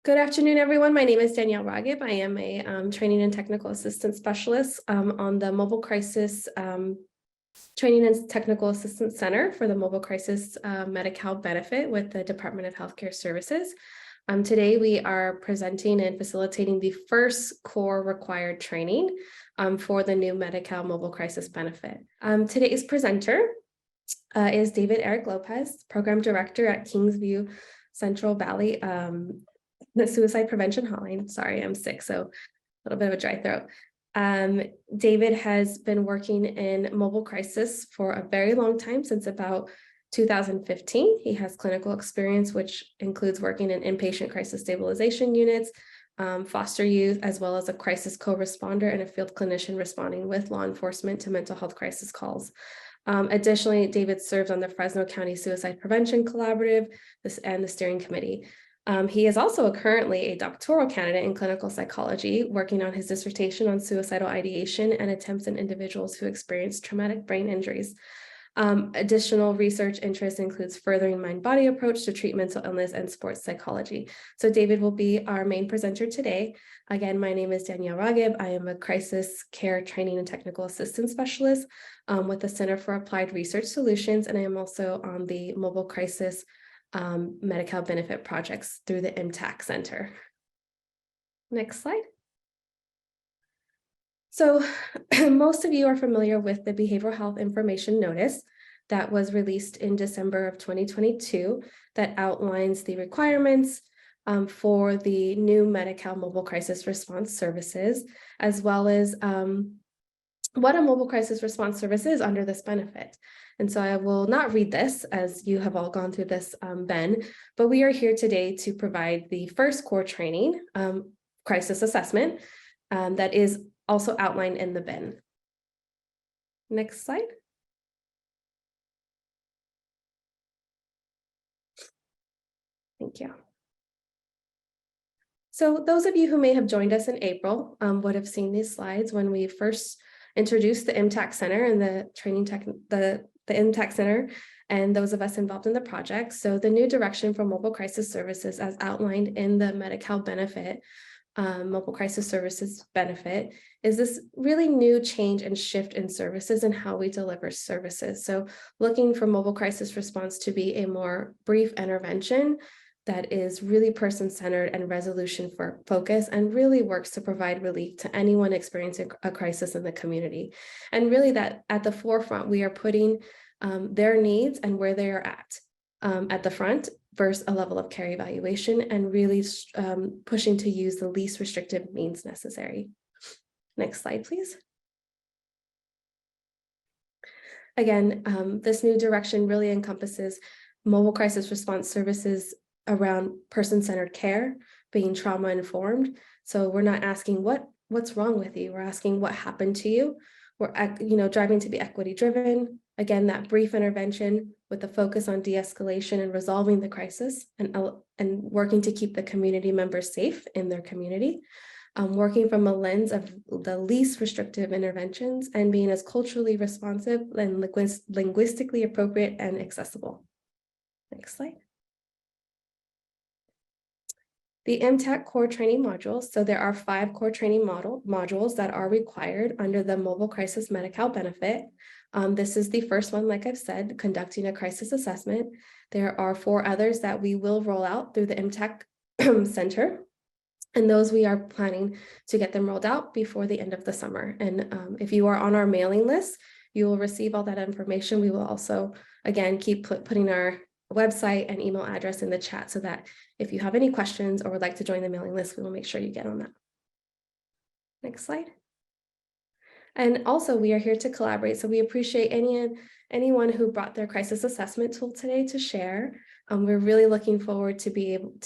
Good afternoon, everyone. My name is Danielle Ragib. I am a training and technical assistance specialist on the Mobile Crisis Training and Technical Assistance Center for the Mobile Crisis Medi-Cal benefit with the Department of Healthcare Services. Today, we are presenting and facilitating the first core required training for the new Medi-Cal Mobile Crisis benefit. Today's presenter is David Eric Lopez, Program Director at Kingsview Central Valley the Suicide Prevention Hotline. Sorry, I'm sick, so a little bit of a dry throat. David has been working in mobile crisis for a very long time, since about 2015. He has clinical experience, which includes working in inpatient crisis stabilization units, foster youth, as well as a crisis co-responder and a field clinician responding with law enforcement to mental health crisis calls. Additionally, David serves on the Fresno County Suicide Prevention Collaborative and the steering committee. He is also currently a doctoral candidate in clinical psychology, working on his dissertation on suicidal ideation and attempts in individuals who experience traumatic brain injuries. Additional research interest includes furthering mind-body approach to treat mental illness and sports psychology. So David will be our main presenter today. Again, my name is Danielle Ragib. I am a crisis care training and technical assistance specialist with the Center for Applied Research Solutions, and I am also on the Mobile Crisis Medi-Cal benefit projects through the M-TAC Center. Next slide. So most of you are familiar with the Behavioral Health Information Notice that was released in December of 2022 that outlines the requirements for the new Medi-Cal Mobile Crisis Response Services, as well as what a mobile crisis response service is under this benefit. And so I will not read this, as you have all gone through this, Ben, but we are here today to provide the first core training, crisis assessment, that is also outlined in the bin. Next slide. Thank you. So those of you who may have joined us in April would have seen these slides when we first introduced the M-TAC Center and the M-TAC Center, and those of us involved in the project. So the new direction for mobile crisis services, as outlined in the Medi-Cal benefit, mobile crisis services benefit, is this really new change and shift in services and how we deliver services. So looking for mobile crisis response to be a more brief intervention that is really person-centered and resolution for focus, and really works to provide relief to anyone experiencing a crisis in the community. And really that at the forefront, we are putting their needs and where they are at the front versus a level of care evaluation, and really pushing to use the least restrictive means necessary. Next slide, please. Again, this new direction really encompasses mobile crisis response services around person-centered care, being trauma-informed. So we're not asking what's wrong with you. We're asking what happened to you. We're driving to be equity-driven. Again, that brief intervention with the focus on de-escalation and resolving the crisis, and working to keep the community members safe in their community. Working from a lens of the least restrictive interventions, and being as culturally responsive and linguistically appropriate and accessible. Next slide. The M-TAC core training modules. So there are 5 core training modules that are required under the Mobile Crisis Medi-Cal benefit. This is the first one, like I've said, conducting a crisis assessment. There are 4 others that we will roll out through the M-TAC Center. And those we are planning to get them rolled out before the end of the summer. And if you are on our mailing list, you will receive all that information. We will also, again, keep putting our website and email address in the chat, so that if you have any questions or would like to join the mailing list, we will make sure you get on that. Next slide. And also, we are here to collaborate. So we appreciate anyone who brought their crisis assessment tool today to share. We're really looking forward to being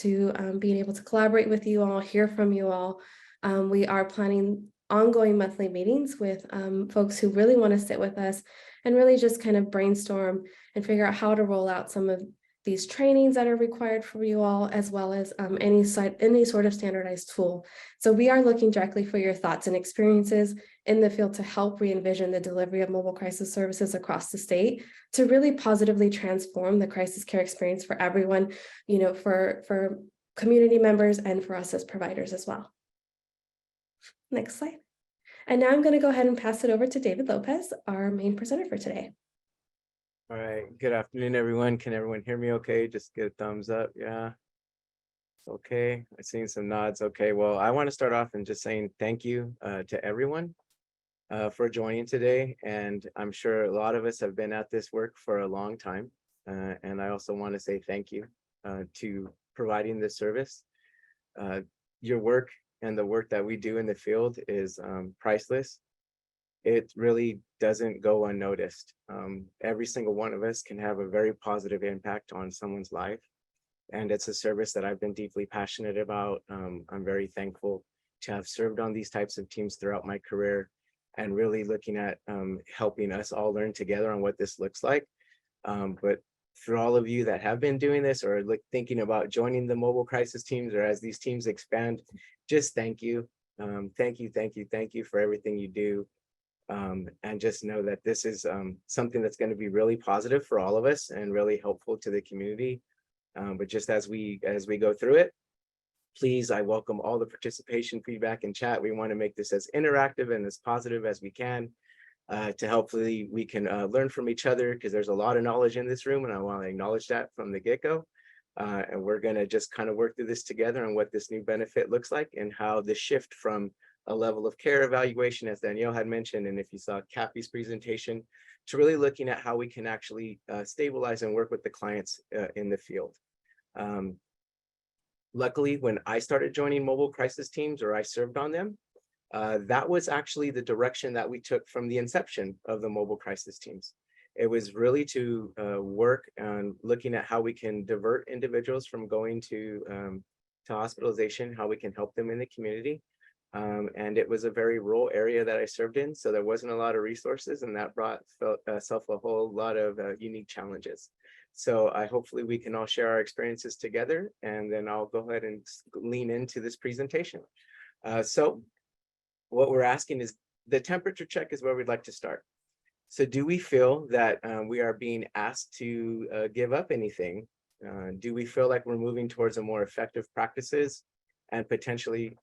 able to collaborate with you all, hear from you all. We are planning ongoing monthly meetings with folks who really want to sit with us and really just kind of brainstorm and figure out how to roll out some of these trainings that are required for you all, as well as any sort of standardized tool. So we are looking directly for your thoughts and experiences in the field to help re-envision the delivery of mobile crisis services across the state to really positively transform the crisis care experience for everyone, for community members and for us as providers as well. Next slide. And now I'm going to go ahead and pass it over to David Lopez, our main presenter for today. All right, good afternoon, everyone. Can everyone hear me okay? Just get a thumbs up, yeah. Okay, I've seen some nods. Okay, well, I want to start off and just saying thank you to everyone for joining today. And I'm sure a lot of us have been at this work for a long time. And I also want to say thank you to providing this service. Your work and the work that we do in the field is priceless. It really doesn't go unnoticed. Every single one of us can have a very positive impact on someone's life. And it's a service that I've been deeply passionate about. I'm very thankful to have served on these types of teams throughout my career and really looking at helping us all learn together on what this looks like. But for all of you that have been doing this or thinking about joining the mobile crisis teams or as these teams expand, just thank you. Thank you for everything you do. And just know that this is something that's going to be really positive for all of us and really helpful to the community. But just as we go through it, please, I welcome all the participation, feedback, and chat. We want to make this as interactive and as positive as we can to hopefully we can learn from each other, because there's a lot of knowledge in this room and I want to acknowledge that from the get-go. And we're going to just kind of work through this together and what this new benefit looks like and how the shift from a level of care evaluation, as Danielle had mentioned, and if you saw Kathy's presentation, to really looking at how we can actually stabilize and work with the clients in the field. Luckily, when I started joining mobile crisis teams, or I served on them, that was actually the direction that we took from the inception of the mobile crisis teams. It was really to work on looking at how we can divert individuals from going to hospitalization, how we can help them in the community. And it was a very rural area that I served in, so there wasn't a lot of resources, and that brought itself a whole lot of unique challenges. So hopefully we can all share our experiences together, and then I'll go ahead and lean into this presentation. So what we're asking is, the temperature check is where we'd like to start. So do we feel that we are being asked to give up anything? Do we feel like we're moving towards a more effective practices and potentially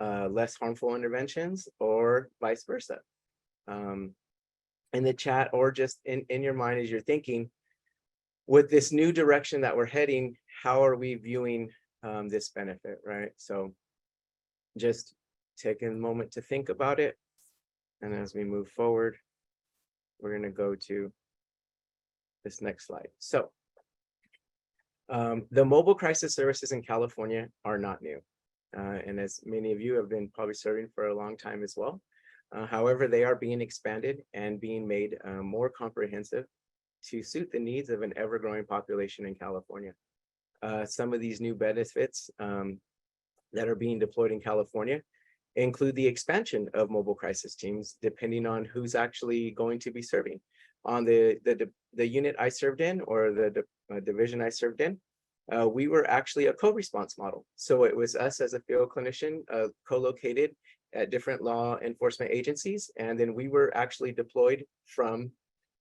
less harmful interventions, or vice versa? In the chat, or just in your mind as you're thinking, with this new direction that we're heading, how are we viewing this benefit, right? So just take a moment to think about it. And as we move forward, we're going to go to this next slide. So the mobile crisis services in California are not new. And as many of you have been probably serving for a long time as well. However, they are being expanded and being made more comprehensive to suit the needs of an ever-growing population in California. Some of these new benefits that are being deployed in California include the expansion of mobile crisis teams, depending on who's actually going to be serving. On the unit I served in, or the division I served in, we were actually a co-response model. So it was us as a field clinician co-located at different law enforcement agencies. And then we were actually deployed from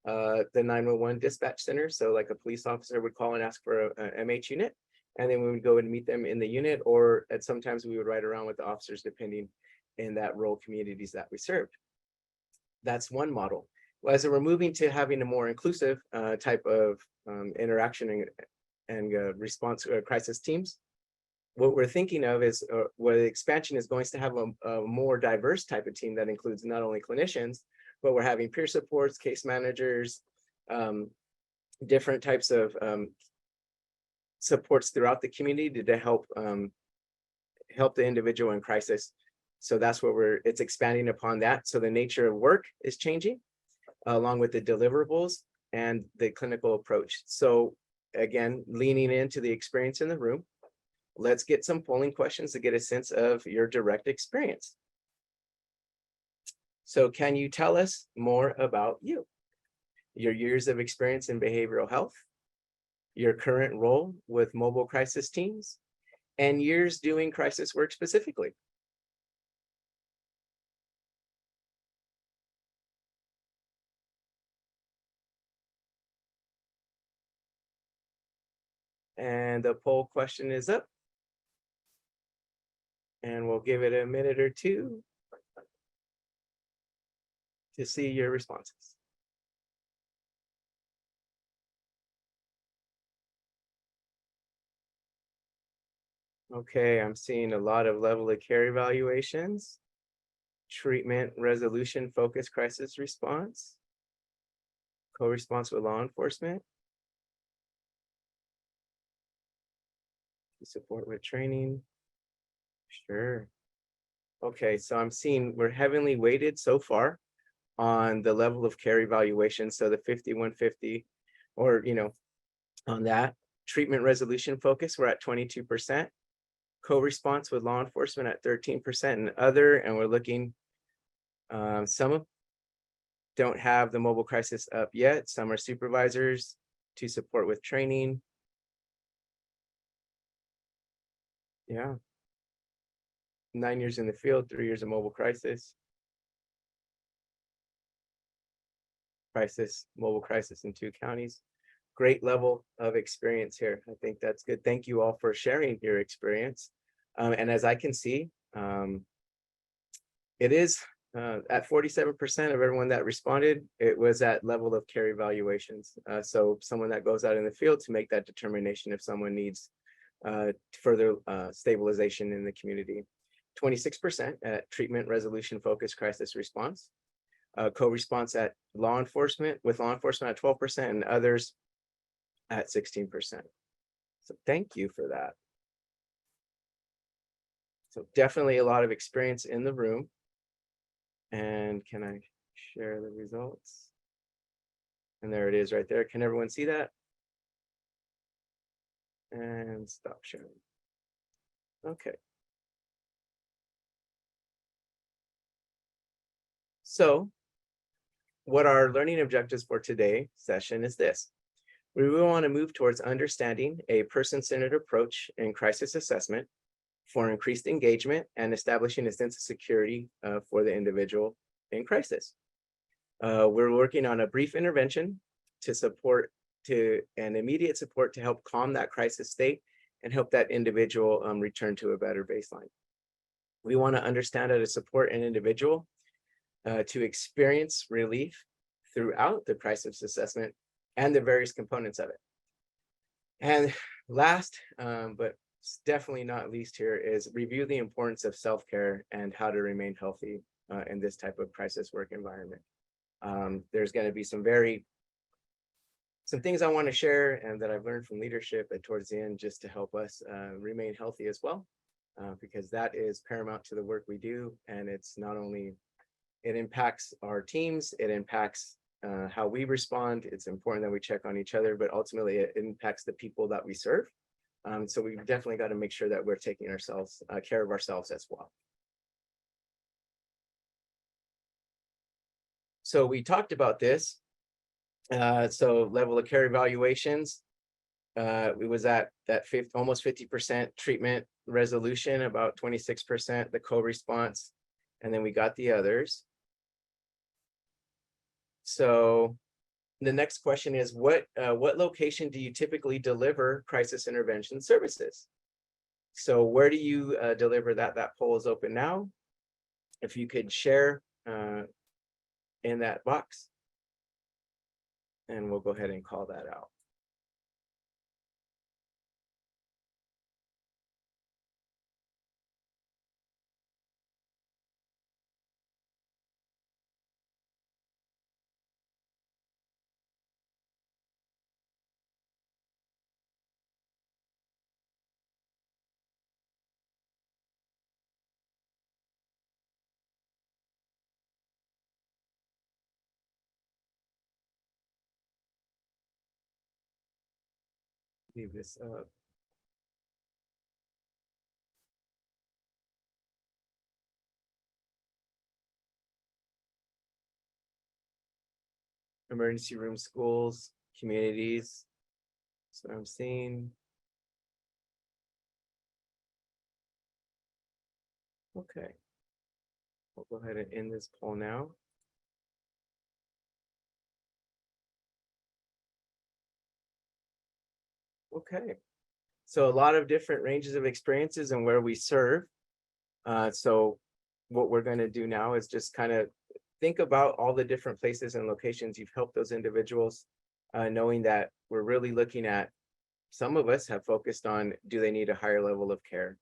the 911 dispatch center. So like a police officer would call and ask for a MH unit. And then we would go and meet them in the unit, or at sometimes we would ride around with the officers depending in that rural communities that we served. That's one model. Well, as we're moving to having a more inclusive type of interaction and response crisis teams, what we're thinking of is what the expansion is going to have a more diverse type of team that includes not only clinicians, but we're having peer supports, case managers, different types of supports throughout the community to help help the individual in crisis. So that's what it's expanding upon that. So the nature of work is changing along with the deliverables and the clinical approach. So again, leaning into the experience in the room, let's get some polling questions to get a sense of your direct experience. So can you tell us more about you, your years of experience in behavioral health, your current role with mobile crisis teams, and years doing crisis work specifically? And the poll question is up. And we'll give it a minute or two to see your responses. Okay, I'm seeing a lot of level of care evaluations, treatment resolution focused crisis response, co-response with law enforcement, support with training. Sure. Okay, so I'm seeing we're heavily weighted so far on the level of care evaluation. So the 5150, or on that treatment resolution focus, we're at 22%. Co-response with law enforcement at 13% and other, and we're looking, some don't have the mobile crisis up yet. Some are supervisors to support with training. Yeah. 9 years in the field, 3 years of mobile crisis. Mobile crisis in 2 counties. Great level of experience here. I think that's good. Thank you all for sharing your experience. And as I can see, it is at 47% of everyone that responded, it was at level of care evaluations. So someone that goes out in the field to make that determination if someone needs further stabilization in the community. 26% at treatment resolution focused crisis response. Co-response at law enforcement, with law enforcement at 12% and others at 16%. So thank you for that. So definitely a lot of experience in the room. And can I share the results? And there it is right there. Can everyone see that? And stop sharing. Okay. So what our learning objectives for today's session is this. We will want to move towards understanding a person-centered approach in crisis assessment for increased engagement and establishing a sense of security for the individual in crisis. We're working on a brief intervention to an immediate support to help calm that crisis state and help that individual return to a better baseline. We want to understand how to support an individual to experience relief throughout the crisis assessment and the various components of it. And last, but definitely not least here, is review the importance of self-care and how to remain healthy in this type of crisis work environment. There's going to be some things I want to share and that I've learned from leadership towards the end, just to help us remain healthy as well, because that is paramount to the work we do. And it's not only, it impacts our teams, it impacts how we respond. It's important that we check on each other, but ultimately it impacts the people that we serve. So we've definitely got to make sure that we're taking care of ourselves as well. So we talked about this. So level of care evaluations, we was at that almost 50% treatment resolution, about 26% the co-response, and then we got the others. So the next question is, what location do you typically deliver crisis intervention services? So where do you deliver that? That poll is open now. If you could share in that box, and we'll go ahead and call that out. Leave this up. Emergency room, schools, communities. So I'm seeing. Okay. We'll go ahead and end this poll now. Okay. So a lot of different ranges of experiences and where we serve. So what we're going to do now is just kind of think about all the different places and locations you've helped those individuals, knowing that we're really looking at, some of us have focused on, do they need a higher level of care?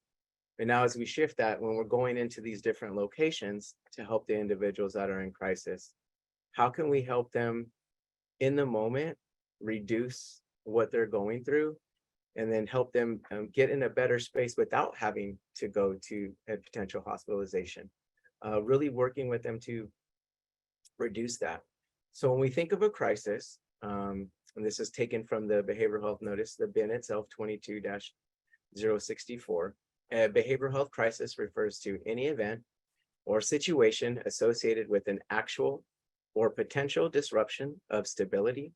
And now as we shift that, when we're going into these different locations to help the individuals that are in crisis, how can we help them in the moment reduce what they're going through, and then help them get in a better space without having to go to a potential hospitalization? Really working with them to reduce that. So when we think of a crisis, and this is taken from the behavioral health notice, the bin itself 22-064, a behavioral health crisis refers to any event or situation associated with an actual or potential disruption of stability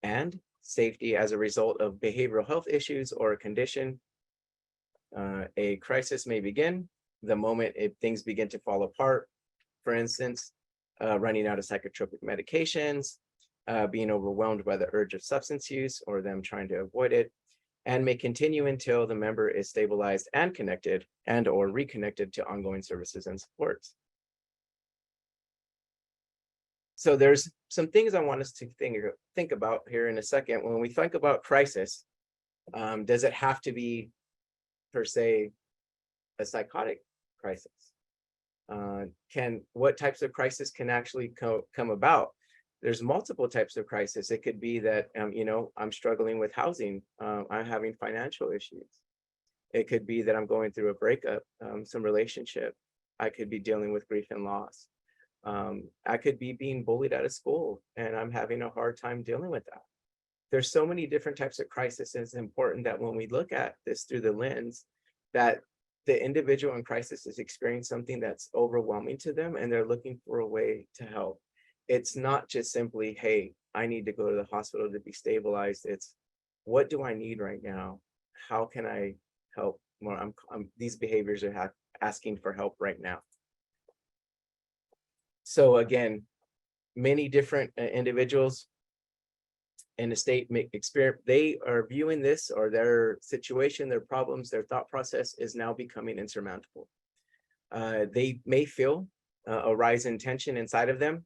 and safety as a result of behavioral health issues or a condition. A crisis may begin the moment things begin to fall apart. For instance, running out of psychotropic medications, being overwhelmed by the urge of substance use or them trying to avoid it, and may continue until the member is stabilized and connected and or reconnected to ongoing services and supports. So there's some things I want us to think about here in a second. When we think about crisis, does it have to be per se a psychotic crisis? What types of crisis can actually come about? There's multiple types of crisis. It could be that, I'm struggling with housing. I'm having financial issues. It could be that I'm going through a breakup, some relationship. I could be dealing with grief and loss. I could be being bullied out of school and I'm having a hard time dealing with that. There's so many different types of crisis, and it's important that when we look at this through the lens, that the individual in crisis is experiencing something that's overwhelming to them and they're looking for a way to help. It's not just simply, hey, I need to go to the hospital to be stabilized. It's, what do I need right now? How can I help more? These behaviors are asking for help right now. So again, many different individuals in the state they are viewing this, or their situation, their problems, their thought process is now becoming insurmountable. They may feel a rise in tension inside of them.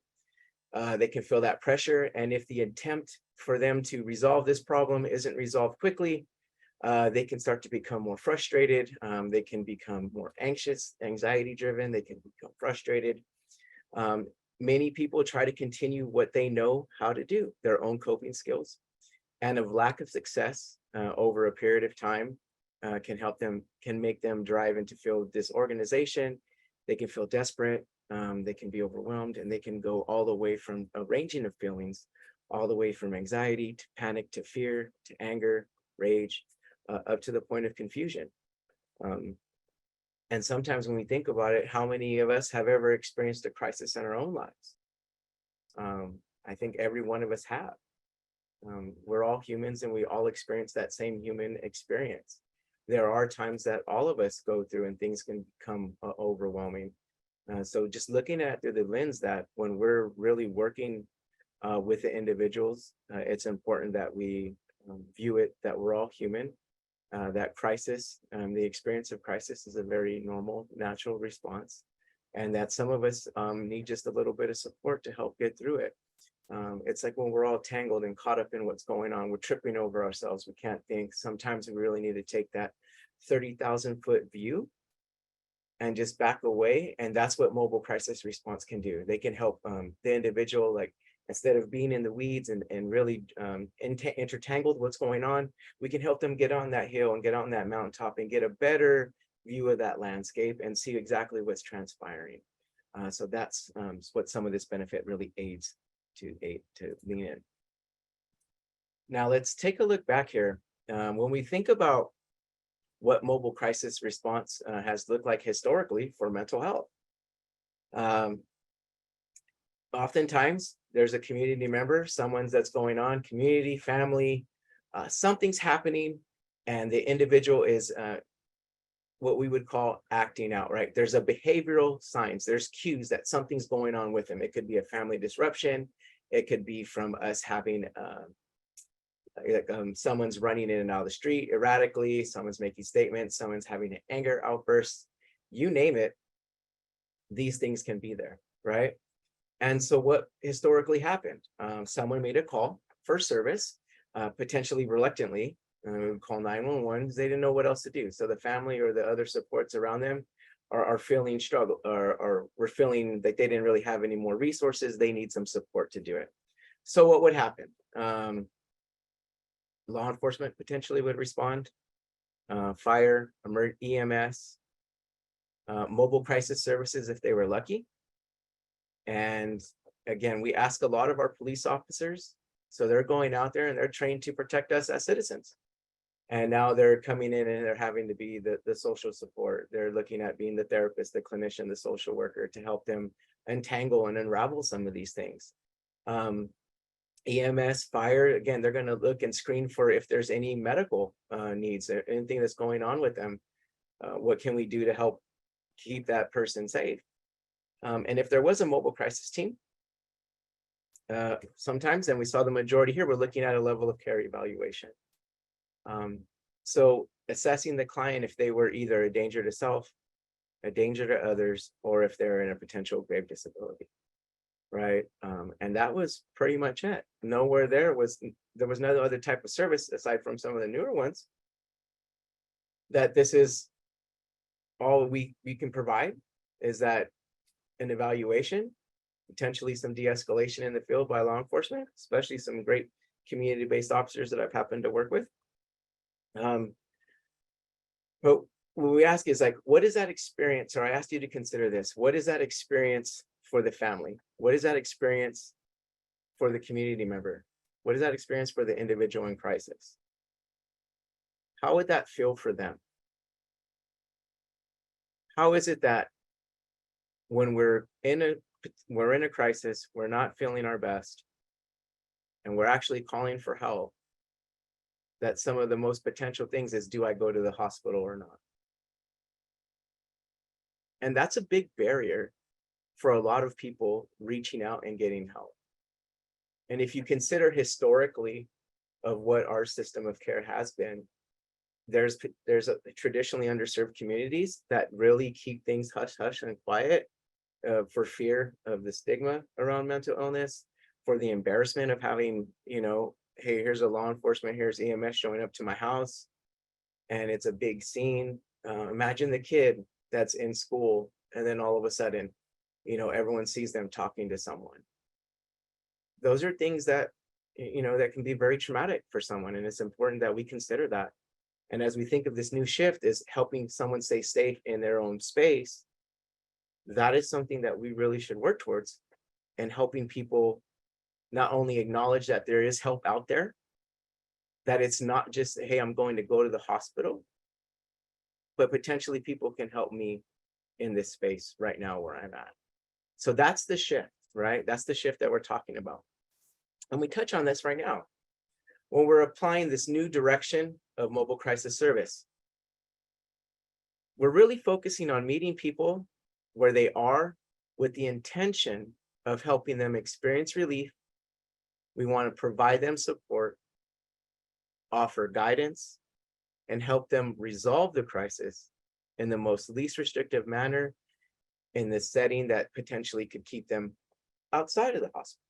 They can feel that pressure, and if the attempt for them to resolve this problem isn't resolved quickly, they can start to become more frustrated. They can become more anxious, anxiety driven. They can become frustrated. Many people try to continue what they know how to do, their own coping skills, and of lack of success over a period of time can make them drive into feel disorganization. They can feel desperate. They can be overwhelmed, and they can go all the way from a ranging of feelings, all the way from anxiety to panic to fear to anger, rage, up to the point of confusion. And sometimes when we think about it, how many of us have ever experienced a crisis in our own lives? I think every one of us have. We're all humans and we all experience that same human experience. There are times that all of us go through and things can become overwhelming. So just looking at it through the lens that when we're really working with the individuals, it's important that we view it that we're all human. That crisis, the experience of crisis is a very normal, natural response, and that some of us need just a little bit of support to help get through it. It's like when we're all tangled and caught up in what's going on, we're tripping over ourselves. We can't think. Sometimes we really need to take that 30,000-foot view and just back away. And that's what mobile crisis response can do. They can help the individual, like, instead of being in the weeds and really intertangled what's going on, we can help them get on that hill and get on that mountaintop and get a better view of that landscape and see exactly what's transpiring. So that's what some of this benefit really aids to lean in. Now let's take a look back here. When we think about what mobile crisis response has looked like historically for mental health, oftentimes there's a community member, someone's that's going on, community, family, something's happening, and the individual is what we would call acting out, right? There's a behavioral signs, there's cues that something's going on with them. It could be a family disruption. It could be from us having someone's running in and out of the street erratically, someone's making statements, someone's having an anger outburst. you name it, these things can be there, right? And so what historically happened? Someone made a call for service, potentially reluctantly, call 911 because they didn't know what else to do. So the family or the other supports around them are feeling struggle, or were feeling that they didn't really have any more resources. They need some support to do it. So what would happen? Law enforcement potentially would respond, fire, EMS, mobile crisis services if they were lucky. And again, we ask a lot of our police officers. So they're going out there and they're trained to protect us as citizens. And now they're coming in and they're having to be the social support. They're looking at being the therapist, the clinician, the social worker to help them untangle and unravel some of these things. EMS, fire, again, they're going to look and screen for if there's any medical needs, or anything that's going on with them. What can we do to help keep that person safe? And if there was a mobile crisis team, sometimes, and we saw the majority here, we're looking at a level of care evaluation. So assessing the client if they were either a danger to self, a danger to others, or if they're in a potential grave disability, right? And that was pretty much it. Nowhere there was no other type of service aside from some of the newer ones that this is all we can provide, is that an evaluation, potentially some de-escalation in the field by law enforcement, especially some great community-based officers that I've happened to work with. But what we ask is like, what is that experience? Or I asked you to consider this. What is that experience for the family? What is that experience for the community member? What is that experience for the individual in crisis? How would that feel for them? How is it that when we're in a crisis, we're not feeling our best, and we're actually calling for help, that some of the most potential things is, do I go to the hospital or not? And that's a big barrier for a lot of people reaching out and getting help. And if you consider historically of what our system of care has been, there's traditionally underserved communities that really keep things hush hush and quiet, for fear of the stigma around mental illness, for the embarrassment of having, hey, here's a law enforcement, here's EMS showing up to my house, and it's a big scene. Imagine the kid that's in school, and then all of a sudden, everyone sees them talking to someone. Those are things that, that can be very traumatic for someone, and it's important that we consider that. And as we think of this new shift is helping someone stay safe in their own space, that is something that we really should work towards, and helping people not only acknowledge that there is help out there, that it's not just, hey, I'm going to go to the hospital, but potentially people can help me in this space right now where I'm at. So that's the shift, right? That's the shift that we're talking about. And we touch on this right now. When we're applying this new direction of mobile crisis service, we're really focusing on meeting people where they are with the intention of helping them experience relief. We want to provide them support, offer guidance, and help them resolve the crisis in the most least restrictive manner, in the setting that potentially could keep them outside of the hospital.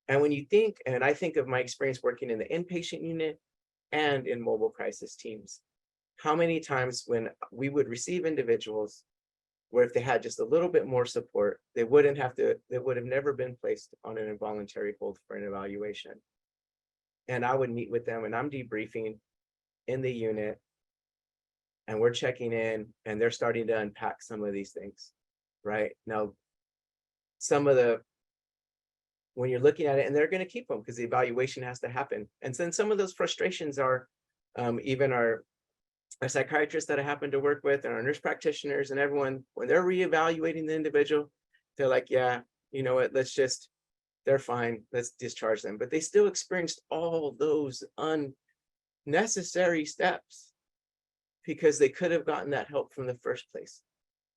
And when you think, and I think of my experience working in the inpatient unit and in mobile crisis teams, how many times when we would receive individuals where if they had just a little bit more support, they would have never been placed on an involuntary hold for an evaluation. And I would meet with them, and I'm debriefing in the unit, and we're checking in, and they're starting to unpack some of these things, right? Now, when you're looking at it, and they're going to keep them because the evaluation has to happen. And then some of those frustrations are even our psychiatrists that I happen to work with, and our nurse practitioners and everyone, when they're reevaluating the individual, they're like, yeah, you know what, they're fine, let's discharge them. But they still experienced all those unnecessary steps because they could have gotten that help from the first place.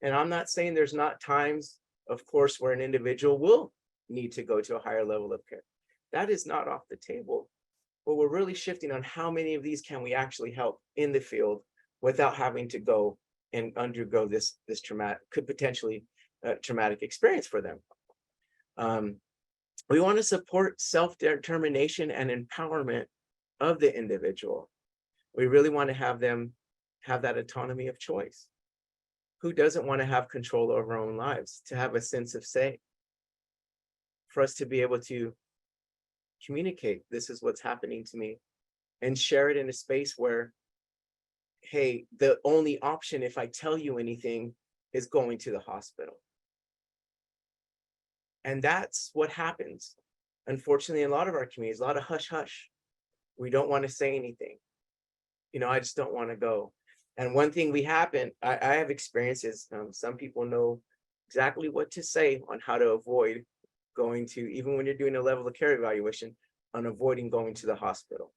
And I'm not saying there's not times, of course, where an individual will need to go to a higher level of care. That is not off the table. But we're really shifting on how many of these can we actually help in the field without having to go and undergo this traumatic, could potentially traumatic experience for them. We want to support self-determination and empowerment of the individual. We really want to have them have that autonomy of choice. Who doesn't want to have control over our own lives, to have a sense of say, for us to be able to communicate, this is what's happening to me, and share it in a space where, hey, the only option if I tell you anything is going to the hospital. And that's what happens. Unfortunately, in a lot of our communities, a lot of hush hush. We don't want to say anything. I just don't want to go. And one thing I have experiences, some people know exactly what to say on how to avoid going to, even when you're doing a level of care evaluation, on avoiding going to the hospital.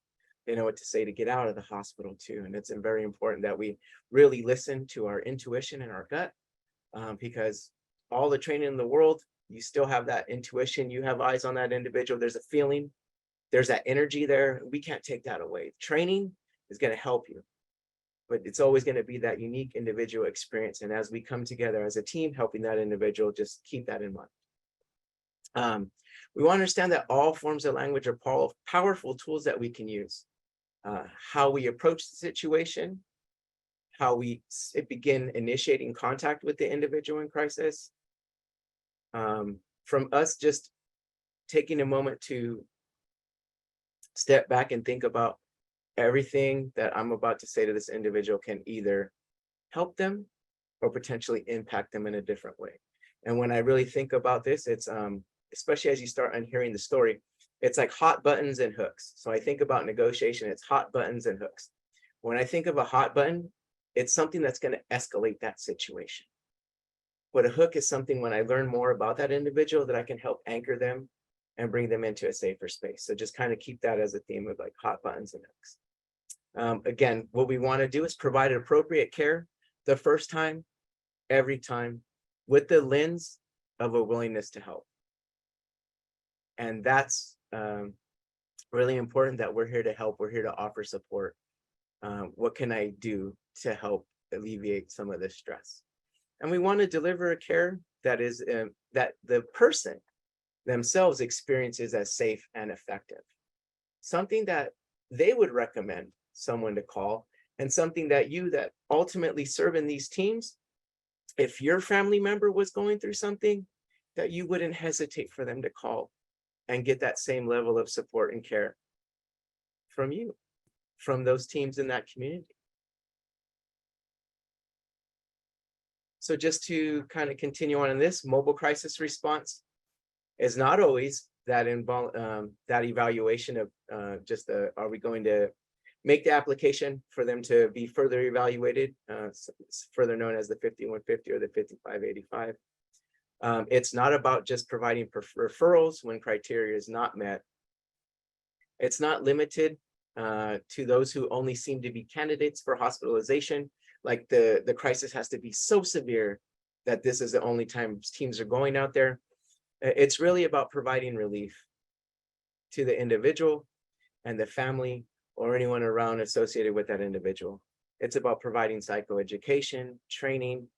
They know what to say to get out of the hospital too. And it's very important that we really listen to our intuition and our gut, because all the training in the world, you still have that intuition. You have eyes on that individual. There's a feeling, there's that energy there. We can't take that away. Training is going to help you, but it's always going to be that unique individual experience. And as we come together as a team, helping that individual, just keep that in mind. We want to understand that all forms of language are powerful tools that we can use. How we approach the situation, how we begin initiating contact with the individual in crisis. From us just taking a moment to step back and think about everything that I'm about to say to this individual can either help them or potentially impact them in a different way. And when I really think about this, it's especially as you start unhearing the story, it's like hot buttons and hooks. So I think about negotiation, it's hot buttons and hooks. When I think of a hot button, it's something that's going to escalate that situation. But a hook is something, when I learn more about that individual, that I can help anchor them and bring them into a safer space. So just kind of keep that as a theme of like hot buttons and hooks. Again, what we want to do is provide appropriate care the first time, every time, with the lens of a willingness to help. And that's really important, that we're here to help. We're here to offer support. What can I do to help alleviate some of this stress? And we want to deliver a care that is that the person themselves experiences as safe and effective. Something that they would recommend someone to call, and something that you that ultimately serve in these teams, if your family member was going through something, that you wouldn't hesitate for them to call and get that same level of support and care from you, from those teams in that community. So just to kind of continue on in this, mobile crisis response is not always that that evaluation of are we going to make the application for them to be further evaluated, further known as the 5150 or the 5585. It's not about just providing referrals when criteria is not met. It's not limited to those who only seem to be candidates for hospitalization. Like the crisis has to be so severe that this is the only time teams are going out there. It's really about providing relief to the individual and the family or anyone around associated with that individual. It's about providing psychoeducation, training.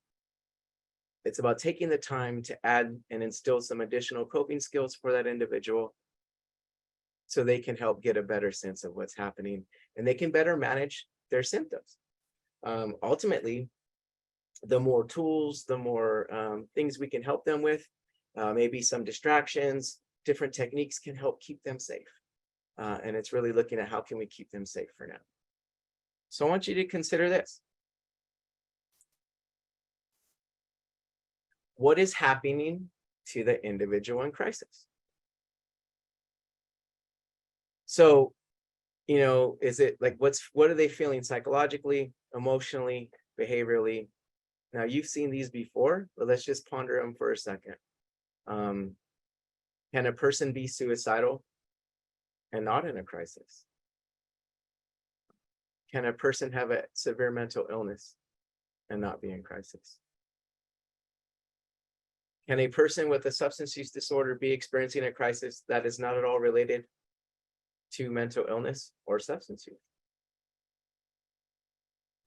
It's about taking the time to add and instill some additional coping skills for that individual so they can help get a better sense of what's happening and they can better manage their symptoms. Ultimately, the more tools, the more things we can help them with, maybe some distractions, different techniques can help keep them safe. And it's really looking at how can we keep them safe for now. So I want you to consider this. What is happening to the individual in crisis? So, is it like, what are they feeling psychologically, emotionally, behaviorally? Now, you've seen these before, but let's just ponder them for a second. Can a person be suicidal and not in a crisis? Can a person have a severe mental illness and not be in crisis? Can a person with a substance use disorder be experiencing a crisis that is not at all related to mental illness or substance use?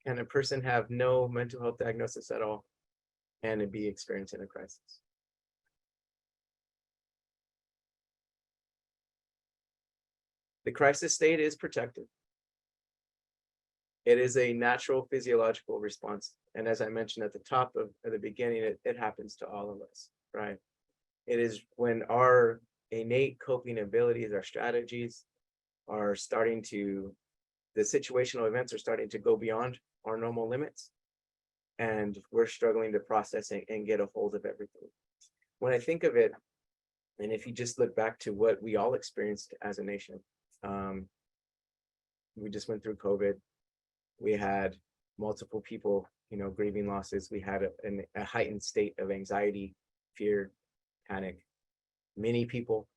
Can a person have no mental health diagnosis at all and be experiencing a crisis? The crisis state is protected. It is a natural physiological response. And as I mentioned at the top of the beginning, it happens to all of us, right? It is when our innate coping abilities, our strategies are starting to, the situational events are starting to go beyond our normal limits. And we're struggling to process and get a hold of everything. When I think of it, and if you just look back to what we all experienced as a nation, we just went through COVID. We had multiple people, grieving losses. We had a heightened state of anxiety, fear, panic. Many people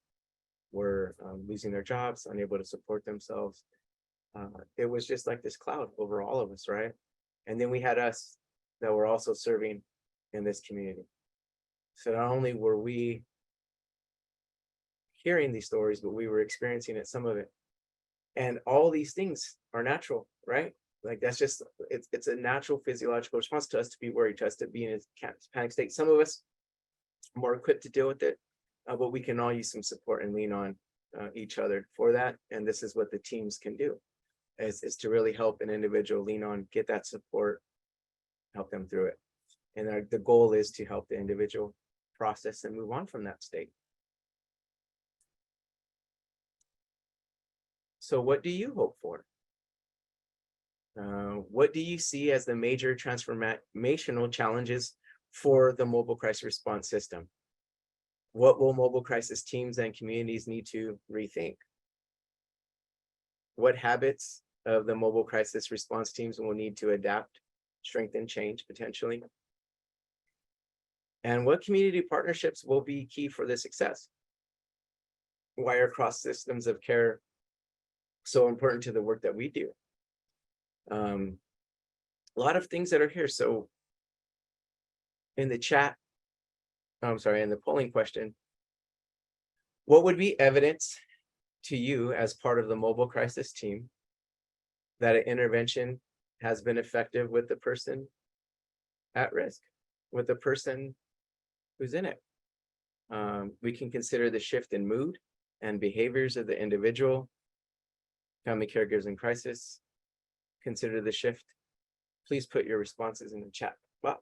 were losing their jobs, unable to support themselves. It was just like this cloud over all of us, right? And then we had us that were also serving in this community. So not only were we hearing these stories, but we were experiencing it, some of it. And all these things are natural, right? Like that's just, it's a natural physiological response to us to be worried, to us to be in a panic state. Some of us are more equipped to deal with it, but we can all use some support and lean on each other for that. And this is what the teams can do, is to really help an individual lean on, get that support, help them through it. And the goal is to help the individual process and move on from that state. So what do you hope for? What do you see as the major transformational challenges for the mobile crisis response system? What will mobile crisis teams and communities need to rethink? What habits of the mobile crisis response teams will need to adapt, strengthen, change potentially? And what community partnerships will be key for the success? Why are cross systems of care so important to the work that we do? A lot of things that are here. So in the chat, I'm sorry, in the polling question, what would be evidence to you as part of the mobile crisis team that an intervention has been effective with the person at risk, with the person who's in it? We can consider the shift in mood and behaviors of the individual, family caregivers in crisis. Consider the shift. Please put your responses in the chat box.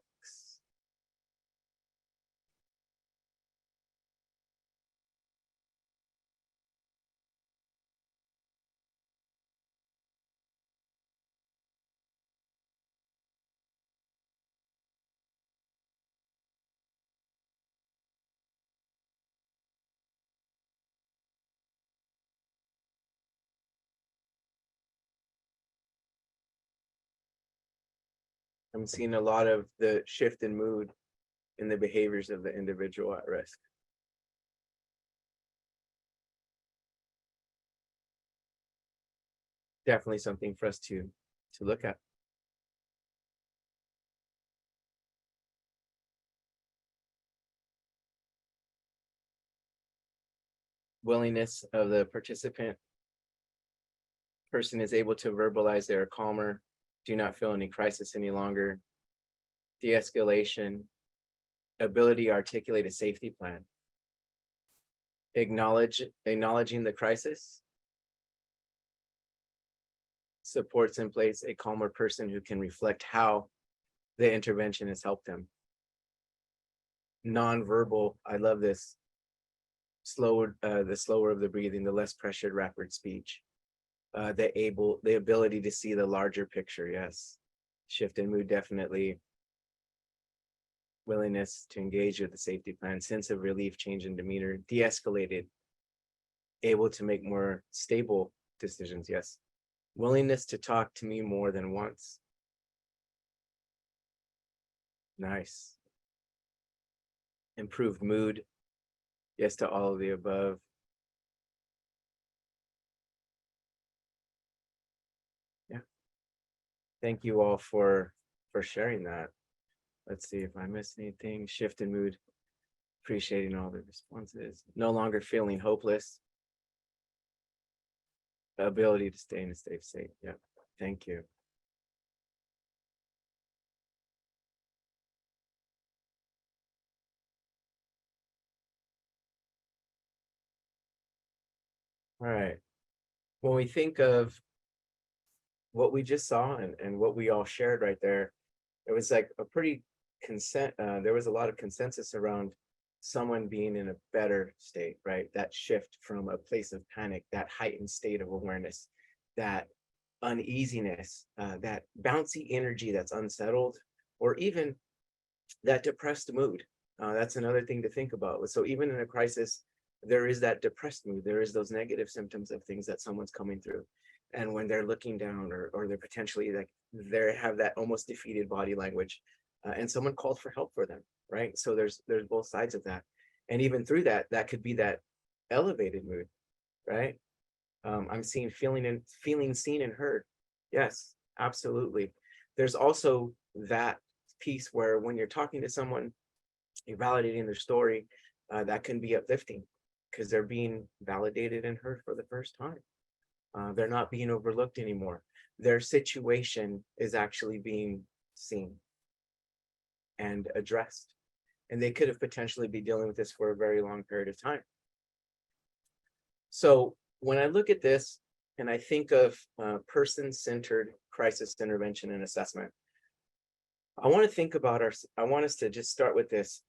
I'm seeing a lot of the shift in mood in the behaviors of the individual at risk. Definitely something for us to look at. Willingness of the participant. Person is able to verbalize they are calmer, do not feel any crisis any longer. De-escalation, ability to articulate a safety plan. Acknowledging the crisis. Supports in place a calmer person who can reflect how the intervention has helped them. Non-verbal, I love this. The slower of the breathing, the less pressured rapid speech. The ability to see the larger picture, yes. Shift in mood, definitely. Willingness to engage with the safety plan, sense of relief, change in demeanor, de-escalated, able to make more stable decisions, yes. Willingness to talk to me more than once. Nice. Improved mood, yes to all of the above. Yeah. Thank you all for sharing that. Let's see if I missed anything. Shift in mood, appreciating all the responses. No longer feeling hopeless. The ability to stay in a safe state. Yeah, thank you. All right. When we think of what we just saw and what we all shared right there, it was like a pretty there was a lot of consensus around someone being in a better state, right? That shift from a place of panic, that heightened state of awareness, that uneasiness, that bouncy energy that's unsettled, or even that depressed mood. That's another thing to think about. So even in a crisis, there is that depressed mood. There is those negative symptoms of things that someone's coming through. And when they're looking down, or they're potentially like, they have that almost defeated body language, and someone called for help for them, right? So there's both sides of that. And even through that, that could be that elevated mood, right? I'm seeing, feeling seen and heard. Yes, absolutely. There's also that piece where when you're talking to someone, you're validating their story, that can be uplifting because they're being validated and heard for the first time. They're not being overlooked anymore. Their situation is actually being seen and addressed. And they could have potentially been dealing with this for a very long period of time. So when I look at this and I think of person-centered crisis intervention and assessment, I want to think about I want us to just start with this,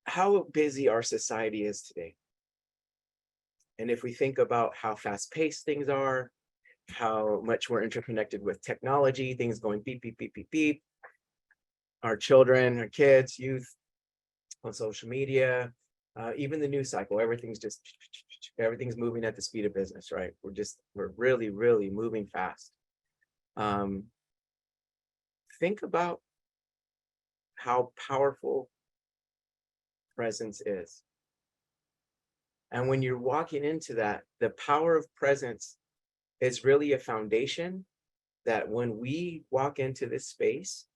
how busy our society is today. And if we think about how fast-paced things are, how much we're interconnected with technology, things going beep, beep, beep, beep, beep, our children, our kids, youth on social media, even the news cycle, everything's moving at the speed of business, right? We're really, really moving fast. Think about how powerful presence is. And when you're walking into that, the power of presence is really a foundation that when we walk into this space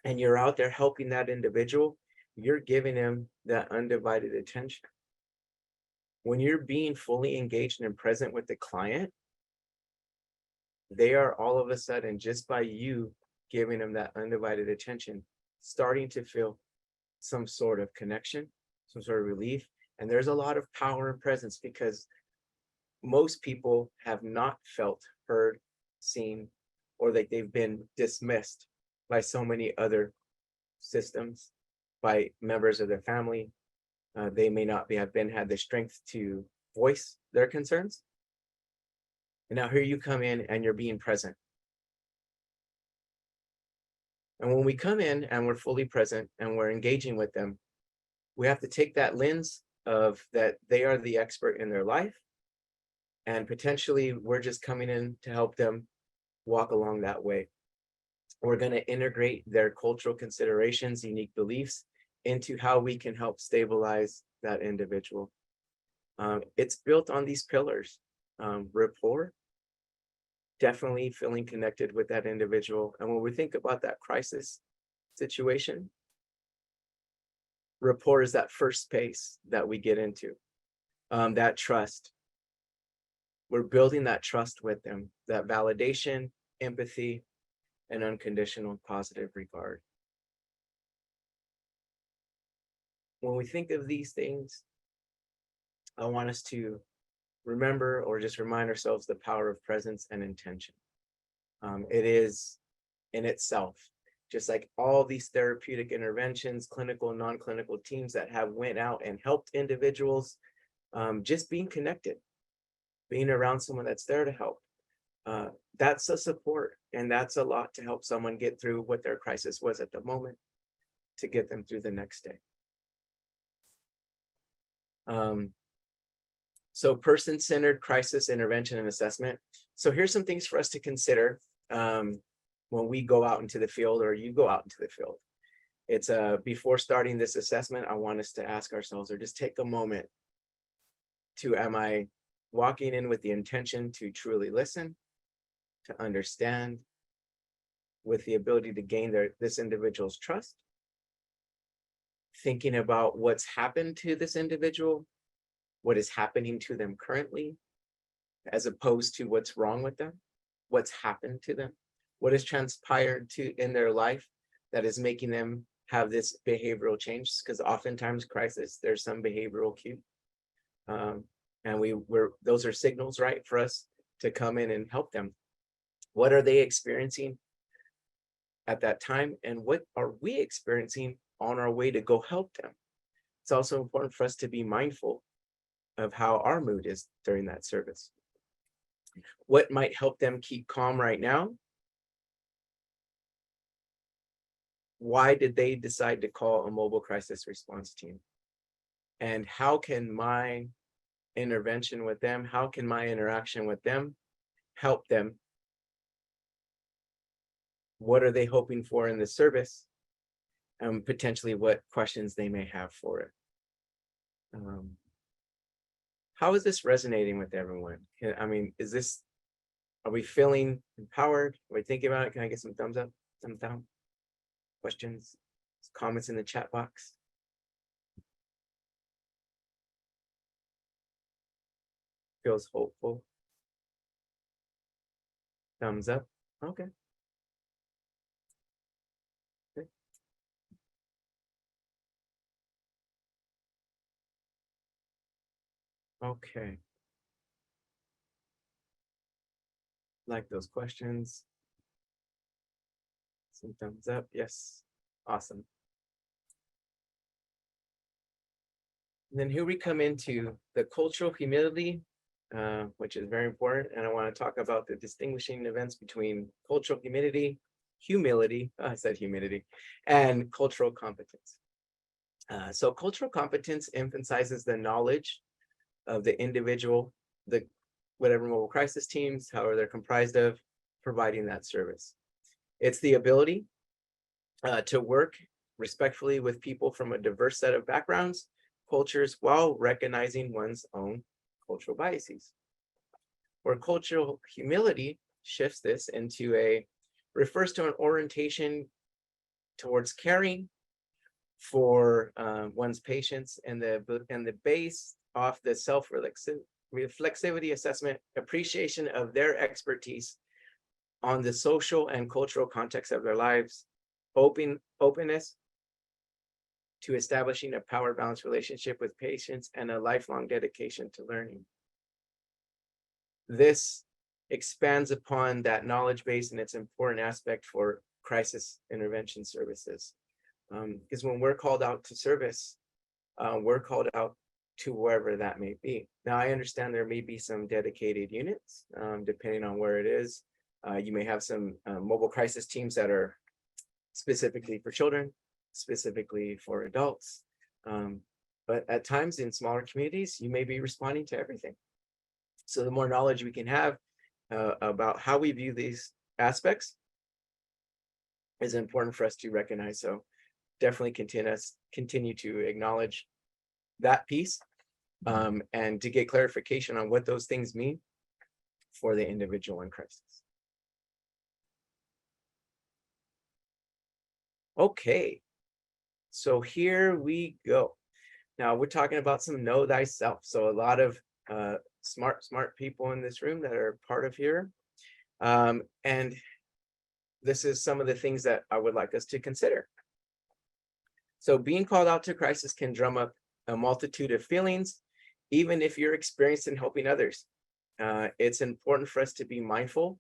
and you're out there helping that individual, you're giving them that undivided attention. When you're being fully engaged and present with the client, they are all of a sudden, just by you giving them that undivided attention, starting to feel some sort of connection, some sort of relief. And there's a lot of power and presence because most people have not felt heard, seen, or that they've been dismissed by so many other systems, by members of their family. They may not have had the strength to voice their concerns. And now here you come in and you're being present. And when we come in and we're fully present and we're engaging with them, we have to take that lens of that they are the expert in their life. And potentially we're just coming in to help them walk along that way. We're going to integrate their cultural considerations, unique beliefs into how we can help stabilize that individual. It's built on these pillars, rapport, definitely feeling connected with that individual. And when we think about that crisis situation, rapport is that first space that we get into, that trust. We're building that trust with them, that validation, empathy, and unconditional positive regard. When we think of these things, I want us to remember or just remind ourselves the power of presence and intention. It is in itself, just like all these therapeutic interventions, clinical and non-clinical teams that have went out and helped individuals, just being connected, being around someone that's there to help. That's a support, and that's a lot to help someone get through what their crisis was at the moment, to get them through the next day. So person-centered crisis intervention and assessment. So here's some things for us to consider when we go out into the field, or you go out into the field. It's before starting this assessment, I want us to ask ourselves, or just take a moment to, am I walking in with the intention to truly listen, to understand, with the ability to gain this individual's trust, thinking about what's happened to this individual, what is happening to them currently, as opposed to what's wrong with them, what's happened to them, what has transpired in their life that is making them have this behavioral change, because oftentimes crisis, there's some behavioral cue. And those are signals, right, for us to come in and help them. What are they experiencing at that time? And what are we experiencing on our way to go help them? It's also important for us to be mindful of how our mood is during that service. What might help them keep calm right now? Why did they decide to call a mobile crisis response team? And how can my intervention with them, how can my interaction with them help them? What are they hoping for in the service? Potentially what questions they may have for it. How is this resonating with everyone? I mean, are we feeling empowered? Are we thinking about it? Can I get some thumbs up, thumbs down? Questions, comments in the chat box? Feels hopeful. Thumbs up. Okay. Okay. Like those questions. Some thumbs up. Yes. Awesome. And then here we come into the cultural humility, which is very important. And I want to talk about the distinguishing events between cultural humility, I said humidity, and cultural competence. So cultural competence emphasizes the knowledge of the individual, whatever mobile crisis teams, however they're comprised of, providing that service. It's the ability to work respectfully with people from a diverse set of backgrounds, cultures, while recognizing one's own cultural biases. Where cultural humility shifts this into refers to an orientation towards caring for one's patients and the base off the self-reflexivity assessment, appreciation of their expertise on the social and cultural context of their lives, openness to establishing a power balance relationship with patients, and a lifelong dedication to learning. This expands upon that knowledge base, and it's an important aspect for crisis intervention services. Because when we're called out to service, we're called out to wherever that may be. Now, I understand there may be some dedicated units, depending on where it is. You may have some mobile crisis teams that are specifically for children, specifically for adults. But at times in smaller communities, you may be responding to everything. So the more knowledge we can have about how we view these aspects is important for us to recognize. So definitely continue to acknowledge that piece and to get clarification on what those things mean for the individual in crisis. Okay, so here we go. Now we're talking about some know thyself. So a lot of smart people in this room that are part of here. And this is some of the things that I would like us to consider. So being called out to crisis can drum up a multitude of feelings, even if you're experienced in helping others. It's important for us to be mindful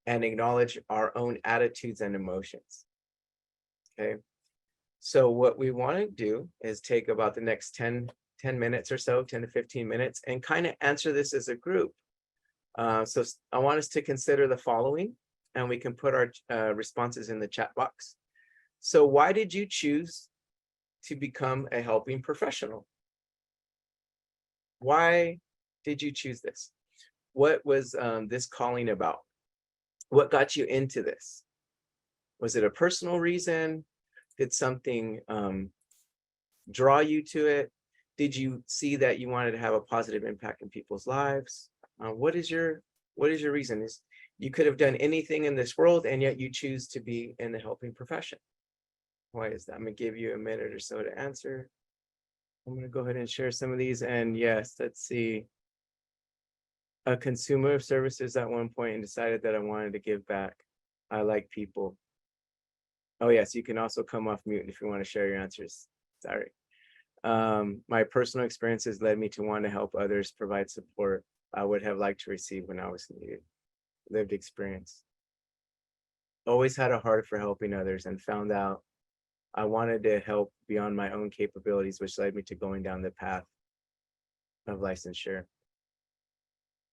and acknowledge our own attitudes and emotions. Okay, so what we want to do is take about the next 10 minutes or so, 10 to 15 minutes, and kind of answer this as a group. So I want us to consider the following, and we can put our responses in the chat box. So why did you choose to become a helping professional? Why did you choose this? What was this calling about? What got you into this? Was it a personal reason? Did something draw you to it? Did you see that you wanted to have a positive impact in people's lives? What is your reason? You could have done anything in this world, and yet you choose to be in the helping profession. Why is that? I'm going to give you a minute or so to answer. I'm going to go ahead and share some of these. And yes, let's see. A consumer of services at one point and decided that I wanted to give back. I like people. Oh yes, you can also come off mute if you want to share your answers. Sorry. My personal experiences led me to want to help others, provide support I would have liked to receive when I was needed. Lived experience. Always had a heart for helping others and found out I wanted to help beyond my own capabilities, which led me to going down the path of licensure.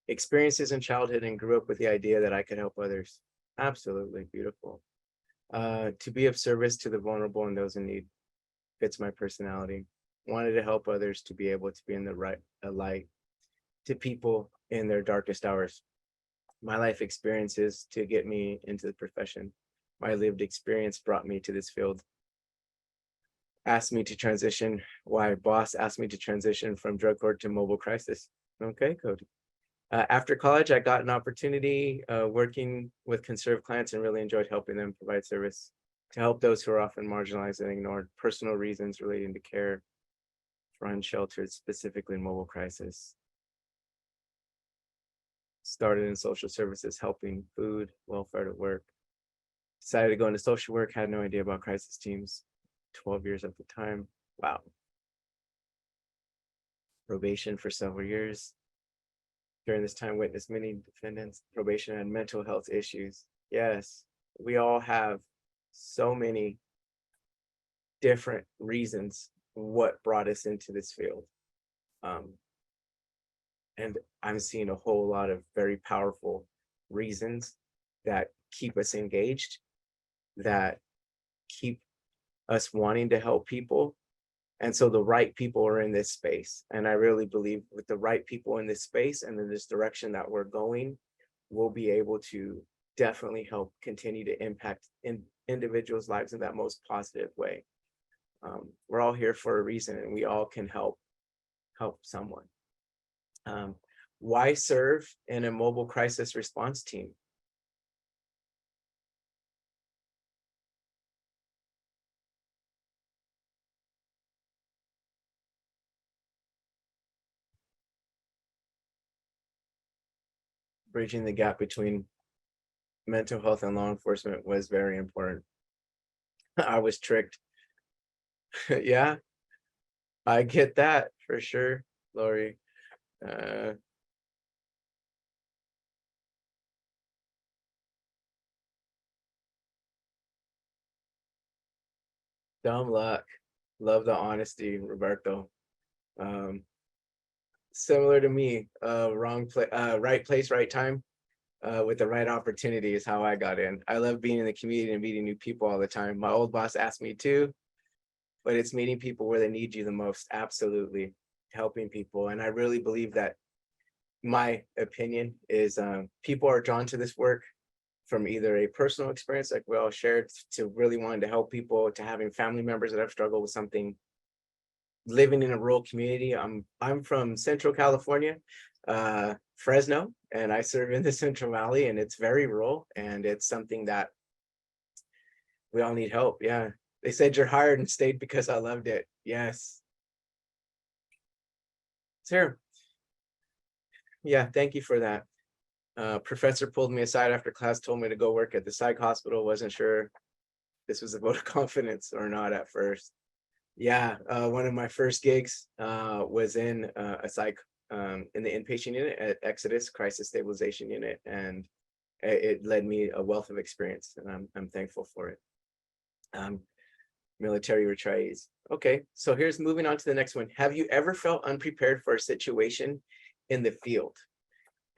Experiences in childhood and grew up with the idea that I could help others. Absolutely beautiful. To be of service to the vulnerable and those in need fits my personality. Wanted to help others to be able to be in the right light to people in their darkest hours. My life experiences to get me into the profession. My lived experience brought me to this field. Asked me to transition. Why boss asked me to transition from drug court to mobile crisis. Okay, Cody. After college, I got an opportunity working with conserved clients and really enjoyed helping them provide service to help those who are often marginalized and ignored. Personal reasons relating to care for unsheltered, specifically in mobile crisis. Started in social services, helping food, welfare to work. Decided to go into social work, had no idea about crisis teams. 12 years at the time. Wow. Probation for several years. During this time, witnessed many defendants, probation and mental health issues. Yes, we all have so many different reasons what brought us into this field. And I'm seeing a whole lot of very powerful reasons that keep us engaged, that keep us wanting to help people. And so the right people are in this space. And I really believe with the right people in this space and in this direction that we're going, we'll be able to definitely help continue to impact individuals' lives in that most positive way. We're all here for a reason and we all can help someone. Why serve in a mobile crisis response team? Bridging the gap between mental health and law enforcement was very important. I was tricked. Yeah, I get that for sure, Lori. Dumb luck. Love the honesty, Roberto. Similar to me, right place, right time, with the right opportunity is how I got in. I love being in the community and meeting new people all the time. My old boss asked me to, but it's meeting people where they need you the most. Absolutely, helping people. And I really believe that my opinion is people are drawn to this work from either a personal experience like we all shared to really wanting to help people, to having family members that have struggled with something, living in a rural community. I'm from Central California, Fresno, and I serve in the Central Valley, and it's very rural, and it's something that we all need help. Yeah, they said you're hired and stayed because I loved it. Yes. Sarah. Yeah, thank you for that. Professor pulled me aside after class, told me to go work at the psych hospital. Wasn't sure this was a vote of confidence or not at first. Yeah, one of my first gigs was in a psych in the inpatient unit at Exodus Crisis Stabilization Unit, and it led me a wealth of experience, and I'm thankful for it. Military retirees. Okay, so here's moving on to the next one. Have you ever felt unprepared for a situation in the field?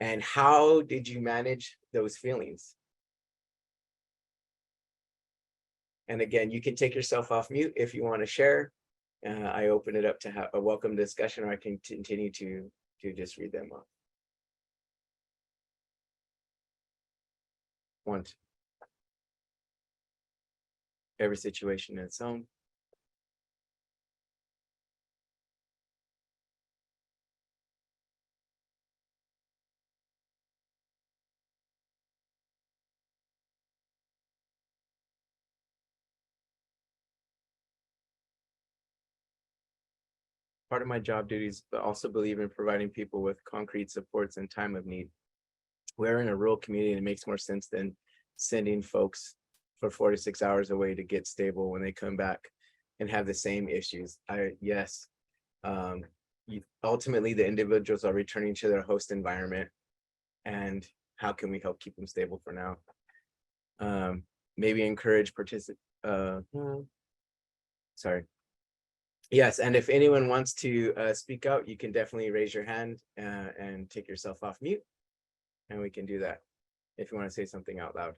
And how did you manage those feelings? And again, you can take yourself off mute if you want to share. I open it up to have a welcome discussion, or I can continue to just read them off. Want every situation in its own. Part of my job duties, but also believe in providing people with concrete supports in time of need. We're in a rural community, and it makes more sense than sending folks for 4 to 6 hours away to get stable when they come back and have the same issues. Yes, Ultimately, the individuals are returning to their host environment, and how can we help keep them stable for now? Maybe encourage sorry. Yes, and if anyone wants to speak out, you can definitely raise your hand and take yourself off mute, and we can do that if you want to say something out loud.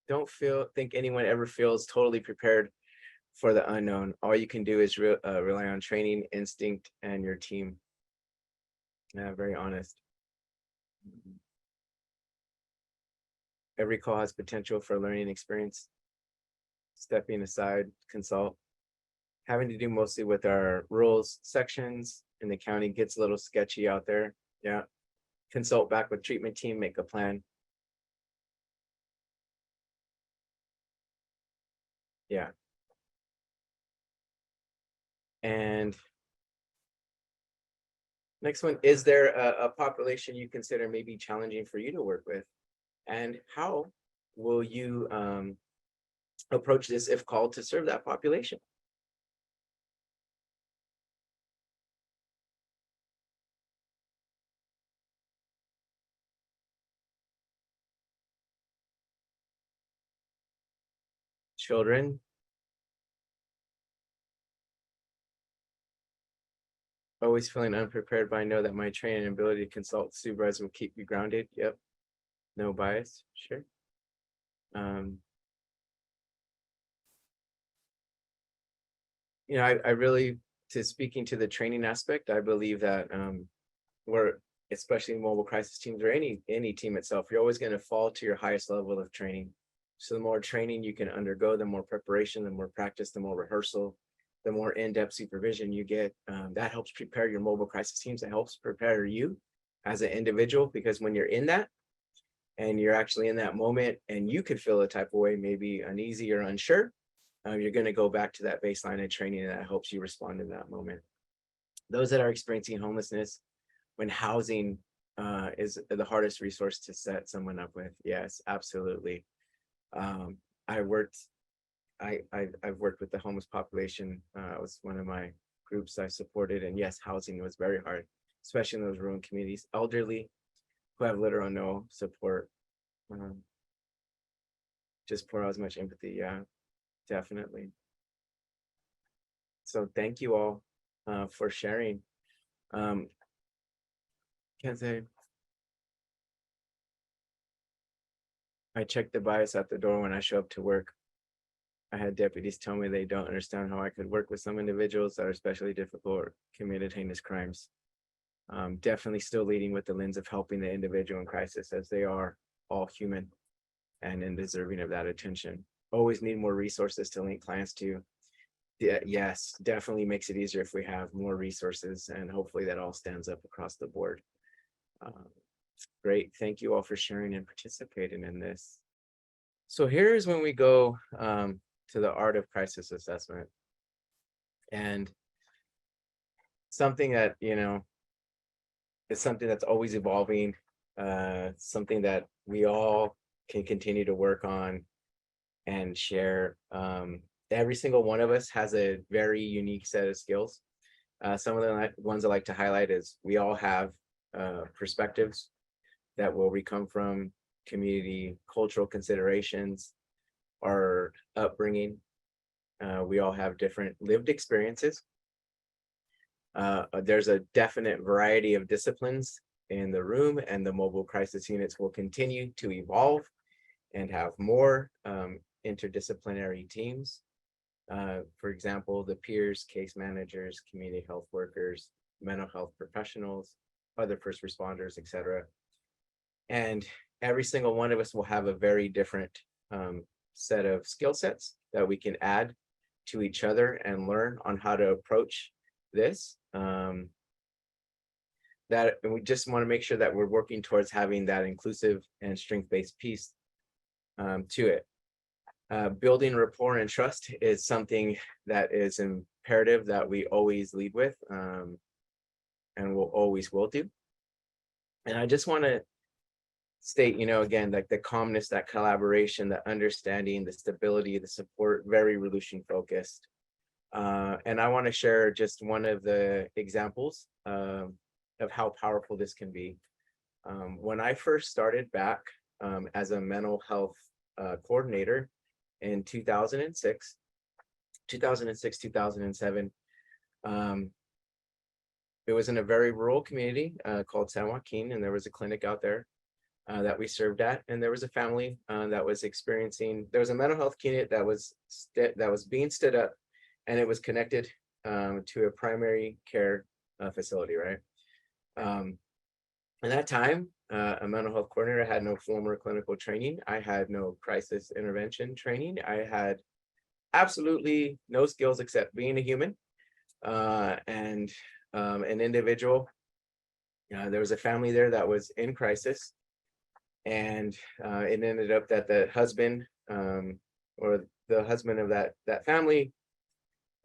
Don't think anyone ever feels totally prepared for the unknown. All you can do is rely on training, instinct, and your team. Yeah, very honest. Every call has potential for learning experience. Stepping aside, consult. Having to do mostly with our rules sections in the county gets a little sketchy out there. Yeah. Consult back with treatment team, make a plan. Yeah. And next one, is there a population you consider maybe challenging for you to work with? And how will you approach this if called to serve that population? Children. Always feeling unprepared, but I know that my training and ability to consult supervisor will keep you grounded. Yep. No bias. Sure. I really, to speaking to the training aspect, I believe that we're, especially mobile crisis teams or any team itself, you're always going to fall to your highest level of training. So the more training you can undergo, the more preparation, the more practice, the more rehearsal, the more in-depth supervision you get. That helps prepare your mobile crisis teams. It helps prepare you as an individual, because when you're in that and you're actually in that moment and you could feel a type of way, maybe uneasy or unsure, you're going to go back to that baseline of training, and that helps you respond in that moment. Those that are experiencing homelessness, when housing is the hardest resource to set someone up with. Yes, absolutely. I've worked with the homeless population. It was one of my groups I supported, and yes, housing was very hard, especially in those rural communities. Elderly who have little or no support. Just pour out as much empathy. Yeah, definitely. So thank you all for sharing. Can't say I check the bias at the door when I show up to work. I had deputies tell me they don't understand how I could work with some individuals that are especially difficult or committed heinous crimes. Definitely still leading with the lens of helping the individual in crisis, as they are all human and deserving of that attention. Always need more resources to link clients to. Yeah, yes, definitely makes it easier if we have more resources, and hopefully that all stands up across the board. Great, thank you all for sharing and participating in this. So here's when we go to the art of crisis assessment, and something that, is something that's always evolving, something that we all can continue to work on and share. Every single one of us has a very unique set of skills. Some of the ones I like to highlight is we all have perspectives that will come from community, cultural considerations, our upbringing. We all have different lived experiences. There's a definite variety of disciplines in the room, and the mobile crisis units will continue to evolve and have more interdisciplinary teams. For example, the peers, case managers, community health workers, mental health professionals, other first responders, etc. And every single one of us will have a very different set of skill sets that we can add to each other and learn on how to approach this. That we just want to make sure that we're working towards having that inclusive and strength-based piece to it. Building rapport and trust is something that is imperative that we always lead with, and will always will do. And I just want to state, again, like the calmness, that collaboration, the understanding, the stability, the support, very resolution focused. And I want to share just one of the examples of how powerful this can be. When I first started back as a mental health coordinator in 2006, 2007, it was in a very rural community called San Joaquin, and there was a clinic out there that we served at, and there was a family that was experiencing. There was a mental health unit that was being stood up, and it was connected to a primary care facility, right? At that time, a mental health coordinator had no formal clinical training. I had no crisis intervention training. I had absolutely no skills except being a human and an individual. There was a family there that was in crisis, and it ended up that the husband or the husband of that family,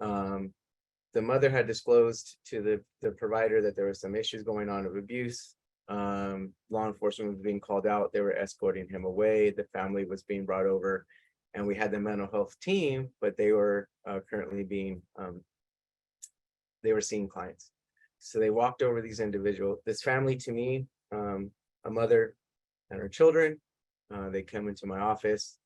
the mother had disclosed to the provider that there was some issues going on of abuse. Law enforcement was being called out. They were escorting him away. The family was being brought over, and we had the mental health team, but they were currently being they were seeing clients. So they walked over this family to me, a mother and her children. They come into my office.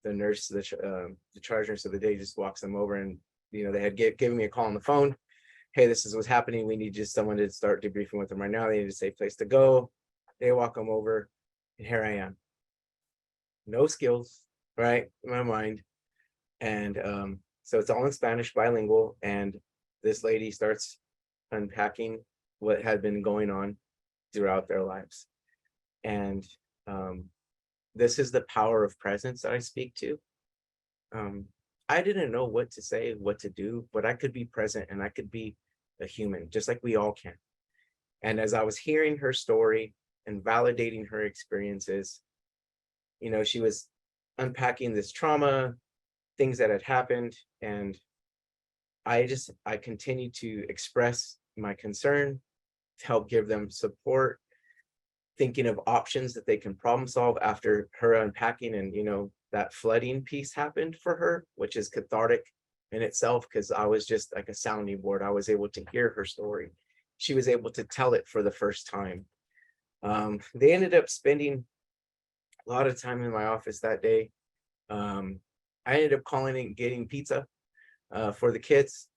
The nurse, the charge nurse of the day, just walks them over, and they had given me a call on the phone. Hey, this is what's happening. We need just someone to start debriefing with them right now. They need a safe place to go. They walk them over, and here I am. No skills, right, in my mind. And so it's all in Spanish, bilingual, and this lady starts unpacking what had been going on throughout their lives. And this is the power of presence that I speak to. I didn't know what to say, what to do, but I could be present and I could be a human, just like we all can. And as I was hearing her story and validating her experiences, she was unpacking this trauma, things that had happened. And I continued to express my concern, to help give them support, thinking of options that they can problem solve after her unpacking. And that flooding piece happened for her, which is cathartic in itself, because I was just like a sounding board. I was able to hear her story. She was able to tell it for the first time. They ended up spending a lot of time in my office that day. I ended up calling and getting pizza for the kids,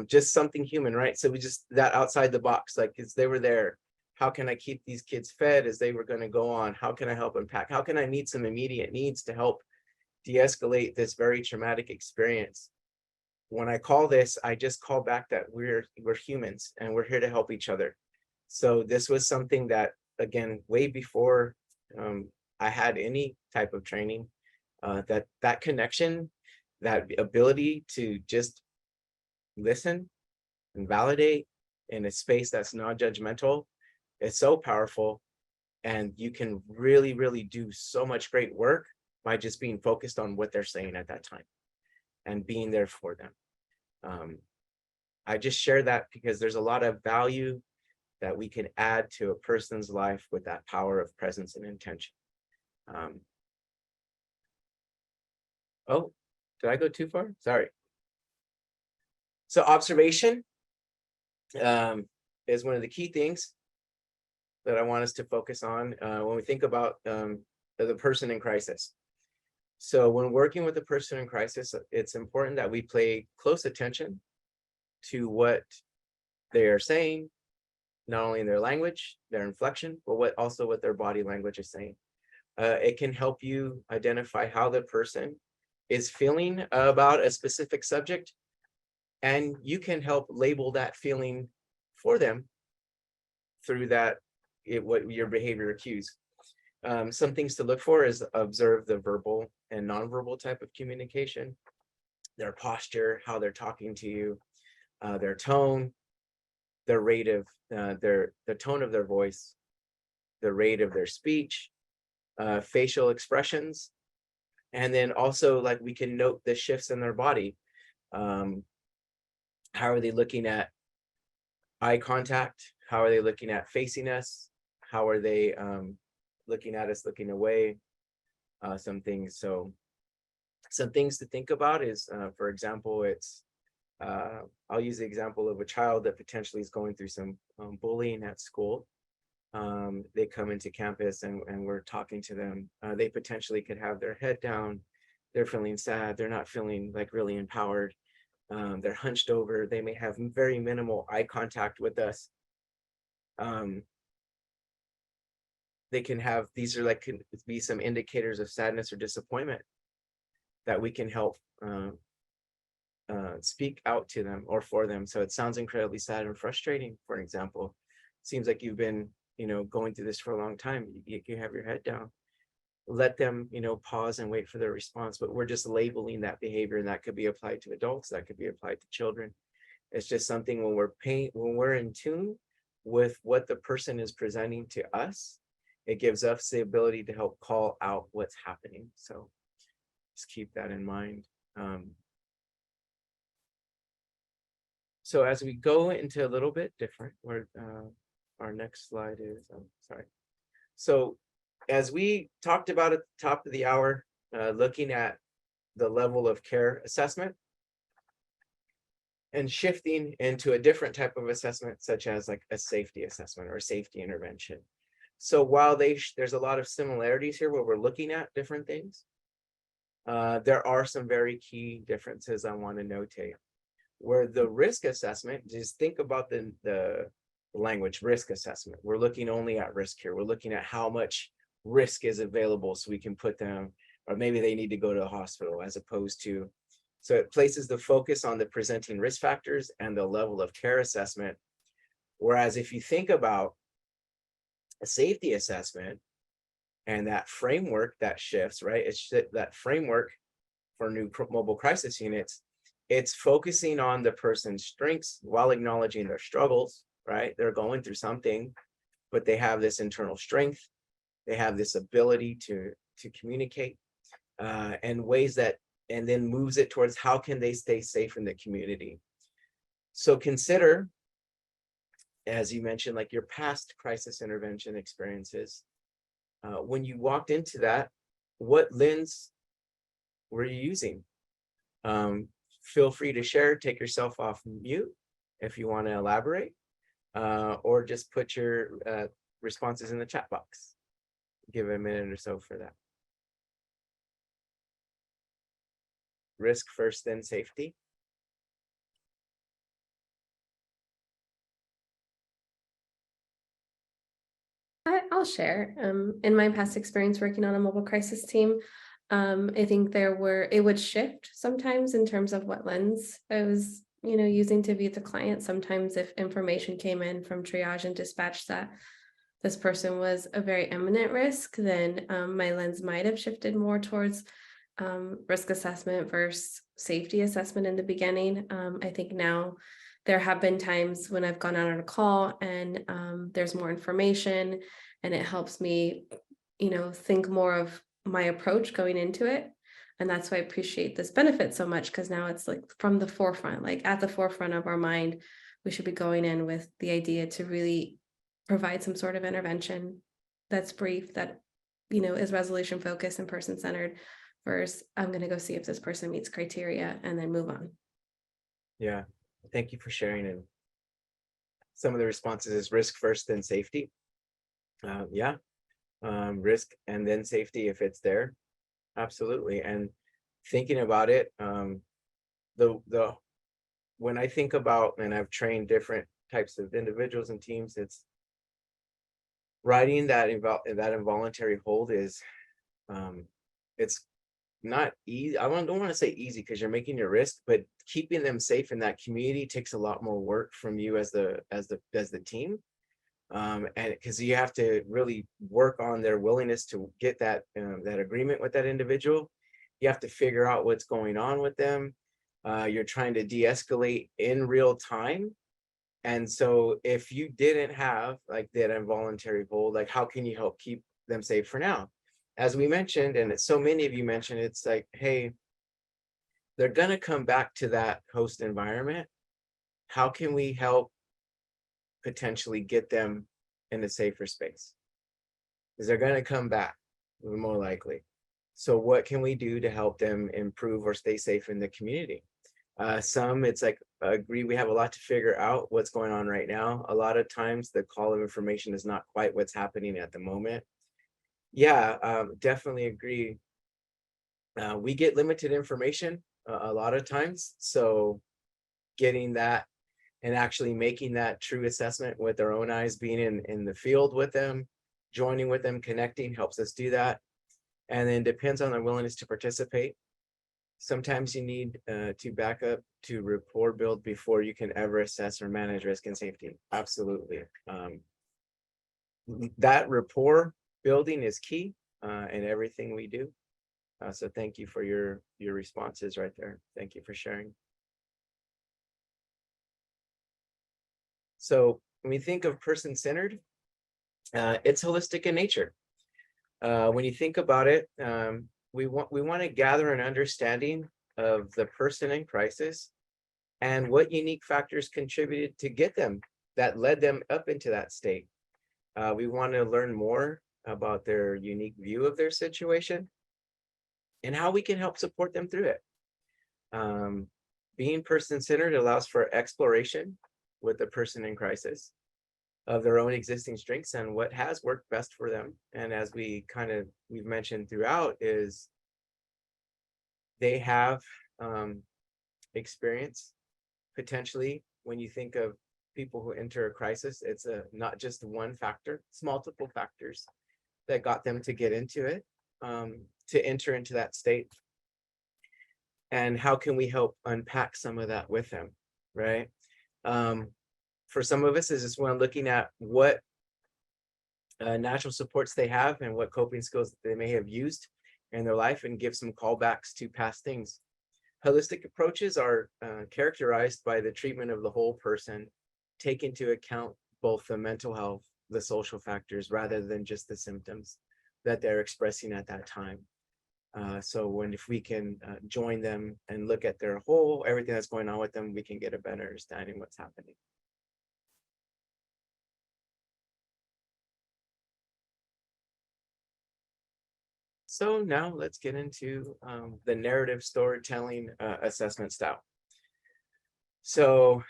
just something human, right? So we just that outside the box, like, as they were there, how can I keep these kids fed as they were going to go on? How can I help unpack? How can I meet some immediate needs to help de-escalate this very traumatic experience? When I call this, I just call back that we're humans and we're here to help each other. So this was something that, again, way before I had any type of training, that connection, that ability to just listen and validate in a space that's not judgmental, is so powerful. And you can really, really do so much great work by just being focused on what they're saying at that time and being there for them. I just share that because there's a lot of value that we can add to a person's life with that power of presence and intention. Oh, did I go too far? Sorry. So observation is one of the key things that I want us to focus on when we think about the person in crisis. So when working with a person in crisis, it's important that we pay close attention to what they are saying, not only in their language, their inflection, but also what their body language is saying. It can help you identify how the person is feeling about a specific subject, and you can help label that feeling for them through what your behavior cues. Some things to look for is observe the verbal and nonverbal type of communication, their posture, how they're talking to you, their tone, the rate of the tone of their voice, the rate of their speech, facial expressions, and then also, like, we can note the shifts in their body. How are they looking at eye contact? How are they looking at facing us? How are they looking at us, looking away? Some things to think about is, for example, it's I'll use the example of a child that potentially is going through some bullying at school. They come into campus and we're talking to them. They potentially could have their head down. They're feeling sad. They're not feeling like really empowered. They're hunched over. They may have very minimal eye contact with us. They can have, these are like, can be some indicators of sadness or disappointment that we can help speak out to them or for them. So it sounds incredibly sad and frustrating, for example. Seems like you've been, going through this for a long time. You have your head down. Let them, pause and wait for their response. But we're just labeling that behavior, and that could be applied to adults, that could be applied to children. It's just something when we're in tune with what the person is presenting to us, it gives us the ability to help call out what's happening. So just keep that in mind. So as we go into a little bit different, where our next slide is, sorry. So as we talked about at the top of the hour, looking at the level of care assessment and shifting into a different type of assessment, such as like a safety assessment or a safety intervention. So while there's a lot of similarities here where we're looking at different things, there are some very key differences I want to notate. Where the risk assessment, just think about the language risk assessment. We're looking only at risk here. We're looking at how much risk is available so we can put them, or maybe they need to go to the hospital, as opposed to, so it places the focus on the presenting risk factors and the level of care assessment. Whereas if you think about a safety assessment and that framework that shifts, right? It's that framework for new mobile crisis units. It's focusing on the person's strengths while acknowledging their struggles, right? They're going through something, but they have this internal strength. They have this ability to communicate and ways that, and then moves it towards how can they stay safe in the community. So consider, as you mentioned, like your past crisis intervention experiences. When you walked into that, what lens were you using? Feel free to share, take yourself off mute if you want to elaborate, or just put your responses in the chat box. Give it a minute or so for that. Risk first, then safety. I'll share. In my past experience working on a mobile crisis team, I think it would shift sometimes in terms of what lens I was, using to view the client. Sometimes if information came in from triage and dispatch that this person was a very imminent risk, then my lens might have shifted more towards risk assessment versus safety assessment in the beginning. I think now there have been times when I've gone out on a call and there's more information, and it helps me, think more of my approach going into it. And that's why I appreciate this benefit so much, because now it's like from the forefront, like at the forefront of our mind, we should be going in with the idea to really provide some sort of intervention that's brief, that, is resolution focused and person centered, versus I'm going to go see if this person meets criteria and then move on. Yeah, thank you for sharing. And some of the responses is risk first, then safety. Risk and then safety if it's there. Absolutely. And thinking about it, when I think about, and I've trained different types of individuals and teams, it's writing that involuntary hold is, it's not easy. don't want to say easy because you're making your risk, but keeping them safe in that community takes a lot more work from you as the team. And because you have to really work on their willingness to get that agreement with that individual. You have to figure out what's going on with them. You're trying to de-escalate in real time. And so if you didn't have like that involuntary hold, like how can you help keep them safe for now? As we mentioned, and so many of you mentioned, it's like, hey, they're going to come back to that host environment. How can we help potentially get them in a safer space? Because they're going to come back more likely. So what can we do to help them improve or stay safe in the community? Some, it's like agree we have a lot to figure out what's going on right now. A lot of times the call of information is not quite what's happening at the moment. Yeah, definitely agree. We get limited information a lot of times, so getting that and actually making that true assessment with our own eyes, being in the field with them, joining with them, connecting helps us do that. And then depends on their willingness to participate. Sometimes you need to back up to rapport build before you can ever assess or manage risk and safety. Absolutely. That rapport building is key in everything we do. So thank you for your responses right there. Thank you for sharing. So when we think of person-centered, it's holistic in nature. When you think about it, we want to gather an understanding of the person in crisis and what unique factors contributed to get them that led them up into that state. We want to learn more about their unique view of their situation and how we can help support them through it. Being person-centered allows for exploration with the person in crisis of their own existing strengths and what has worked best for them. And as we've mentioned throughout, is they have experience potentially. When you think of people who enter a crisis, it's not just one factor, it's multiple factors that got them to get into it, to enter into that state. And how can we help unpack some of that with them, right? For some of us, is just when looking at what natural supports they have and what coping skills they may have used in their life, and give some callbacks to past things. Holistic approaches are characterized by the treatment of the whole person, take into account both the mental health, the social factors, rather than just the symptoms that they're expressing at that time. So if we can join them and look at their whole, everything that's going on with them, we can get a better understanding what's happening. So now let's get into the narrative storytelling assessment style. So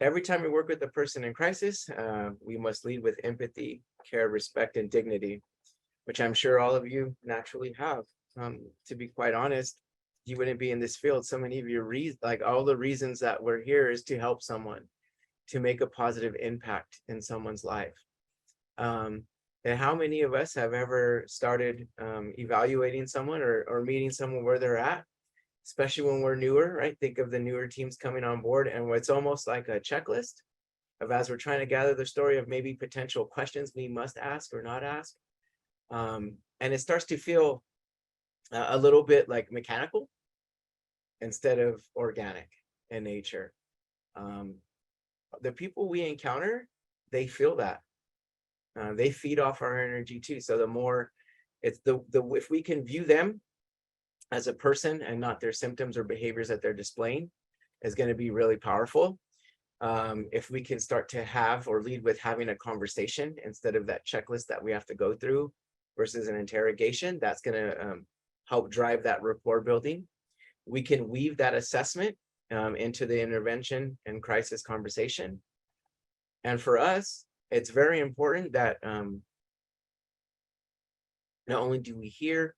every time we work with a person in crisis, we must lead with empathy, care, respect, and dignity, which I'm sure all of you naturally have. To be quite honest, you wouldn't be in this field. So many of your all the reasons that we're here is to help someone, to make a positive impact in someone's life. And how many of us have ever started evaluating someone or meeting someone where they're at, especially when we're newer, right? Think of the newer teams coming on board, and it's almost like a checklist of, as we're trying to gather the story of maybe potential questions we must ask or not ask. And it starts to feel a little bit like mechanical instead of organic in nature. The people we encounter, they feel that. They feed off our energy too. So the more it's if we can view them as a person and not their symptoms or behaviors that they're displaying, is going to be really powerful. If we can start to have or lead with having a conversation instead of that checklist that we have to go through versus an interrogation, that's going to help drive that rapport building. We can weave that assessment into the intervention and crisis conversation. And for us, it's very important that not only do we hear,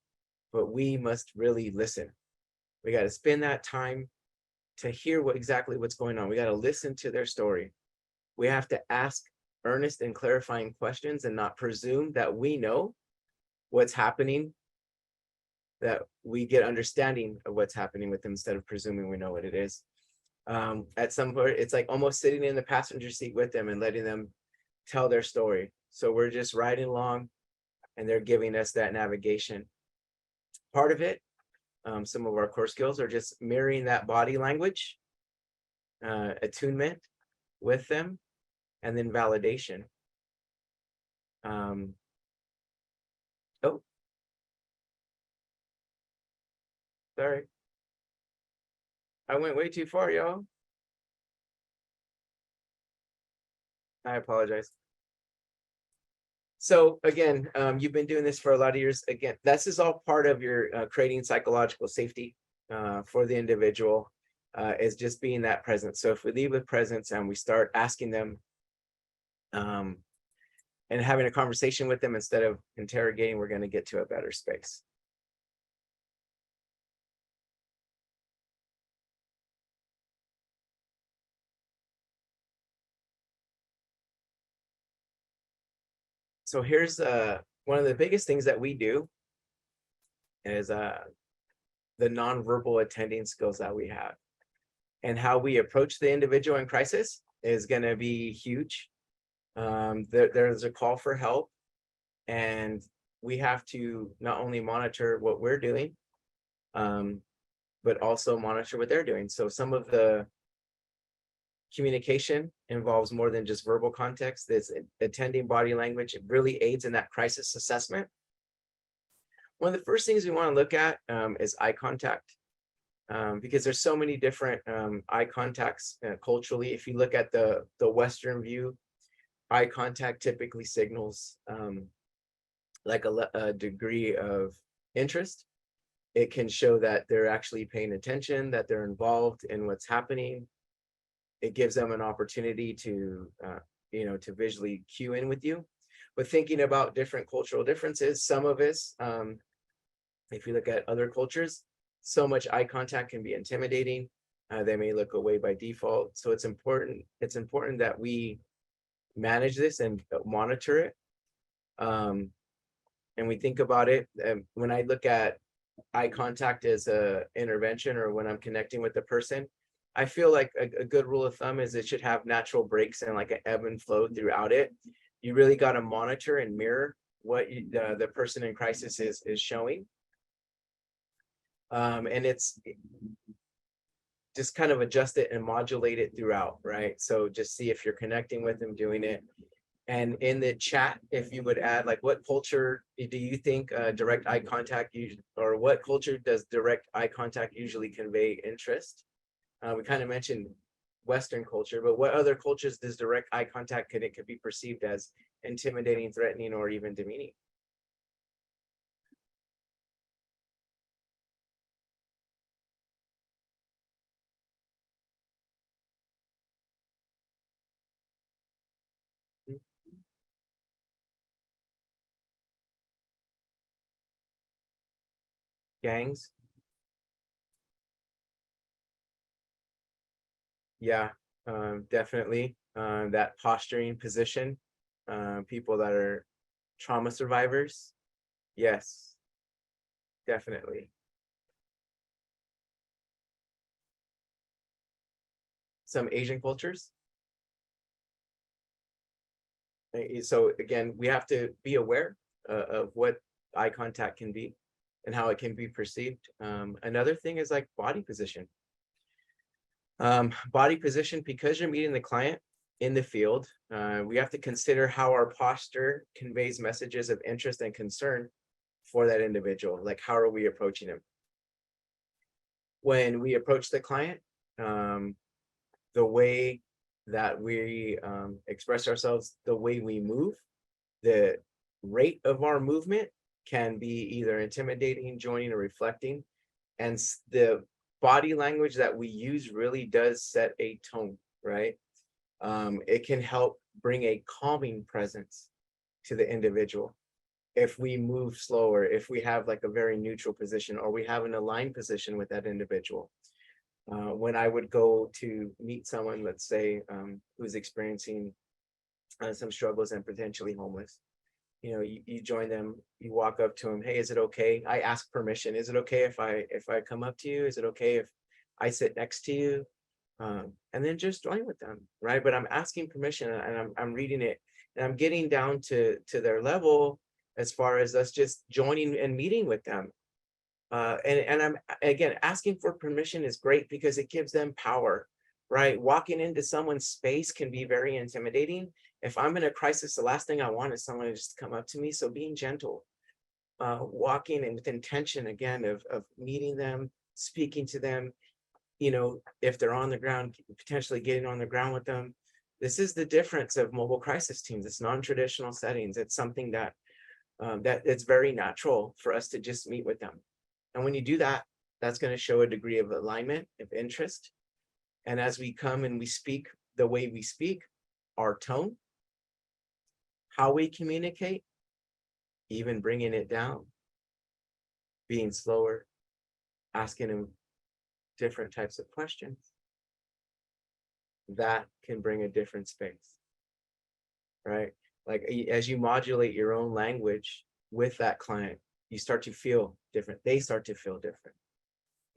but we must really listen. We got to spend that time to hear exactly what's going on. We got to listen to their story. We have to ask earnest and clarifying questions and not presume that we know what's happening, that we get understanding of what's happening with them instead of presuming we know what it is. At some point, it's like almost sitting in the passenger seat with them and letting them tell their story. So we're just riding along and they're giving us that navigation. Part of it, some of our core skills are just mirroring that body language, attunement with them, and then validation. Oh, sorry. I went way too far, y'all. I apologize. So again, you've been doing this for a lot of years. Again, this is all part of your creating psychological safety for the individual. is just being that presence. So if we leave with presence and we start asking them and having a conversation with them instead of interrogating, we're going to get to a better space. So here's one of the biggest things that we do is the nonverbal attending skills that we have, and how we approach the individual in crisis is going to be huge. There's a call for help, and we have to not only monitor what we're doing, but also monitor what they're doing. So some of the communication involves more than just verbal context. This attending body language, it really aids in that crisis assessment. One of the first things we want to look at is eye contact, because there's so many different eye contacts culturally. If you look at the Western view, eye contact typically signals like a degree of interest. It can show that they're actually paying attention, that they're involved in what's happening. It gives them an opportunity to, to visually cue in with you. But thinking about different cultural differences, some of us, if you look at other cultures, so much eye contact can be intimidating. They may look away by default. So it's important that we manage this and monitor it. And we think about it. When I look at eye contact as a intervention, or when I'm connecting with the person, I feel like a good rule of thumb is it should have natural breaks and like an ebb and flow throughout it. You really got to monitor and mirror what the person in crisis is showing. And it's just kind of adjust it and modulate it throughout, right? So just see if you're connecting with them, doing it. And in the chat, if you would add, like, what culture do you think direct eye contact or what culture does direct eye contact usually convey interest? We kind of mentioned Western culture, but what other cultures does direct eye contact could be perceived as intimidating, threatening, or even demeaning? Gangs? Yeah, definitely. That posturing position, people that are trauma survivors. Yes, definitely. Some Asian cultures. So again, we have to be aware of what eye contact can be and how it can be perceived. Another thing is like body position. Body position, because you're meeting the client in the field, we have to consider how our posture conveys messages of interest and concern for that individual. Like, how are we approaching him? When we approach the client, the way that we express ourselves, the way we move, the rate of our movement can be either intimidating, joining, or reflecting. And the body language that we use really does set a tone, right? It can help bring a calming presence to the individual. If we move slower, if we have like a very neutral position, or we have an aligned position with that individual. When I would go to meet someone, let's say, who's experiencing some struggles and potentially homeless, you join them, you walk up to them. Hey, is it okay? I ask permission. Is it okay if I come up to you? Is it okay if I sit next to you? And then just join with them, right? But I'm asking permission, and I'm reading it, and I'm getting down to their level as far as us just joining and meeting with them. And I'm, again, asking for permission is great because it gives them power, right? Walking into someone's space can be very intimidating. If I'm in a crisis, the last thing I want is someone to just come up to me. So being gentle, walking in with intention, again, of meeting them, speaking to them, if they're on the ground, potentially getting on the ground with them. This is the difference of mobile crisis teams. It's non-traditional settings. It's something that it's very natural for us to just meet with them. And when you do that, that's going to show a degree of alignment, of interest, And as we come and we speak the way we speak, our tone, how we communicate, even bringing it down, being slower, asking them different types of questions, that can bring a different space, right? Like as you modulate your own language with that client, you start to feel different. They start to feel different.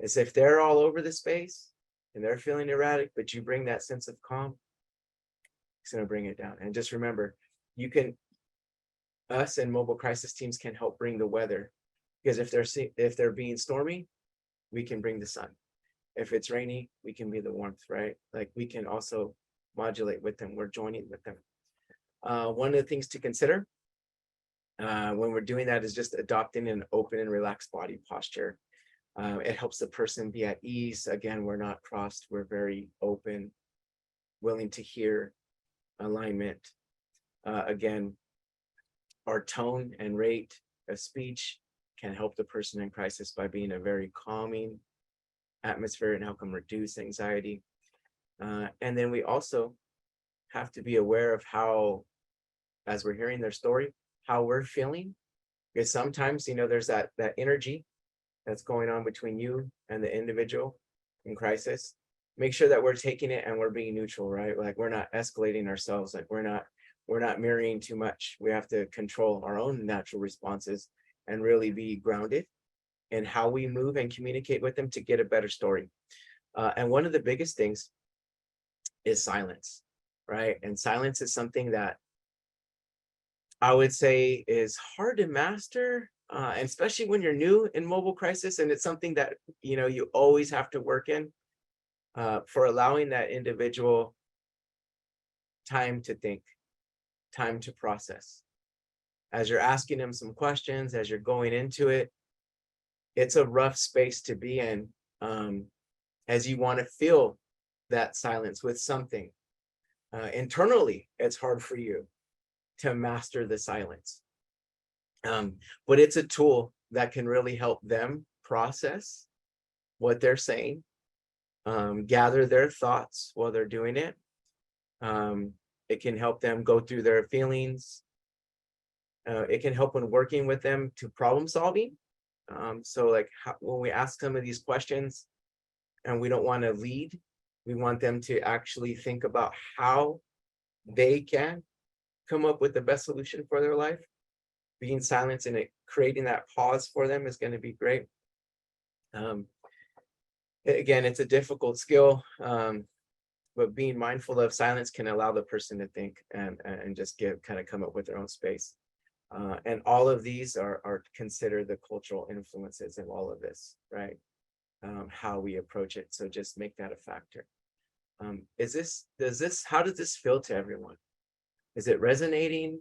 As if they're all over the space and they're feeling erratic, but you bring that sense of calm, it's going to bring it down. And just remember, us and mobile crisis teams can help bring the weather, because if they're being stormy, we can bring the sun. If it's rainy, we can be the warmth, right? Like we can also modulate with them. We're joining with them. One of the things to consider when we're doing that is just adopting an open and relaxed body posture. It helps the person be at ease. Again, we're not crossed. We're very open, willing to hear, alignment. Again, our tone and rate of speech can help the person in crisis by being a very calming atmosphere and help them reduce anxiety. And then we also have to be aware of how, as we're hearing their story, how we're feeling. Because sometimes, there's that energy that's going on between you and the individual in crisis. Make sure that we're taking it and we're being neutral, right? Like we're not escalating ourselves. Like we're not mirroring too much. We have to control our own natural responses and really be grounded in how we move and communicate with them to get a better story. And one of the biggest things is silence, right? And silence is something that I would say is hard to master, and especially when you're new in mobile crisis, and it's something that you always have to work in, for allowing that individual time to think, time to process. As you're asking them some questions, as you're going into it, it's a rough space to be in, as you want to fill that silence with something. Internally, it's hard for you to master the silence. But it's a tool that can really help them process what they're saying, gather their thoughts while they're doing it. It can help them go through their feelings. It can help when working with them to problem solving. So like when we ask some of these questions and we don't want to lead, we want them to actually think about how they can come up with the best solution for their life. Being silent and creating that pause for them is going to be great. Again, it's a difficult skill, but being mindful of silence can allow the person to think and just come up with their own space. And all of these are considered the cultural influences in all of this, right? How we approach it. So just make that a factor. How does this feel to everyone? Is it resonating?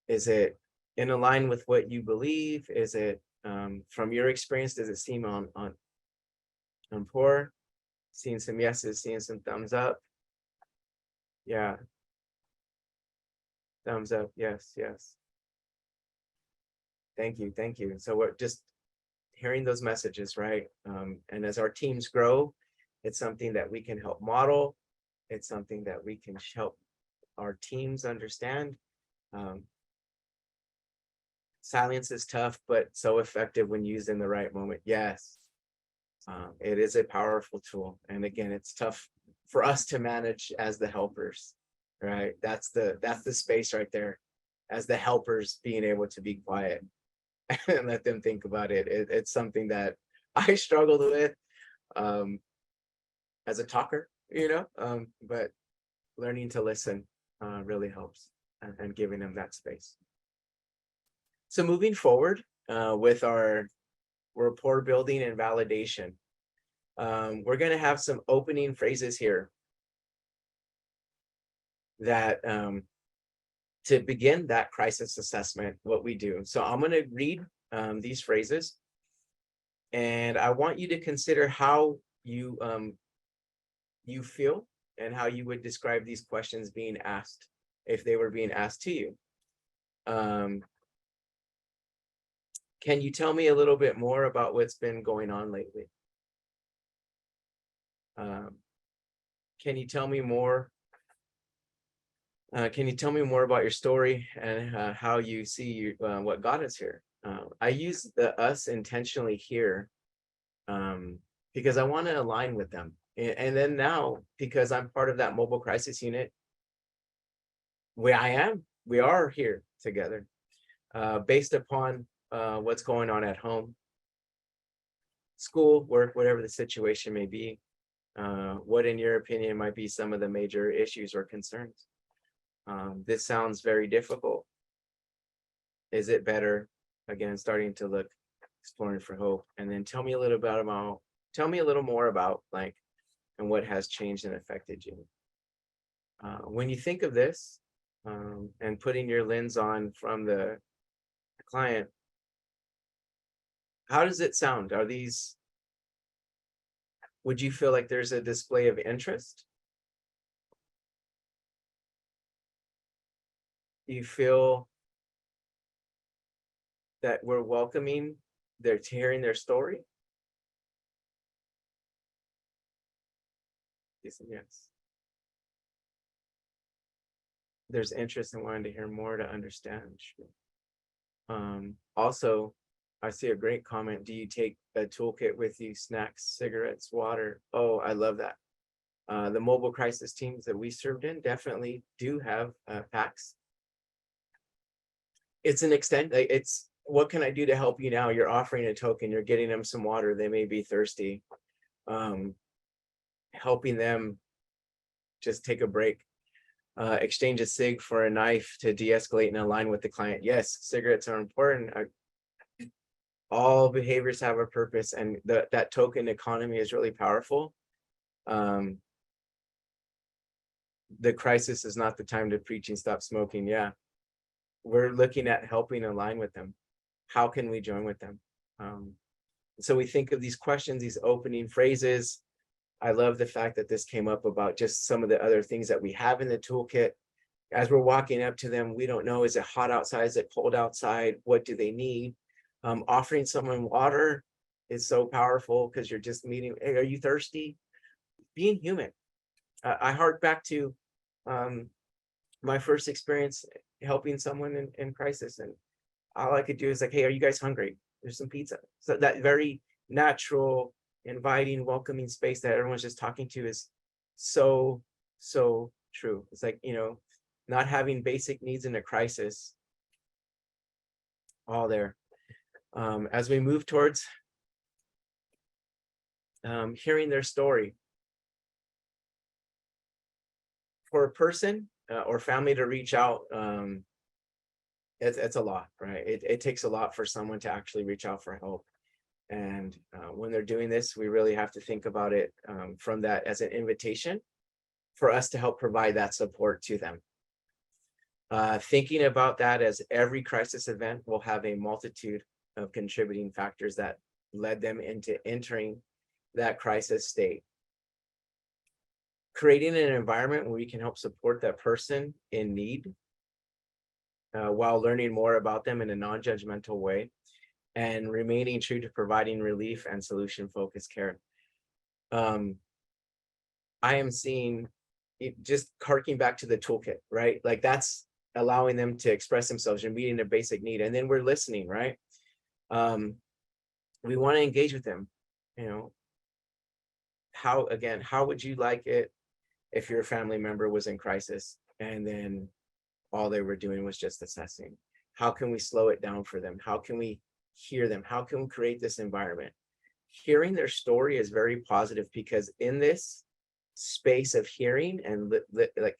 Is it in line with what you believe? Is it, from your experience, does it seem on poor? Seeing some yeses, seeing some thumbs up. Yeah. Thumbs up. Yes. Thank you. So we're just hearing those messages, right? And as our teams grow, it's something that we can help model. It's something that we can help our teams understand. Silence is tough, but so effective when used in the right moment. Yes, it is a powerful tool. And again, it's tough for us to manage as the helpers, right? That's the space right there, as the helpers being able to be quiet and let them think about it. It's something that I struggled with as a talker, but learning to listen really helps, and giving them that space. So moving forward with our rapport building and validation, we're going to have some opening phrases here that to begin that crisis assessment, what we do. So I'm going to read these phrases, and I want you to consider how you feel and how you would describe these questions being asked if they were being asked to you. Can you tell me a little bit more about what's been going on lately? can you tell me more? Can you tell me more about your story and how you see what got us here? I use the us intentionally here because I want to align with them. And then now, because I'm part of that mobile crisis unit, we are here together based upon what's going on at home, school, work, whatever the situation may be. What, in your opinion, might be some of the major issues or concerns? This sounds very difficult. Is it better? Again, starting to look, exploring for hope. And then tell me a little more about like, and what has changed and affected you. When you think of this, and putting your lens on from the client, how does it sound? Would you feel like there's a display of interest? Do you feel that we're welcoming, they're hearing their story? Yes and yes. There's interest in wanting to hear more to understand. Also, I see a great comment. Do you take a toolkit with you? Snacks, cigarettes, water? Oh, I love that. The mobile crisis teams that we served in definitely do have packs. It's an extent, it's what can I do to help you now? You're offering a token, you're getting them some water, they may be thirsty. Helping them just take a break. Exchange a cig for a knife to de-escalate and align with the client. Yes, cigarettes are important. All behaviors have a purpose, and that token economy is really powerful. The crisis is not the time to preach and stop smoking. Yeah, we're looking at helping align with them. How can we join with them? So we think of these questions, these opening phrases. I love the fact that this came up about just some of the other things that we have in the toolkit. As we're walking up to them, we don't know, is it hot outside? Is it cold outside? What do they need? Offering someone water is so powerful because you're just meeting, hey, are you thirsty? Being human. I hark back to my first experience helping someone in crisis, and all I could do is like, hey, are you guys hungry? There's some pizza. So that very natural, inviting, welcoming space that everyone's just talking to is so true. It's like, not having basic needs in a crisis, all there. As we move towards hearing their story, for a person or family to reach out, it's a lot, right? It takes a lot for someone to actually reach out for help. And when they're doing this, we really have to think about it from that as an invitation for us to help provide that support to them. Thinking about that as every crisis event will have a multitude of contributing factors that led them into entering that crisis state. Creating an environment where we can help support that person in need while learning more about them in a non-judgmental way, and remaining true to providing relief and solution-focused care. I am seeing it, just harking back to the toolkit, right? Like that's allowing them to express themselves and meeting their basic need. And then we're listening, right? We want to engage with them. How would you like it if your family member was in crisis and then all they were doing was just assessing? How can we slow it down for them? How can we hear them? How can we create this environment? Hearing their story is very positive, because in this space of hearing and like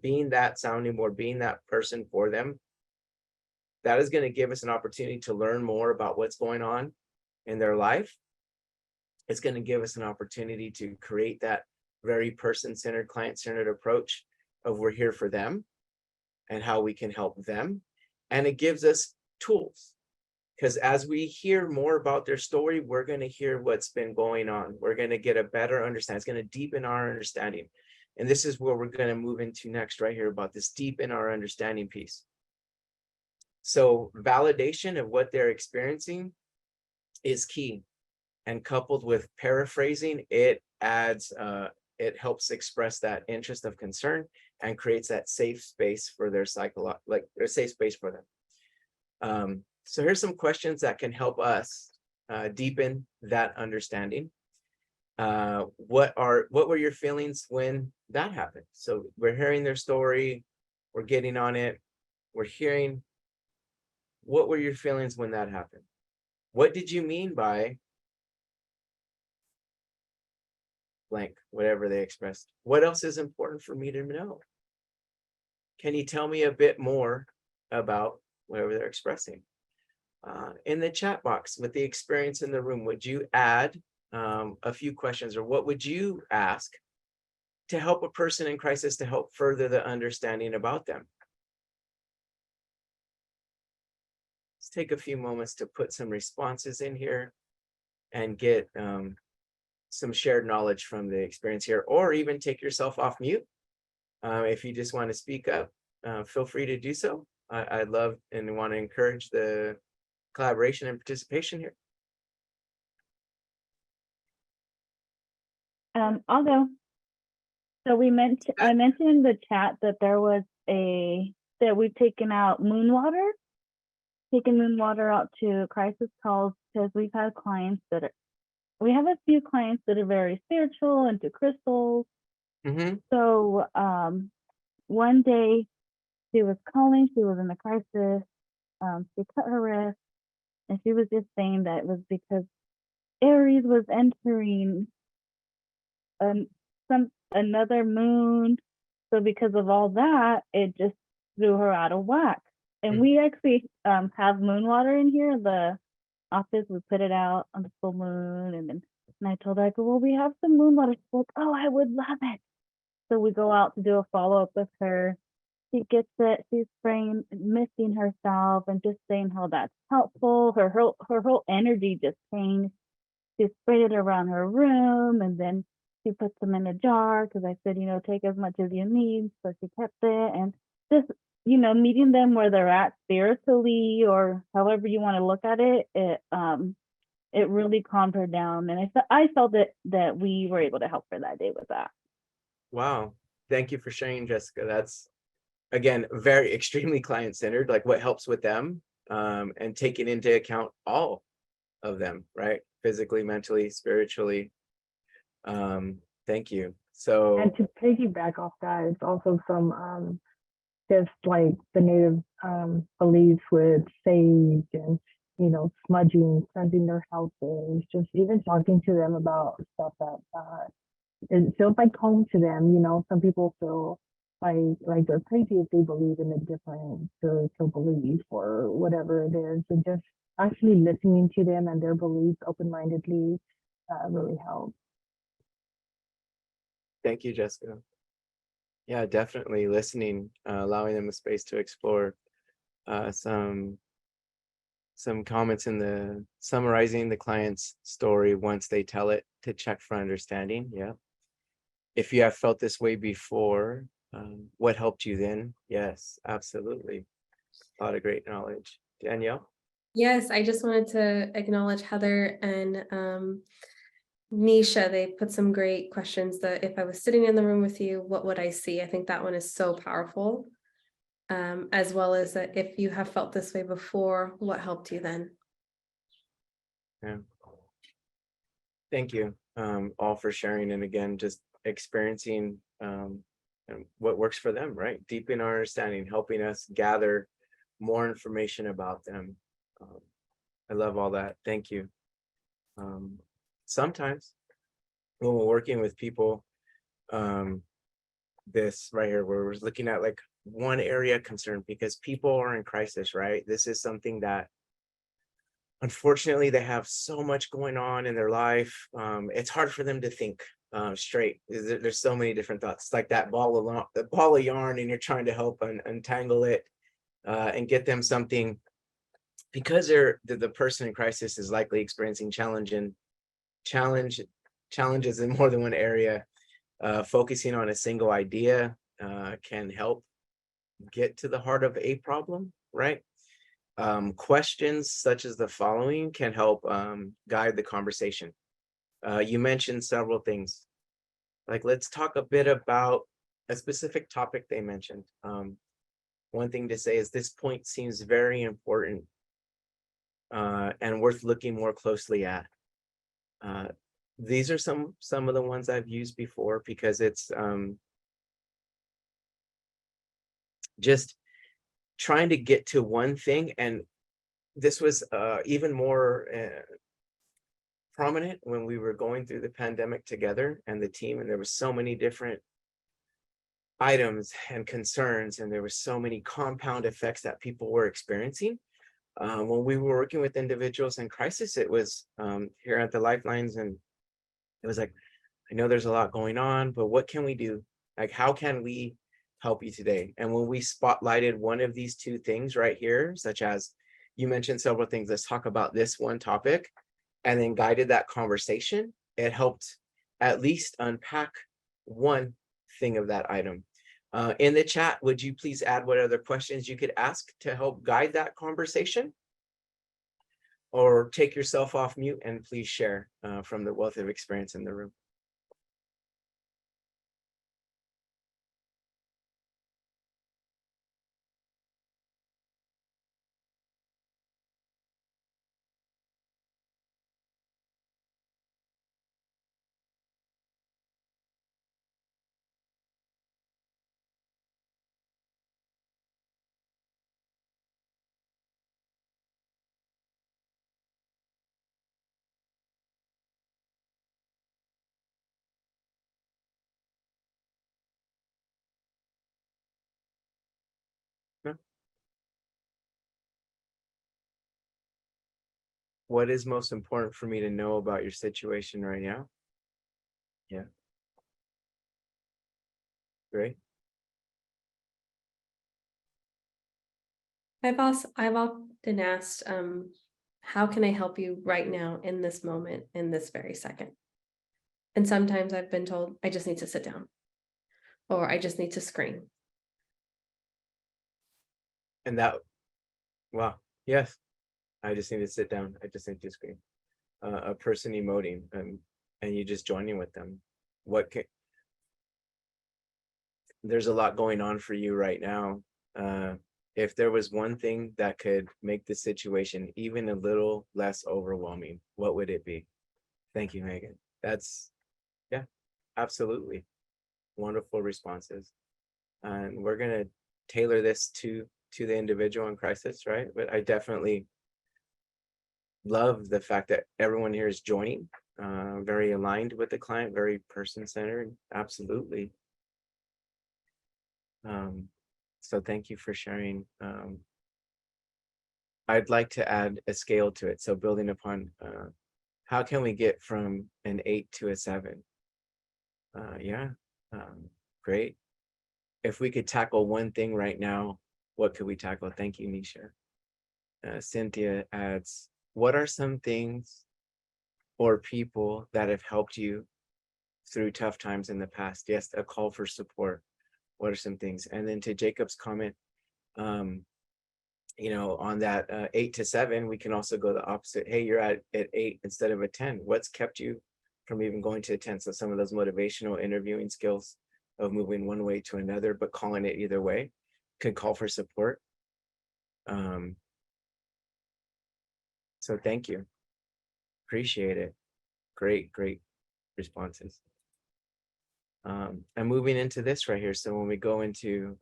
being that sounding board, being that person for them, that is going to give us an opportunity to learn more about what's going on in their life. It's going to give us an opportunity to create that very person-centered, client-centered approach of we're here for them and how we can help them. And it gives us tools, because as we hear more about their story, we're going to hear what's been going on. We're going to get a better understanding. It's going to deepen our understanding. And this is where we're going to move into next right here, about this deepen our understanding piece. So validation of what they're experiencing is key. And coupled with paraphrasing, it adds it helps express that interest of concern and creates that safe space for their safe space for them. So here's some questions that can help us deepen that understanding. What were your feelings when that happened? So we're hearing their story, we're getting on it, we're hearing. What were your feelings when that happened? What did you mean by blank, whatever they expressed? What else is important for me to know? Can you tell me a bit more about whatever they're expressing? In the chat box with the experience in the room, would you add a few questions, or what would you ask to help a person in crisis to help further the understanding about them? Let's take a few moments to put some responses in here and get some shared knowledge from the experience here, or even take yourself off mute. If you just want to speak up, feel free to do so. I'd love and want to encourage the collaboration and participation here. I'll go. So I mentioned in the chat that that we've taken out moon water out to crisis calls, because we have a few clients that are very spiritual, into crystals. So one day she was calling, she was in a crisis, she cut her wrist, and she was just saying that it was because Aries was entering another moon. So because of all that, it just threw her out of whack. And we actually have moon water in here. The office, we put it out on the full moon, and I told her, I go, well, we have some moon water. She's like, oh, I would love it. So we go out to do a follow-up with her. She gets it. She's praying, missing herself, and just saying how that's helpful. Her whole energy just changed. She sprayed it around her room, and then she puts them in a jar, because I said, take as much as you need. So she kept it, and just, meeting them where they're at spiritually, or however you want to look at it, it really calmed her down. And I felt that we were able to help her that day with that. Wow. Thank you for sharing, Jessica. That's, again, very extremely client-centered, like what helps with them, and taking into account all of them, right? Physically, mentally, spiritually. Thank you. So, and to piggyback off that, it's also some just like the native beliefs with sage and smudging, cleansing their houses, just even talking to them about stuff that it feels like home to them. Some people feel like they're crazy if they believe in a different spiritual belief or whatever it is, and just actually listening to them and their beliefs open-mindedly really helps. thank you, Jessica. Yeah, definitely listening, allowing them a space to explore. Some comments in the summarizing the client's story once they tell it, to check for understanding. Yeah. If you have felt this way before, what helped you then? Yes, absolutely. A lot of great knowledge. Danielle? Yes, I just wanted to acknowledge Heather and Nisha. They put some great questions that if I was sitting in the room with you, what would I see? I think that one is so powerful. As well as that if you have felt this way before, what helped you then? Yeah. Thank you all for sharing, and again, just experiencing what works for them, right? Deepening our understanding, helping us gather more information about them. I love all that. Thank you. Sometimes when we're working with people, this right here, where we're looking at like one area of concern, because people are in crisis, right? This is something that unfortunately they have so much going on in their life. It's hard for them to think straight. There's so many different thoughts. It's like that ball of yarn, and you're trying to help untangle it and get them something, because the person in crisis is likely experiencing challenges in more than one area. Focusing on a single idea can help get to the heart of a problem, right? Questions such as the following can help guide the conversation. You mentioned several things. like, let's talk a bit about a specific topic they mentioned. One thing to say is this point seems very important and worth looking more closely at. These are some of the ones I've used before because it's just trying to get to one thing. And this was even more prominent when we were going through the pandemic together and the team, and there were so many different items and concerns, and there were so many compound effects that people were experiencing. When we were working with individuals in crisis, it was here at the Lifelines, and it was like, I know there's a lot going on, but what can we do? Like, how can we help you today? And when we spotlighted one of these two things right here, such as you mentioned several things, let's talk about this one topic, and then guided that conversation, it helped at least unpack one thing of that item. In the chat, would you please add what other questions you could ask to help guide that conversation? Or take yourself off mute and please share from the wealth of experience in the room. What is most important for me to know about your situation right now? Yeah. Great. I've often asked, how can I help you right now in this moment, in this very second? And sometimes I've been told, I just need to sit down, or I just need to scream. And that, wow, yes, I just need to sit down. I just need to scream. A person emoting and you just joining with them. There's a lot going on for you right now. If there was one thing that could make the situation even a little less overwhelming, what would it be? Thank you, Megan. That's, yeah, absolutely. Wonderful responses. And we're going to tailor this to the individual in crisis, right? But I definitely love the fact that everyone here is joining, very aligned with the client, very person-centered. Absolutely. So thank you for sharing. I'd like to add a scale to it. So building upon, how can we get from an 8 to a 7? Yeah, great. If we could tackle one thing right now, what could we tackle? Thank you, Nisha. Cynthia adds, what are some things or people that have helped you through tough times in the past? Yes, a call for support. What are some things? And then to Jacob's comment, you know, on that 8 to 7, we can also go the opposite. Hey, you're at 8 instead of a 10. What's kept you from even going to a 10? So some of those motivational interviewing skills of moving one way to another, but calling it either way, can call for support. So thank you. Appreciate it. Great responses. And moving into this right here. So when we go into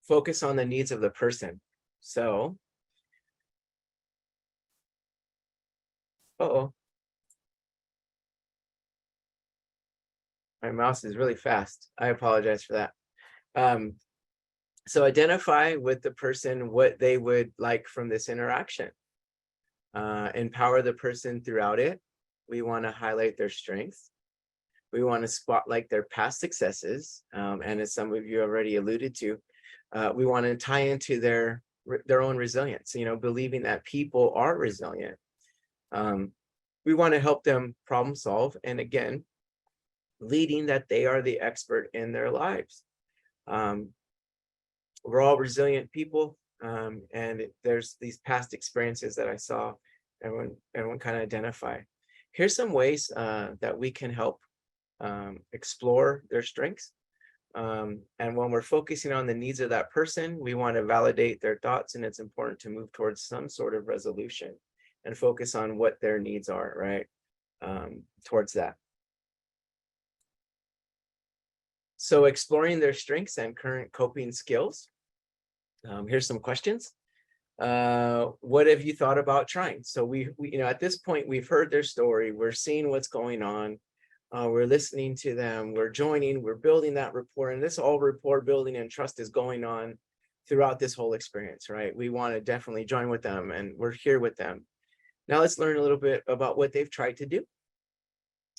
focus on the needs of the person. So, my mouse is really fast. I apologize for that. So identify with the person what they would like from this interaction. Empower the person throughout it. We want to highlight their strengths. We want to spotlight their past successes. And as some of you already alluded to, we want to tie into their own resilience, you know, believing that people are resilient. We want to help them problem solve. And again, leading that they are the expert in their lives. We're all resilient people. And there's these past experiences that I saw everyone kind of identify. Here's some ways that we can help explore their strengths. And when we're focusing on the needs of that person, we want to validate their thoughts, and it's important to move towards some sort of resolution and focus on what their needs are, right? Towards that. So exploring their strengths and current coping skills. Here's some questions. What have you thought about trying? So we at this point, we've heard their story. We're seeing what's going on. We're listening to them. We're joining. We're building that rapport. And this all rapport building and trust is going on throughout this whole experience, right? We want to definitely join with them, and we're here with them. Now let's learn a little bit about what they've tried to do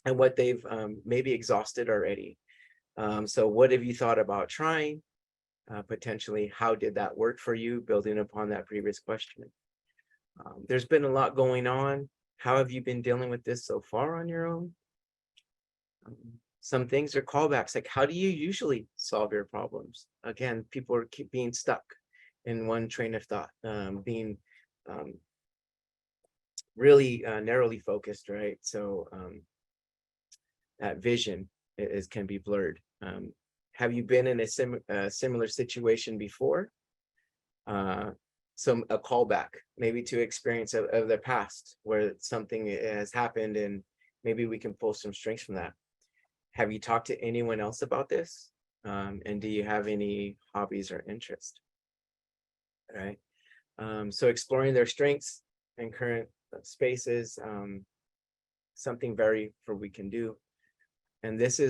and what they've maybe exhausted already. So what have you thought about trying? Potentially, how did that work for you, building upon that previous question? There's been a lot going on. How have you been dealing with this so far on your own? Some things are callbacks, like how do you usually solve your problems? Again, people are keep being stuck in one train of thought, being really narrowly focused, right? So that vision can be blurred. Have you been in a similar situation before? A callback, maybe to experience of the past where something has happened, and maybe we can pull some strengths from that. Have you talked to anyone else about this? And do you have any hobbies or interests? All right. So exploring their strengths and current spaces, something we can do. And this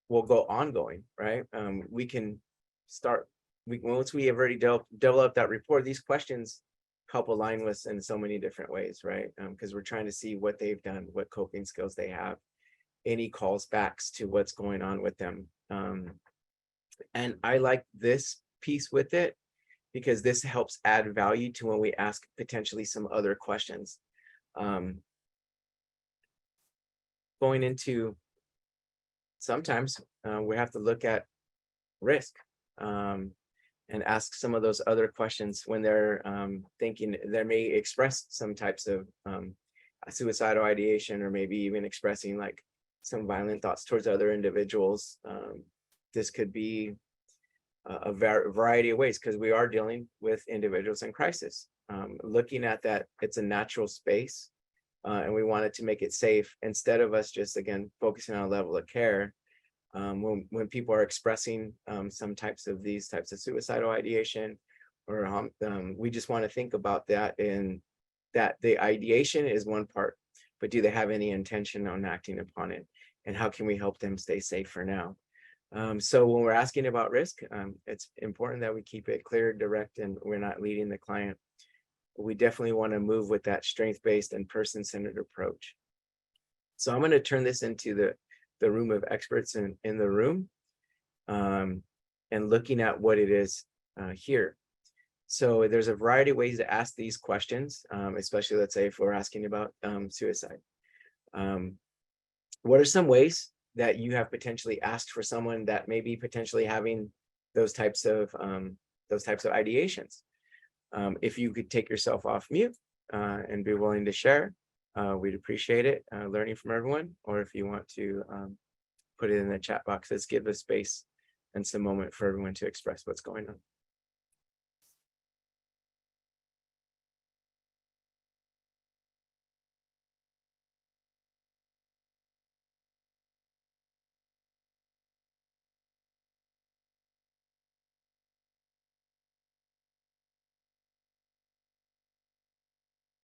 will go ongoing, right? We can start, once we have already developed that rapport, these questions help align us in so many different ways, right? Because we're trying to see what they've done, what coping skills they have, any calls backs to what's going on with them. And I like this piece with it because this helps add value to when we ask potentially some other questions. Going into, sometimes we have to look at risk and ask some of those other questions when they're thinking. They may express some types of suicidal ideation, or maybe even expressing like some violent thoughts towards other individuals. This could be a variety of ways, because we are dealing with individuals in crisis. Looking at that, it's a natural space, and we wanted to make it safe, instead of us just, again, focusing on a level of care. When people are expressing these types of suicidal ideation, or we just want to think about that, in that the ideation is one part, but do they have any intention on acting upon it? And how can we help them stay safe for now? So when we're asking about risk, it's important that we keep it clear, direct, and we're not leading the client. We definitely want to move with that strength-based and person-centered approach. So I'm going to turn this into the room of experts in the room, and looking at what it is here. So there's a variety of ways to ask these questions, especially, let's say, if we're asking about suicide. What are some ways that you have potentially asked for someone that may be potentially having those types of ideations? If you could take yourself off mute and be willing to share, we'd appreciate it, learning from everyone. Or if you want to put it in the chat box, let's give a space and some moment for everyone to express what's going on.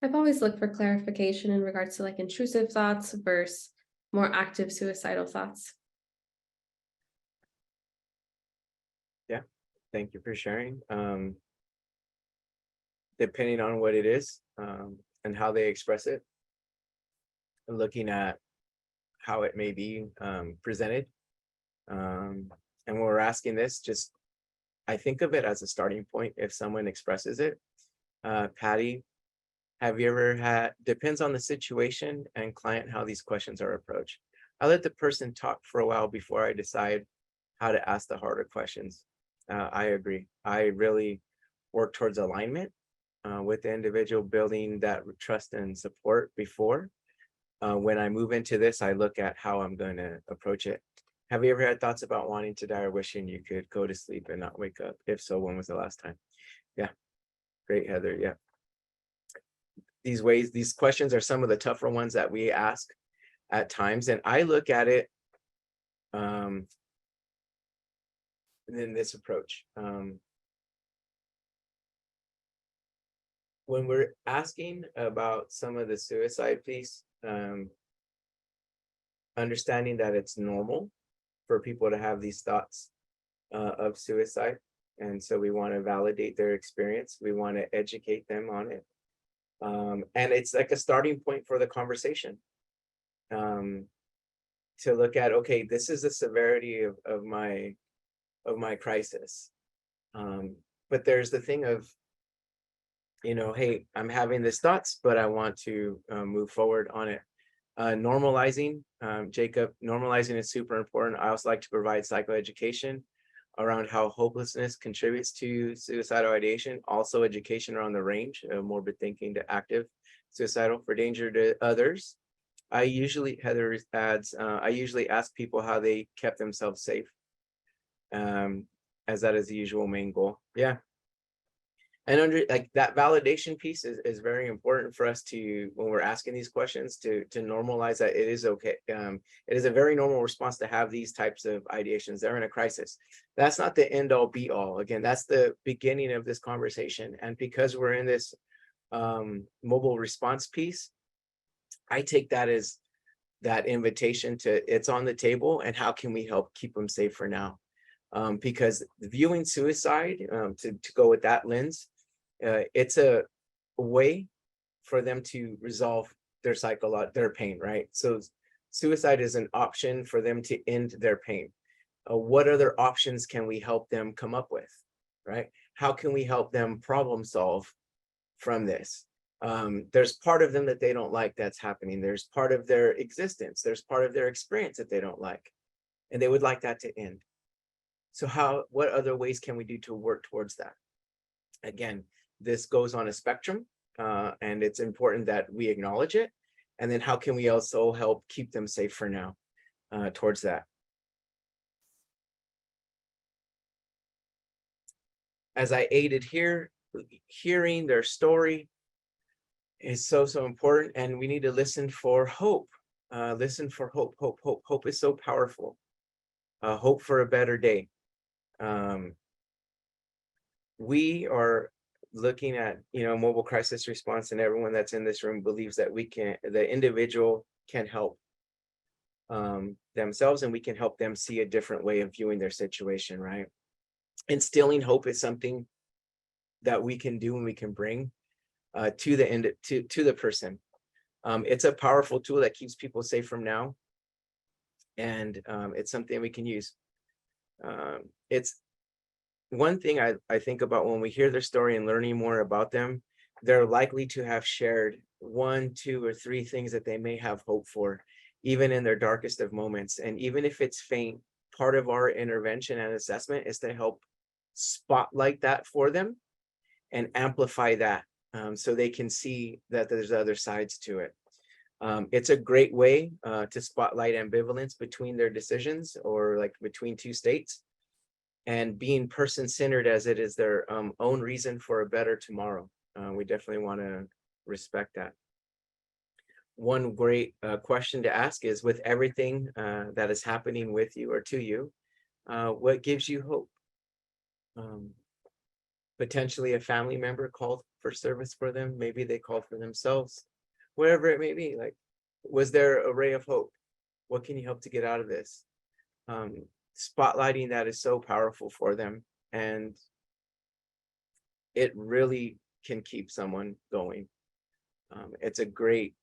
I've always looked for clarification in regards to like intrusive thoughts versus more active suicidal thoughts. Yeah, thank you for sharing. Depending on what it is and how they express it, looking at how it may be presented. And when we're asking this, just, I think of it as a starting point. If someone expresses it, Patty, have you ever had, depends on the situation and client, how these questions are approached. I let the person talk for a while before I decide how to ask the harder questions. I agree. I really work towards alignment with the individual, building that trust and support before. when I move into this, I look at how I'm going to approach it. Have you ever had thoughts about wanting to die or wishing you could go to sleep and not wake up? If so, when was the last time? Yeah, great, Heather. Yeah. These questions are some of the tougher ones that we ask at times. And I look at it in this approach. When we're asking about some of the suicide piece, understanding that it's normal for people to have these thoughts of suicide. And so we want to validate their experience. We want to educate them on it. And it's like a starting point for the conversation. To look at, okay, this is the severity of my crisis. But there's the thing of, hey, I'm having these thoughts, but I want to move forward on it. Normalizing, Jacob, normalizing is super important. I also like to provide psychoeducation around how hopelessness contributes to suicidal ideation. Also education around the range of morbid thinking to active suicidal for danger to others. Heather adds, I usually ask people how they kept themselves safe, as that is the usual main goal. Yeah. And under like that validation piece is very important for us to, when we're asking these questions, to normalize that it is okay. It is a very normal response to have these types of ideations. They're in a crisis. That's not the end all be all. Again, that's the beginning of this conversation. And because we're in this mobile response piece, I take that as that invitation to, it's on the table, and how can we help keep them safe for now? Because viewing suicide, to go with that lens, it's a way for them to resolve their pain, right? So suicide is an option for them to end their pain. What other options can we help them come up with, right? How can we help them problem solve from this? There's part of them that they don't like that's happening. There's part of their existence. There's part of their experience that they don't like, and they would like that to end. So what other ways can we do to work towards that? Again, this goes on a spectrum, and it's important that we acknowledge it. And then how can we also help keep them safe for now towards that? As I aided here, hearing their story is so important, and we need to listen for hope. Listen for hope. Hope is so powerful. Hope for a better day. We are looking at, mobile crisis response, and everyone that's in this room believes that the individual can help themselves, and we can help them see a different way of viewing their situation, right? Instilling hope is something that we can do and we can bring to the person. It's a powerful tool that keeps people safe from now, and it's something we can use. It's one thing I think about when we hear their story and learning more about them. They're likely to have shared 1, 2, or 3 things that they may have hope for, even in their darkest of moments. And even if it's faint, part of our intervention and assessment is to help spotlight that for them and amplify that, so they can see that there's other sides to it. It's a great way to spotlight ambivalence between their decisions, or like between 2 states, and being person-centered as it is their own reason for a better tomorrow. We definitely want to respect that. One great question to ask is, with everything that is happening with you or to you, what gives you hope? Potentially a family member called for service for them. Maybe they called for themselves, whatever it may be. Like, was there a ray of hope? What can you help to get out of this? Spotlighting that is so powerful for them, and it really can keep someone going. It's a great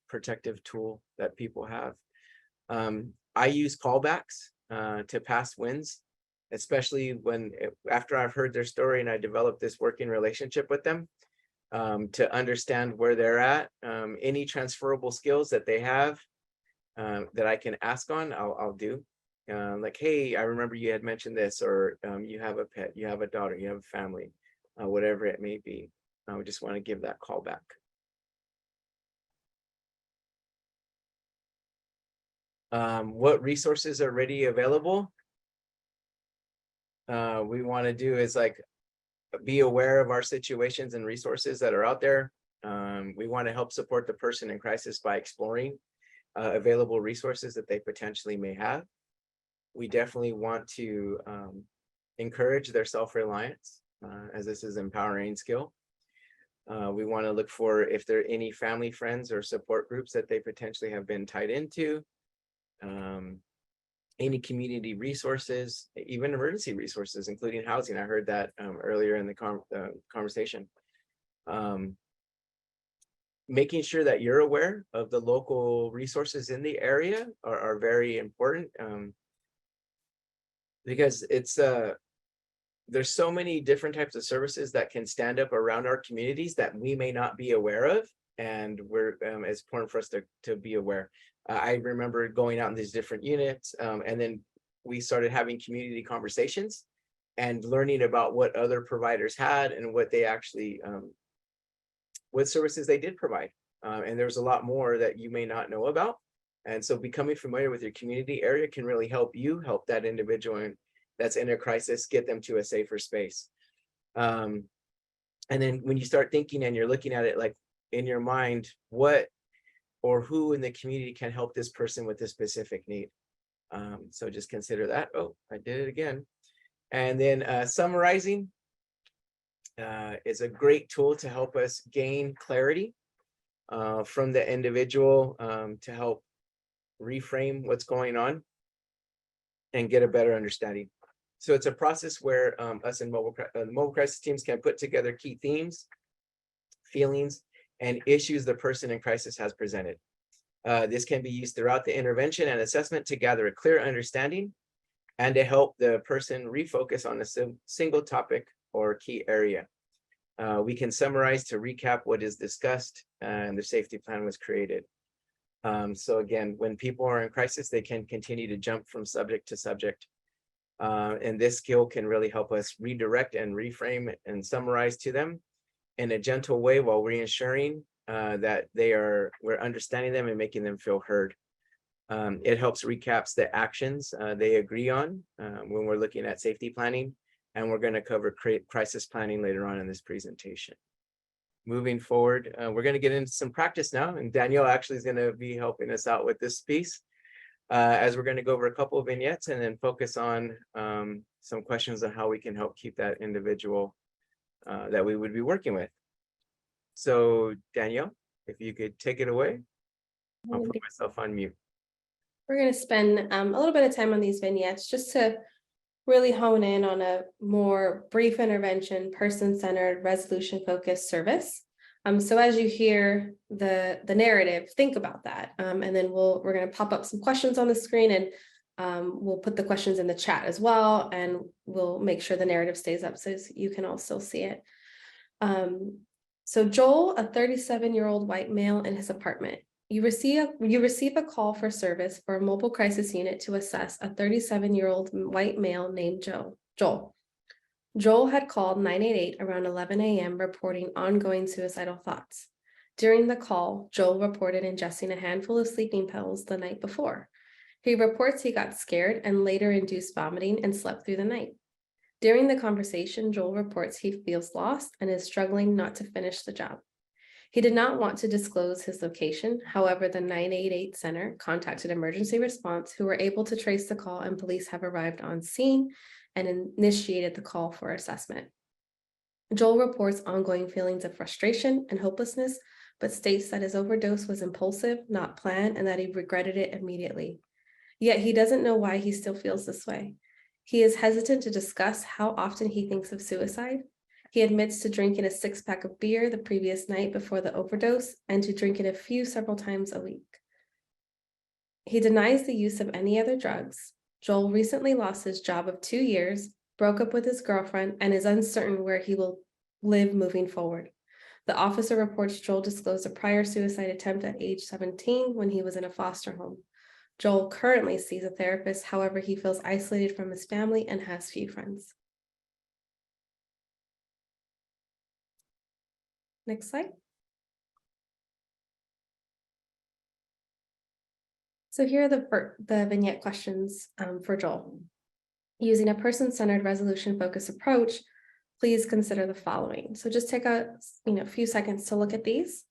protective tool that people have. I use callbacks to past wins, especially after I've heard their story and I developed this working relationship with them, to understand where they're at, any transferable skills that they have that I can ask on, I'll do. Like, hey, I remember you had mentioned this, or you have a pet, you have a daughter, you have a family, whatever it may be. I just want to give that call back. What resources are ready available? We want to do is like be aware of our situations and resources that are out there. We want to help support the person in crisis by exploring available resources that they potentially may have. We definitely want to encourage their self-reliance, as this is empowering skill. We want to look for if there are any family, friends, or support groups that they potentially have been tied into. Any community resources, even emergency resources, including housing. I heard that earlier in the conversation. Making sure that you're aware of the local resources in the area are very important, because it's there's so many different types of services that can stand up around our communities that we may not be aware of, and it's important for us to be aware. I remember going out in these different units, and then we started having community conversations and learning about what other providers had and what they actually, what services they did provide. And there's a lot more that you may not know about. And so becoming familiar with your community area can really help you help that individual that's in a crisis, get them to a safer space. And then when you start thinking and you're looking at it like in your mind, what or who in the community can help this person with this specific need. So just consider that. Oh, I did it again. And then summarizing is a great tool to help us gain clarity from the individual, to help reframe what's going on and get a better understanding. So it's a process where us and the mobile crisis teams can put together key themes, feelings, and issues the person in crisis has presented. This can be used throughout the intervention and assessment to gather a clear understanding and to help the person refocus on a single topic or key area. We can summarize to recap what is discussed and the safety plan was created. So again, when people are in crisis, they can continue to jump from subject to subject. And this skill can really help us redirect and reframe and summarize to them in a gentle way while reassuring that we're understanding them and making them feel heard. It helps recaps the actions they agree on when we're looking at safety planning, and we're going to cover crisis planning later on in this presentation. Moving forward, we're going to get into some practice now, and Danielle actually is going to be helping us out with this piece, as we're going to go over a couple of vignettes and then focus on some questions on how we can help keep that individual that we would be working with. So Danielle, if you could take it away, I'll put myself on mute. We're going to spend a little bit of time on these vignettes just to really hone in on a more brief intervention, person-centered, resolution-focused service. So as you hear the narrative, think about that. And then we're going to pop up some questions on the screen, and we'll put the questions in the chat as well, and we'll make sure the narrative stays up so you can all still see it. So Joel, a 37-year-old white male in his apartment. You receive a call for service for a mobile crisis unit to assess a 37-year-old white male named Joel. Joel had called 988 around 11 a.m. reporting ongoing suicidal thoughts. During the call, Joel reported ingesting a handful of sleeping pills the night before. He reports he got scared and later induced vomiting and slept through the night. During the conversation, Joel reports he feels lost and is struggling not to finish the job. He did not want to disclose his location. However, the 988 center contacted emergency response, who were able to trace the call, and police have arrived on scene and initiated the call for assessment. Joel reports ongoing feelings of frustration and hopelessness, but states that his overdose was impulsive, not planned, and that he regretted it immediately. Yet he doesn't know why he still feels this way. He is hesitant to discuss how often he thinks of suicide. He admits to drinking a 6-pack of beer the previous night before the overdose and to drinking several times a week. He denies the use of any other drugs. Joel recently lost his job of 2 years, broke up with his girlfriend, and is uncertain where he will live moving forward. The officer reports Joel disclosed a prior suicide attempt at age 17 when he was in a foster home. Joel currently sees a therapist. However, he feels isolated from his family and has few friends. Next slide. So here are the vignette questions for Joel. Using a person-centered resolution-focused approach, please consider the following. So just take a few seconds to look at these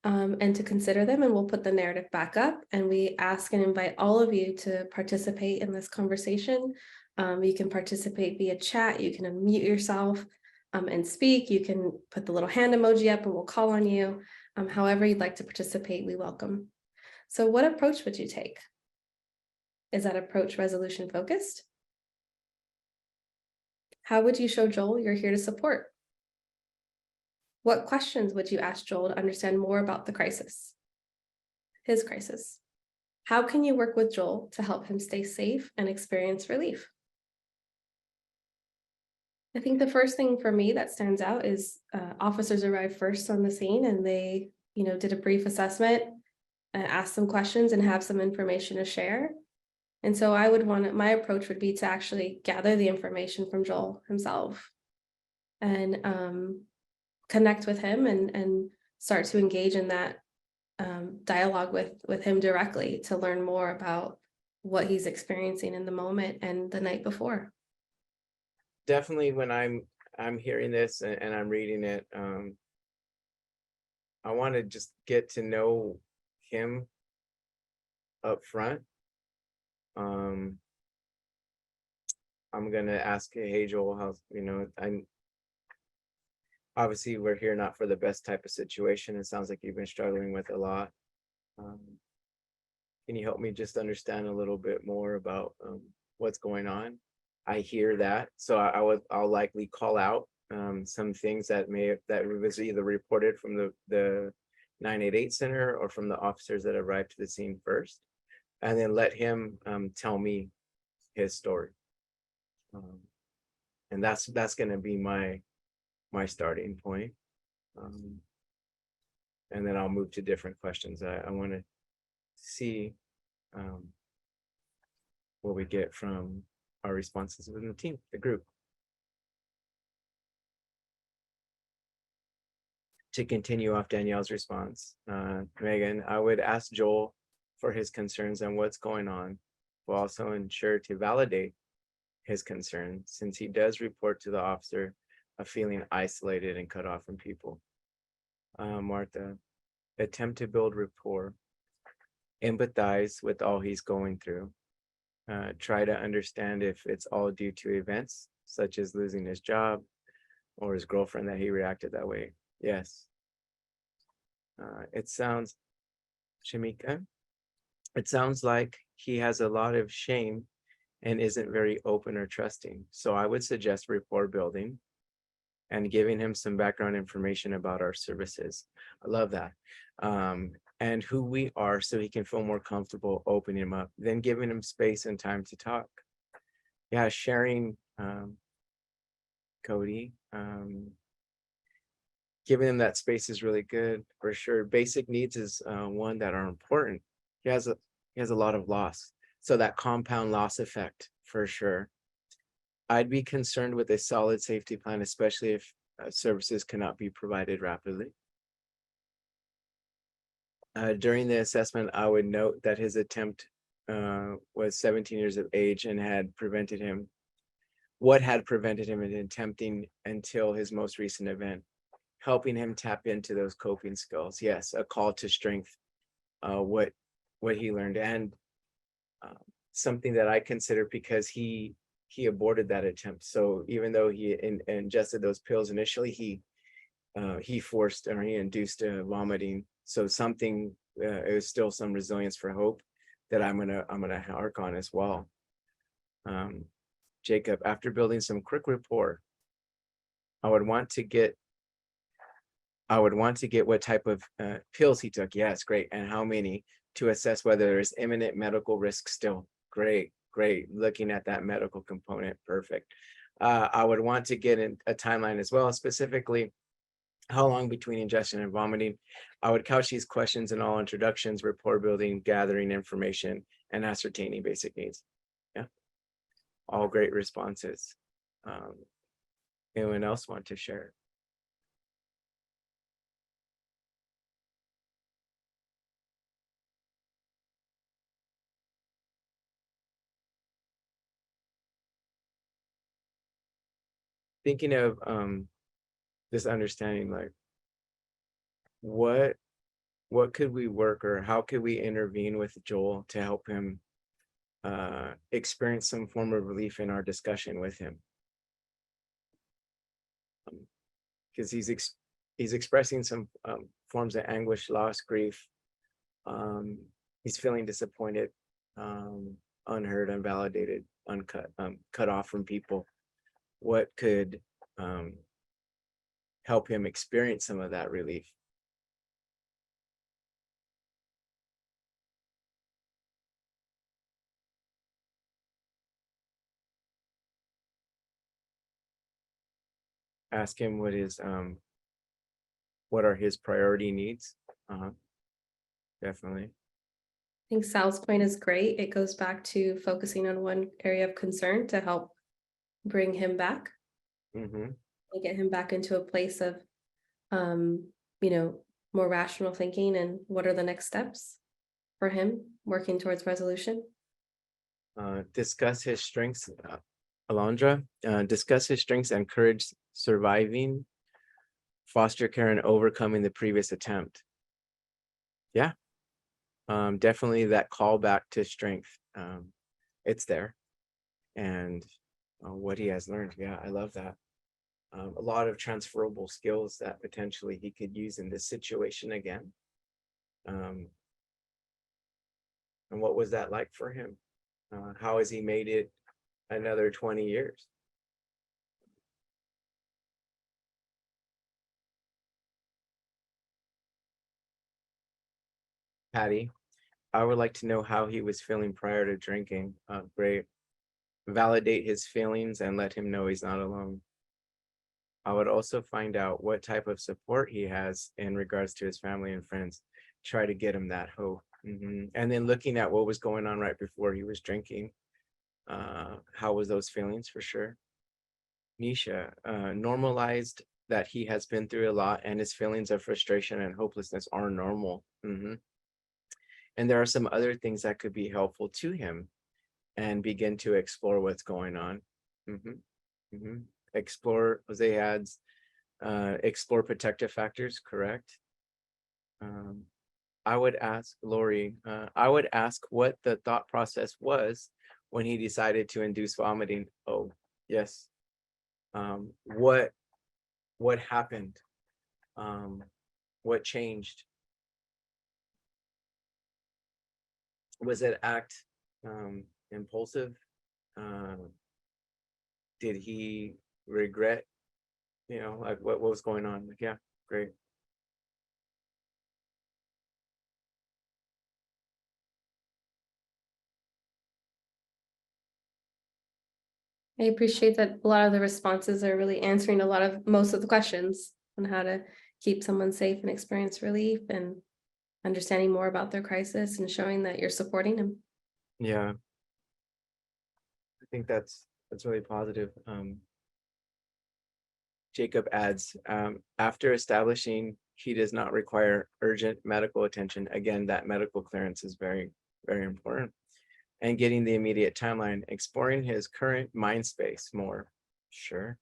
and to consider them, and we'll put the narrative back up. And we ask and invite all of you to participate in this conversation. You can participate via chat. You can unmute yourself and speak. You can put the little hand emoji up and we'll call on you. However you'd like to participate, we welcome. So what approach would you take? Is that approach resolution focused? How would you show Joel you're here to support? What questions would you ask Joel to understand more about the crisis? His crisis. How can you work with Joel to help him stay safe and experience relief? I think the first thing for me that stands out is officers arrived first on the scene, and they, did a brief assessment, ask some questions and have some information to share. And so my approach would be to actually gather the information from Joel himself and connect with him and start to engage in that dialogue with him directly to learn more about what he's experiencing in the moment and the night before. Definitely when I'm hearing this and I'm reading it, I want to just get to know him up front. I'm gonna ask, hey Joel, how's, I'm obviously we're here not for the best type of situation. It sounds like you've been struggling with a lot. Can you help me just understand a little bit more about what's going on? I hear that, so I'll likely call out some things that was either reported from the 988 center or from the officers that arrived to the scene first, and then let him tell me his story. And that's going to be my starting point. And then I'll move to different questions. I want to see what we get from our responses within the team, the group. To continue off Danielle's response, Megan, I would ask Joel for his concerns and what's going on, while also ensure to validate his concern, since he does report to the officer of feeling isolated and cut off from people. Martha, attempt to build rapport, empathize with all he's going through. Try to understand if it's all due to events, such as losing his job or his girlfriend, that he reacted that way. Yes. It sounds, Shamika, it sounds like he has a lot of shame and isn't very open or trusting. So I would suggest rapport building and giving him some background information about our services. I love that. And who we are, so he can feel more comfortable opening him up, then giving him space and time to talk. Yeah, sharing, Cody, giving him that space is really good for sure. Basic needs is one that are important. He has a lot of loss, so that compound loss effect for sure. I'd be concerned with a solid safety plan, especially if services cannot be provided rapidly. During the assessment, I would note that his attempt was 17 years of age and had prevented him in attempting until his most recent event, helping him tap into those coping skills. Yes, a call to strength, what he learned, and something that I consider, because he aborted that attempt. So even though he ingested those pills initially, he forced, or he induced vomiting. So something, it was still some resilience for hope that I'm gonna hark on as well. Jacob, after building some quick rapport, I would want to get what type of pills he took. Yes, great. And how many, to assess whether there's imminent medical risk still. Great. Looking at that medical component. Perfect. I would want to get in a timeline as well, specifically how long between ingestion and vomiting. I would couch these questions in all introductions, rapport building, gathering information, and ascertaining basic needs. Yeah, all great responses. Anyone else want to share? thinking of this understanding, like what could we work, or how could we intervene with Joel to help him experience some form of relief in our discussion with him, because he's expressing some forms of anguish, loss, grief. He's feeling disappointed, unheard, unvalidated, cut off from people. What could help him experience some of that relief? Ask him what are his priority needs. Definitely. I think Sal's point is great. It goes back to focusing on one area of concern to help bring him back Mm-hmm. and get him back into a place of, more rational thinking, and what are the next steps for him working towards resolution. Discuss his strengths, Alondra. Discuss his strengths and courage surviving foster care and overcoming the previous attempt. Yeah. Definitely that call back to strength. It's there. And what he has learned. Yeah, I love that. A lot of transferable skills that potentially he could use in this situation again. And what was that like for him? How has he made it another 20 years? Patty, I would like to know how he was feeling prior to drinking. Great. Validate his feelings and let him know he's not alone. I would also find out what type of support he has in regards to his family and friends. Try to get him that hope. And then looking at what was going on right before he was drinking. How was those feelings? For sure. Nisha, normalized that he has been through a lot and his feelings of frustration and hopelessness are normal. And there are some other things that could be helpful to him, and begin to explore what's going on. Explore, Jose adds, explore protective factors, correct? I would ask Lori, I would ask what the thought process was when he decided to induce vomiting. Oh, yes. What happened? What changed? Was it act impulsive? Did he regret, like what was going on? Like, yeah, great. I appreciate that a lot of the responses are really answering most of the questions on how to keep someone safe and experience relief, and understanding more about their crisis and showing that you're supporting them. Yeah. I think that's really positive. Jacob adds, after establishing he does not require urgent medical attention, again, that medical clearance is very, very important, and getting the immediate timeline, exploring his current mind space more, sure.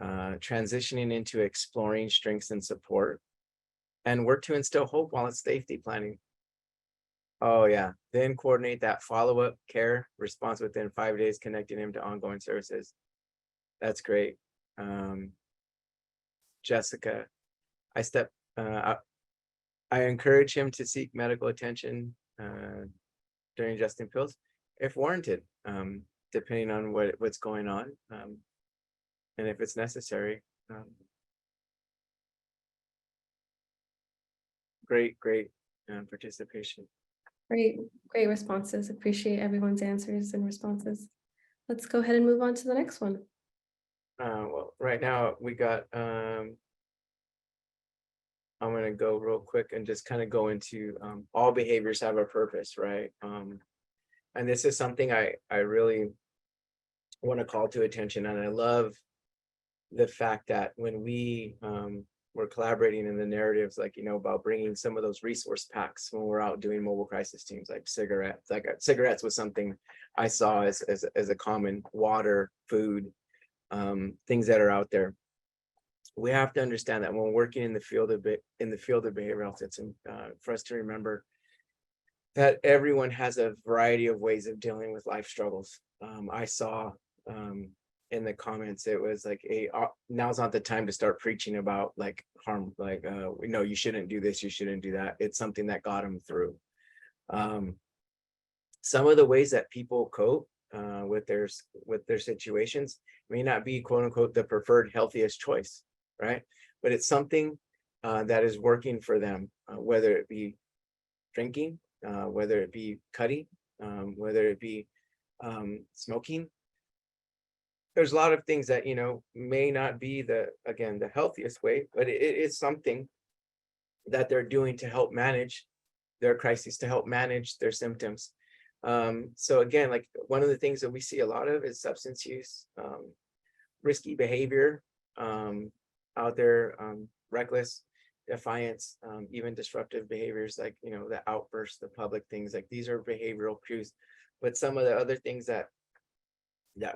Transitioning into exploring strengths and support, and work to instill hope while it's safety planning. Oh yeah, then coordinate that follow-up care response within 5 days, connecting him to ongoing services. That's great. Jessica, I encourage him to seek medical attention during adjusting pills if warranted, depending on what's going on, and if it's necessary. Great participation. Great responses. Appreciate everyone's answers and responses. Let's go ahead and move on to the next one. Well, right now we got, I'm going to go real quick and just kind of go into all behaviors have a purpose, right? And this is something I really want to call to attention. And I love the fact that when we were collaborating in the narratives, like, about bringing some of those resource packs when we're out doing mobile crisis teams, like cigarettes was something I saw as a common, water, food, things that are out there. We have to understand that when working in the field of behavioral health, it's for us to remember that everyone has a variety of ways of dealing with life struggles. I saw in the comments, it was like, now's not the time to start preaching about like harm, like, no, you shouldn't do this, you shouldn't do that. It's something that got them through. Some of the ways that people cope with their situations may not be quote unquote the preferred healthiest choice, right? But it's something that is working for them, whether it be drinking, whether it be cutting, whether it be smoking. There's a lot of things that, may not be the healthiest way, but it is something that they're doing to help manage their crises, to help manage their symptoms. So again, like one of the things that we see a lot of is substance use, risky behavior out there, reckless, defiance, even disruptive behaviors like, the outbursts, the public things, like these are behavioral cues. But some of the other things that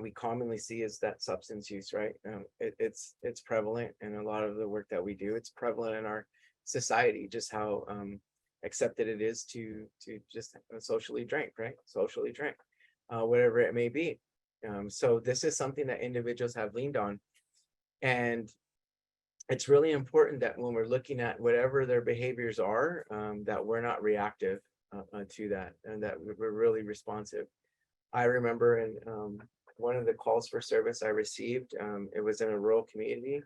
we commonly see is that substance use, right? It's prevalent in a lot of the work that we do. It's prevalent in our society, just how accepted it is to just socially drink, right? Socially drink, whatever it may be. So this is something that individuals have leaned on. And it's really important that when we're looking at whatever their behaviors are, that we're not reactive to that, and that we're really responsive. I remember in one of the calls for service I received, it was in a rural community,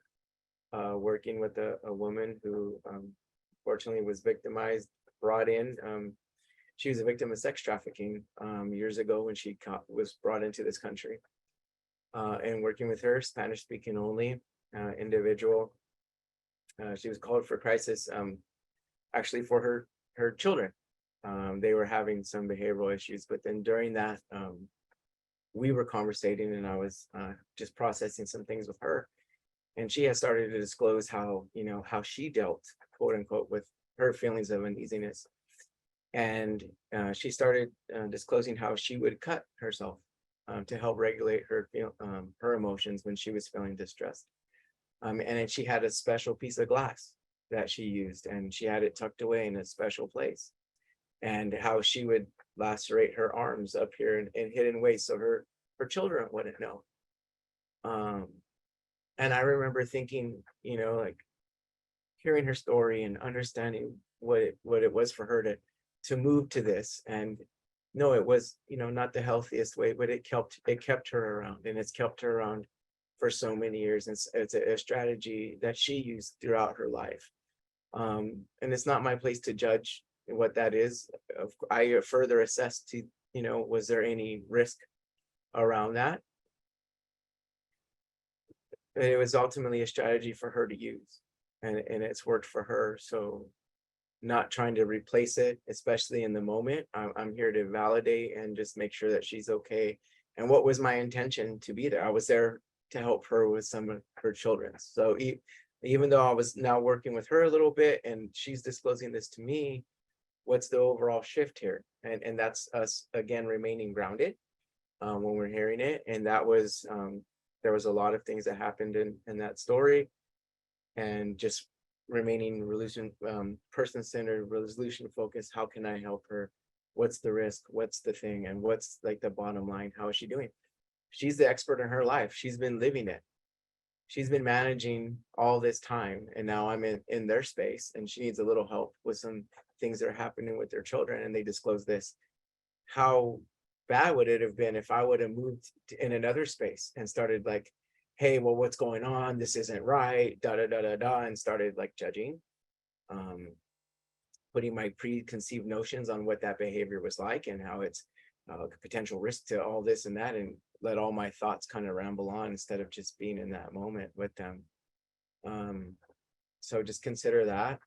working with a woman who fortunately was victimized, brought in. She was a victim of sex trafficking years ago when she was brought into this country. And working with her, Spanish speaking only individual, she was called for crisis, actually for her children. They were having some behavioral issues, but then during that, we were conversating, and I was just processing some things with her, and she has started to disclose how she dealt, quote unquote, with her feelings of uneasiness. And she started disclosing how she would cut herself to help regulate her emotions when she was feeling distressed. And then she had a special piece of glass that she used, and she had it tucked away in a special place. And how she would lacerate her arms up here in hidden ways so her children wouldn't know. And I remember thinking, like hearing her story and understanding what it was for her to move to this. And no, it was, not the healthiest way, but it kept her around, and it's kept her around for so many years. And it's a strategy that she used throughout her life. And it's not my place to judge what that is. I further assess to, was there any risk around that? And it was ultimately a strategy for her to use, and it's worked for her. So not trying to replace it, especially in the moment. I'm here to validate and just make sure that she's okay. And what was my intention to be there? I was there to help her with some of her children. So even though I was now working with her a little bit and she's disclosing this to me, what's the overall shift here? And that's us again remaining grounded when we're hearing it. And that was there was a lot of things that happened in that story, and just remaining person-centered, resolution focused. How can I help her? What's the risk? What's the thing? And what's like the bottom line? How is she doing? She's the expert in her life. She's been living it. She's been managing all this time, and now I'm in their space, and she needs a little help with some things that are happening with their children, and they disclose this. How bad would it have been if I would have moved in another space and started like, hey, well, what's going on? This isn't right, da da da da da, and started like judging, putting my preconceived notions on what that behavior was like and how it's a potential risk to all this and that, and let all my thoughts kind of ramble on instead of just being in that moment with them. So just consider that.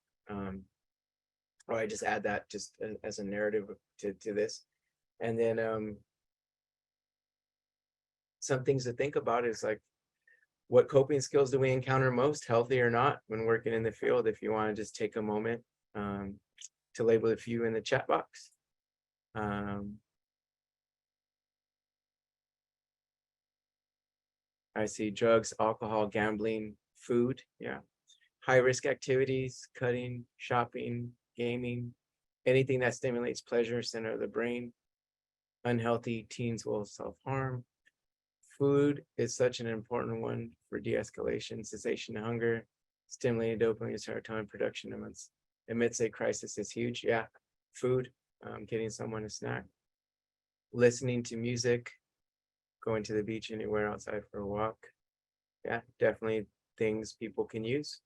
Or I just add that just as a narrative to this. And then some things to think about is like, what coping skills do we encounter most, healthy or not, when working in the field? If you want to just take a moment to label a few in the chat box. I see drugs, alcohol, gambling, food, yeah. High risk activities, cutting, shopping, gaming, anything that stimulates pleasure center of the brain. Unhealthy teens will self-harm. Food is such an important one for de-escalation, cessation of hunger, stimulating dopamine, serotonin production amidst a crisis is huge. Yeah, food, getting someone a snack, listening to music, going to the beach, anywhere outside for a walk. Yeah, definitely things people can use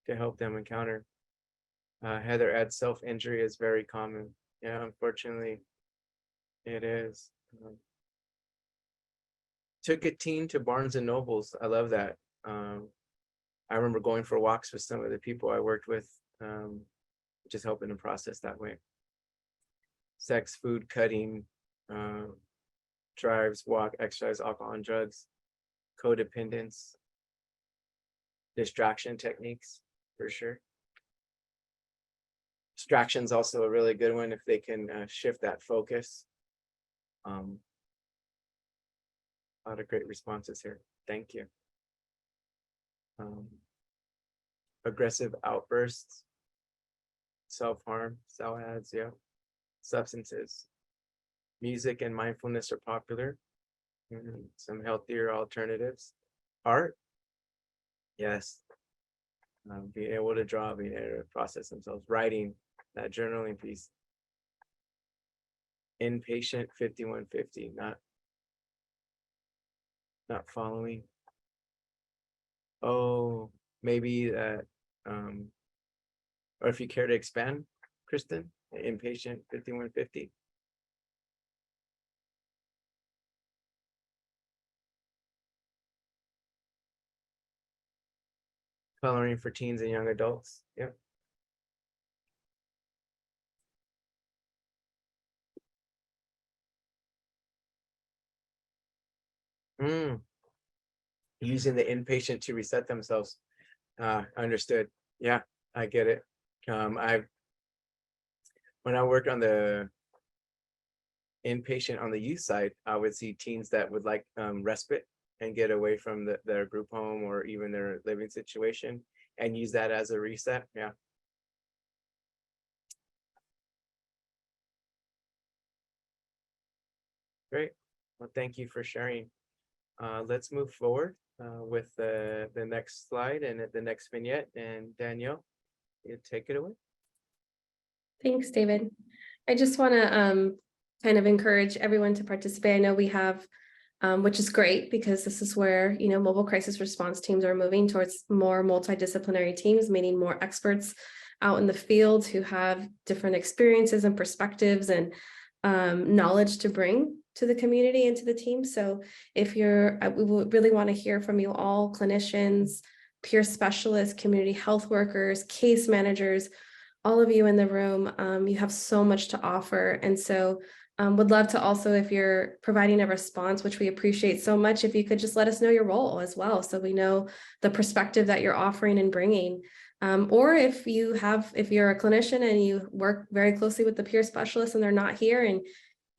to help them encounter. Heather adds self-injury is very common. Yeah, unfortunately, it is. Took a teen to Barnes and Nobles. I love that. I remember going for walks with some of the people I worked with, just helping them process that way. Sex, food, cutting, drives, walk, exercise, alcohol and drugs, codependence, distraction techniques, for sure. Distraction's also a really good one if they can shift that focus. A lot of great responses here. Thank you. Aggressive outbursts, self-harm, ads, yeah. Substances, music and mindfulness are popular. Some healthier alternatives. Art, yes. Being able to draw, being able to process themselves, writing, that journaling piece. Inpatient 5150, not following. Oh, maybe that, or if you care to expand, Kristen, inpatient 5150. Coloring for teens and young adults. Yep. Using the inpatient to reset themselves. Understood. Yeah, I get it. When I worked on the inpatient on the youth side, I would see teens that would like respite and get away from their group home or even their living situation and use that as a reset. Yeah. Great. Well, thank you for sharing. Let's move forward with the next slide and the next vignette. And Danielle, you take it away. Thanks, David. I just want to kind of encourage everyone to participate. I know we have, which is great because this is where, mobile crisis response teams are moving towards more multidisciplinary teams, meaning more experts out in the field who have different experiences and perspectives and knowledge to bring to the community and to the team. So if we would really want to hear from you all, clinicians, peer specialists, community health workers, case managers, all of you in the room. You have so much to offer. And so would love to also, if you're providing a response, which we appreciate so much, if you could just let us know your role as well, so we know the perspective that you're offering and bringing. Or if you're a clinician and you work very closely with the peer specialists and they're not here and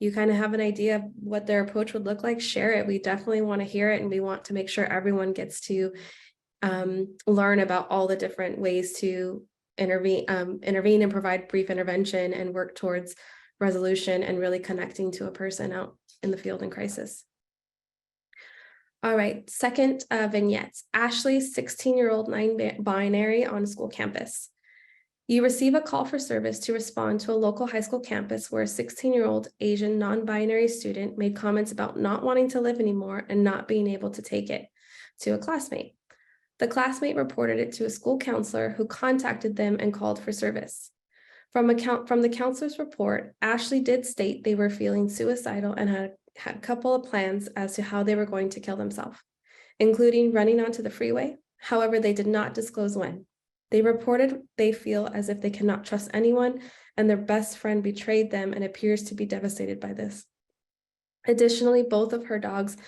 you kind of have an idea of what their approach would look like, share it. We definitely want to hear it, and we want to make sure everyone gets to learn about all the different ways to intervene and provide brief intervention and work towards resolution and really connecting to a person out in the field in crisis. All right, second vignette. Ashley, 16-year-old non-binary on school campus. You receive a call for service to respond to a local high school campus where a 16-year-old Asian non-binary student made comments about not wanting to live anymore and not being able to take it to a classmate. The classmate reported it to a school counselor who contacted them and called for service. From the counselor's report, Ashley did state they were feeling suicidal and had a couple of plans as to how they were going to kill themselves, including running onto the freeway. However, they did not disclose when. They reported they feel as if they cannot trust anyone and their best friend betrayed them and appears to be devastated by this. Additionally, both of their dogs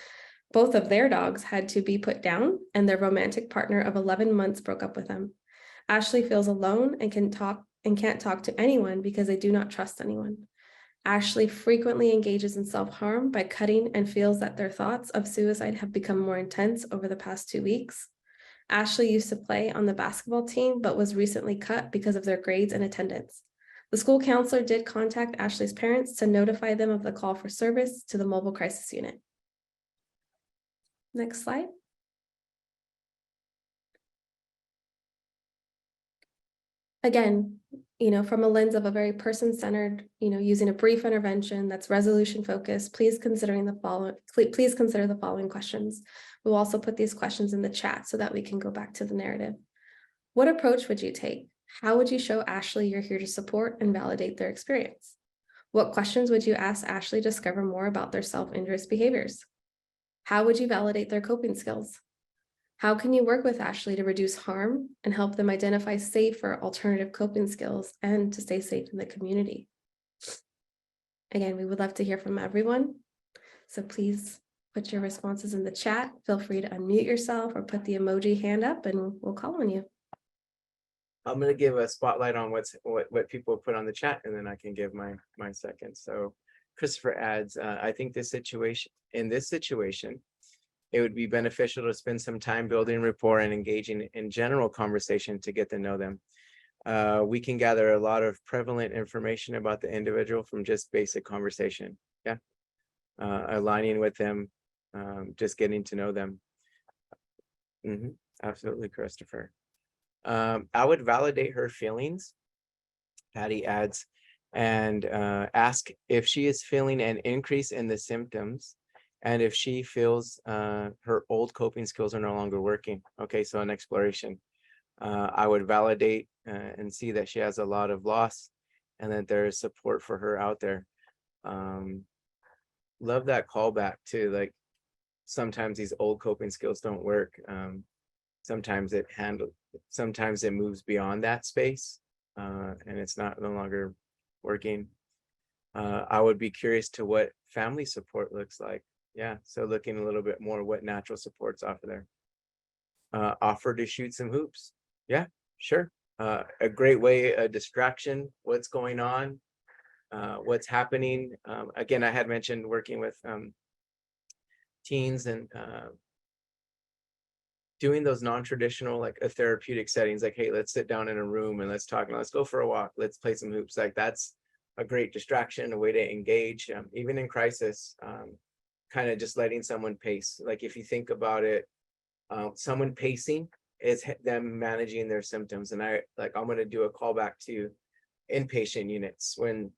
had to be put down, and their romantic partner of 11 months broke up with them. Ashley feels alone and can't talk to anyone because they do not trust anyone. Ashley frequently engages in self-harm by cutting and feels that their thoughts of suicide have become more intense over the past 2 weeks. Ashley used to play on the basketball team, but was recently cut because of their grades and attendance. The school counselor did contact Ashley's parents to notify them of the call for service to the mobile crisis unit. Next slide. Again, from a lens of a very person-centered, using a brief intervention that's resolution focused, please consider the following questions. We'll also put these questions in the chat so that we can go back to the narrative. What approach would you take? How would you show Ashley you're here to support and validate their experience? What questions would you ask Ashley to discover more about their self-injurious behaviors? How would you validate their coping skills? How can you work with Ashley to reduce harm and help them identify safer alternative coping skills and to stay safe in the community? Again, we would love to hear from everyone. So please put your responses in the chat. Feel free to unmute yourself or put the emoji hand up and we'll call on you. I'm going to give a spotlight on what people put on the chat, and then I can give my second. So Christopher adds, I think in this situation, it would be beneficial to spend some time building rapport and engaging in general conversation to get to know them. We can gather a lot of prevalent information about the individual from just basic conversation. Yeah. Aligning with them, just getting to know them. Absolutely, Christopher. I would validate her feelings, Patty adds, and ask if she is feeling an increase in the symptoms and if she feels her old coping skills are no longer working. Okay, so an exploration. I would validate and see that she has a lot of loss and that there is support for her out there. Love that callback too. Like sometimes these old coping skills don't work. Sometimes it moves beyond that space and it's no longer working. I would be curious to what family support looks like. Yeah, so looking a little bit more what natural supports offer there. Offer to shoot some hoops. Yeah, sure. A great way, a distraction, what's going on, what's happening. Again, I had mentioned working with teens and doing those non-traditional, like a therapeutic settings, like, hey, let's sit down in a room and let's talk and let's go for a walk. Let's play some hoops. Like that's a great distraction, a way to engage, even in crisis, kind of just letting someone pace. Like if you think about it, someone pacing is them managing their symptoms. And I'm going to do a callback to inpatient units when,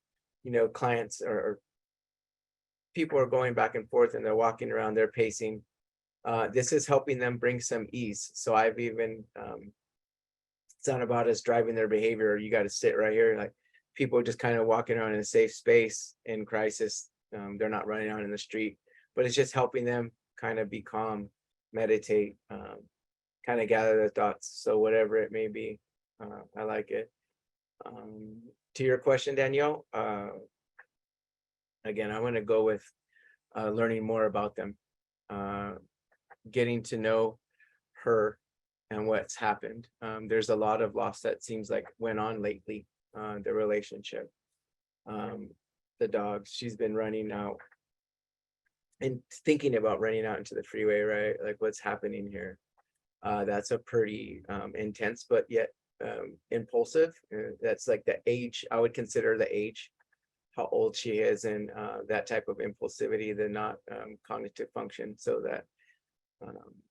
clients or people are going back and forth and they're walking around, they're pacing. This is helping them bring some ease. So I've even, it's not about us driving their behavior. You got to sit right here. Like people just kind of walking around in a safe space in crisis. They're not running out in the street, but it's just helping them kind of be calm, meditate, kind of gather their thoughts. So whatever it may be, I like it. To your question, Danielle, again, I'm going to go with learning more about them. Getting to know her and what's happened. There's a lot of loss that seems like went on lately, the relationship. The dogs, she's been running out and thinking about running out into the freeway, right? Like what's happening here? That's a pretty intense, but yet impulsive. That's like the age, I would consider the age, how old she is, and that type of impulsivity, the not cognitive function, so that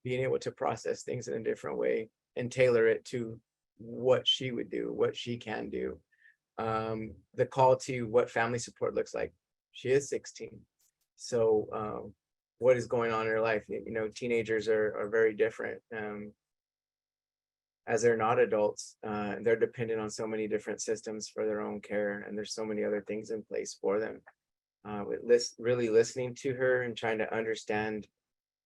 being able to process things in a different way and tailor it to what she would do, what she can do. The call to what family support looks like. She is 16. So what is going on in her life? Teenagers are very different. As they're not adults, they're dependent on so many different systems for their own care, and there's so many other things in place for them. Really listening to her and trying to understand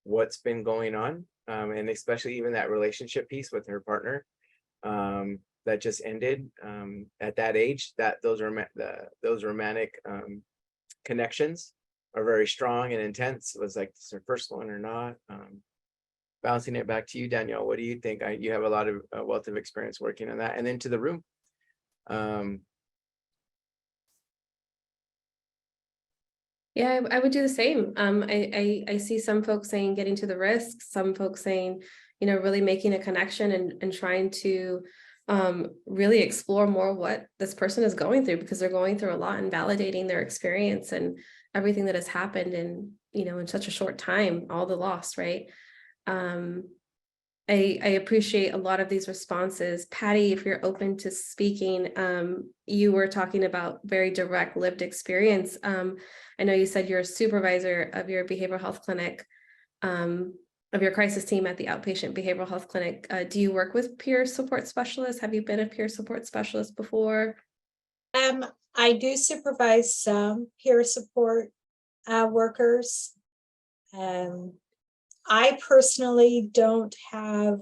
what's been going on, and especially even that relationship piece with her partner that just ended at that age, that those romantic connections are very strong and intense. It was like, is her first one or not? Bouncing it back to you, Danielle, what do you think? You have a lot of wealth of experience working on that. And then to the room. Yeah, I would do the same. I see some folks saying getting to the risk, some folks saying, really making a connection and trying to really explore more what this person is going through, because they're going through a lot, and validating their experience and everything that has happened in such a short time, all the loss, right? I appreciate a lot of these responses. Patty, if you're open to speaking, you were talking about very direct lived experience. I know you said you're a supervisor of your behavioral health clinic, of your crisis team at the outpatient behavioral health clinic. Do you work with peer support specialists? Have you been a peer support specialist before? I do supervise some peer support workers. I personally don't have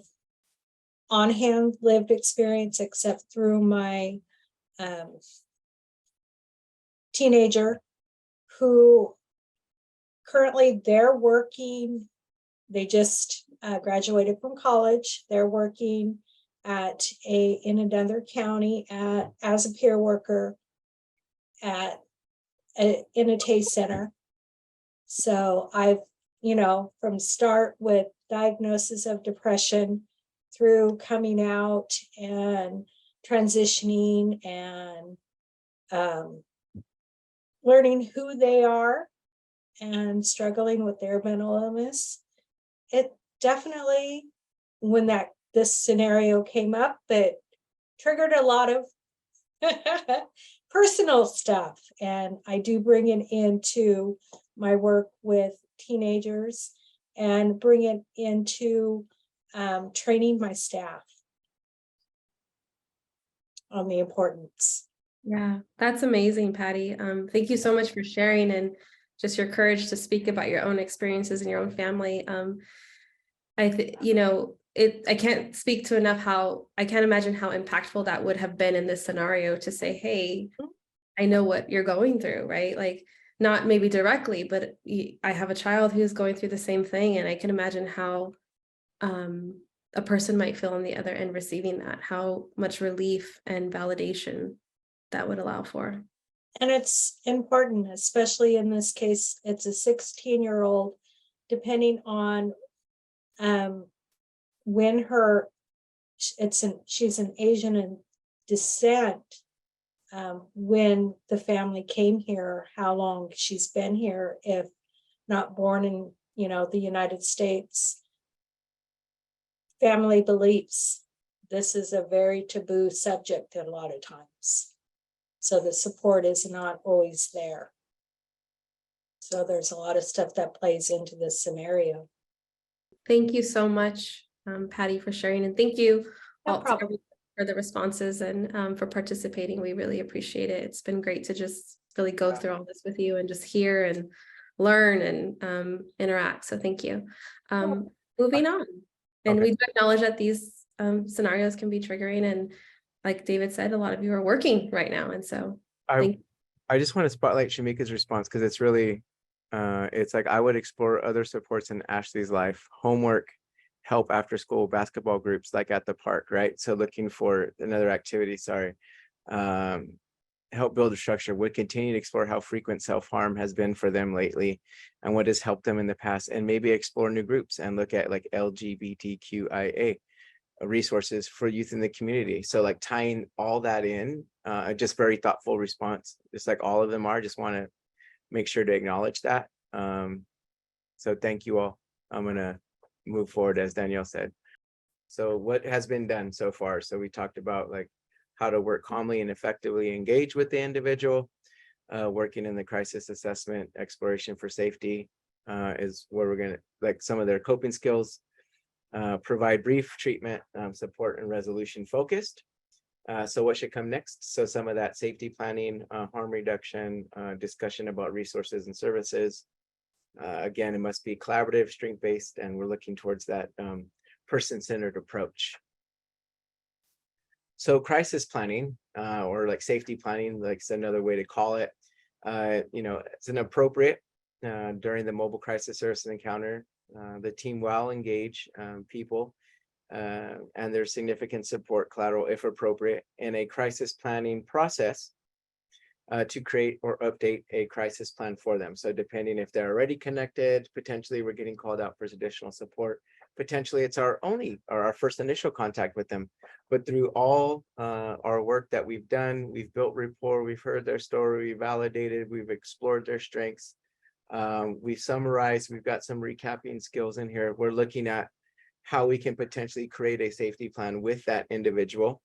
on-hand lived experience except through my teenager who currently they just graduated from college. They're working in another county as a peer worker in a TACE center. So I've, from start with diagnosis of depression through coming out and transitioning and learning who they are and struggling with their mental illness. It definitely, when this scenario came up, it triggered a lot of personal stuff. And I do bring it into my work with teenagers and bring it into training my staff on the importance. Yeah, that's amazing, Patty. Thank you so much for sharing and just your courage to speak about your own experiences in your own family. I can't speak to enough I can't imagine how impactful that would have been in this scenario to say, hey, I know what you're going through, right? Like, not maybe directly, but I have a child who's going through the same thing, and I can imagine how a person might feel on the other end receiving that, how much relief and validation that would allow for. And it's important, especially in this case, it's a 16-year-old, depending on when she's an Asian in descent, when the family came here, how long she's been here, if not born in, the United States. Family beliefs. This is a very taboo subject a lot of times. So the support is not always there. So there's a lot of stuff that plays into this scenario. Thank you so much, Patty, for sharing, and thank you No all problem. for the responses and for participating. We really appreciate it. It's been great to just really go through all this with you and just hear and learn and interact. So thank you. Moving on. And we do acknowledge that these scenarios can be triggering, and like David said, a lot of you are working right now. And so I just want to spotlight Shamika's response, because it's really, it's like, I would explore other supports in Ashley's life, homework, help after school, basketball groups, like at the park, right? So looking for another activity, help build a structure, would continue to explore how frequent self-harm has been for them lately and what has helped them in the past, and maybe explore new groups and look at like LGBTQIA resources for youth in the community. So like tying all that in, just very thoughtful response, just like all of them are. Just want to make sure to acknowledge that. So thank you all. I'm going to move forward, as Danielle said. So what has been done so far? So we talked about like how to work calmly and effectively engage with the individual, working in the crisis assessment, exploration for safety is where we're going to, like, some of their coping skills, provide brief treatment, support and resolution focused. So what should come next? So some of that safety planning, harm reduction, discussion about resources and services. Again, it must be collaborative, strength-based, and we're looking towards that person-centered approach. So crisis planning, or like safety planning, like it's another way to call it. It's inappropriate during the mobile crisis service encounter. The team will engage people and there's significant support collateral if appropriate in a crisis planning process. to create or update a crisis plan for them. So depending if they're already connected, potentially we're getting called out for additional support. Potentially it's our only or our first initial contact with them. But through all our work that we've done, we've built rapport, we've heard their story, we've validated, we've explored their strengths. We've summarized, we've got some recapping skills in here. We're looking at how we can potentially create a safety plan with that individual.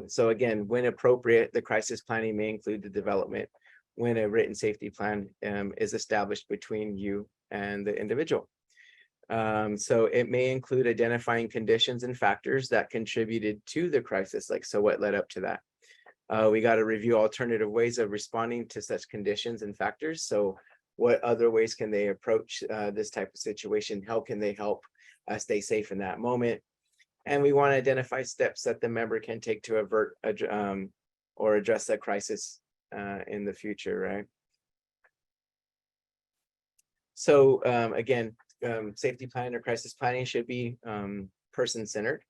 So again, when appropriate, the crisis planning may include the development when a written safety plan is established between you and the individual. So it may include identifying conditions and factors that contributed to the crisis, like so what led up to that. We got to review alternative ways of responding to such conditions and factors. So what other ways can they approach this type of situation? How can they help stay safe in that moment? And we want to identify steps that the member can take to avert or address that crisis in the future, right? So again, safety plan or crisis planning should be person-centered.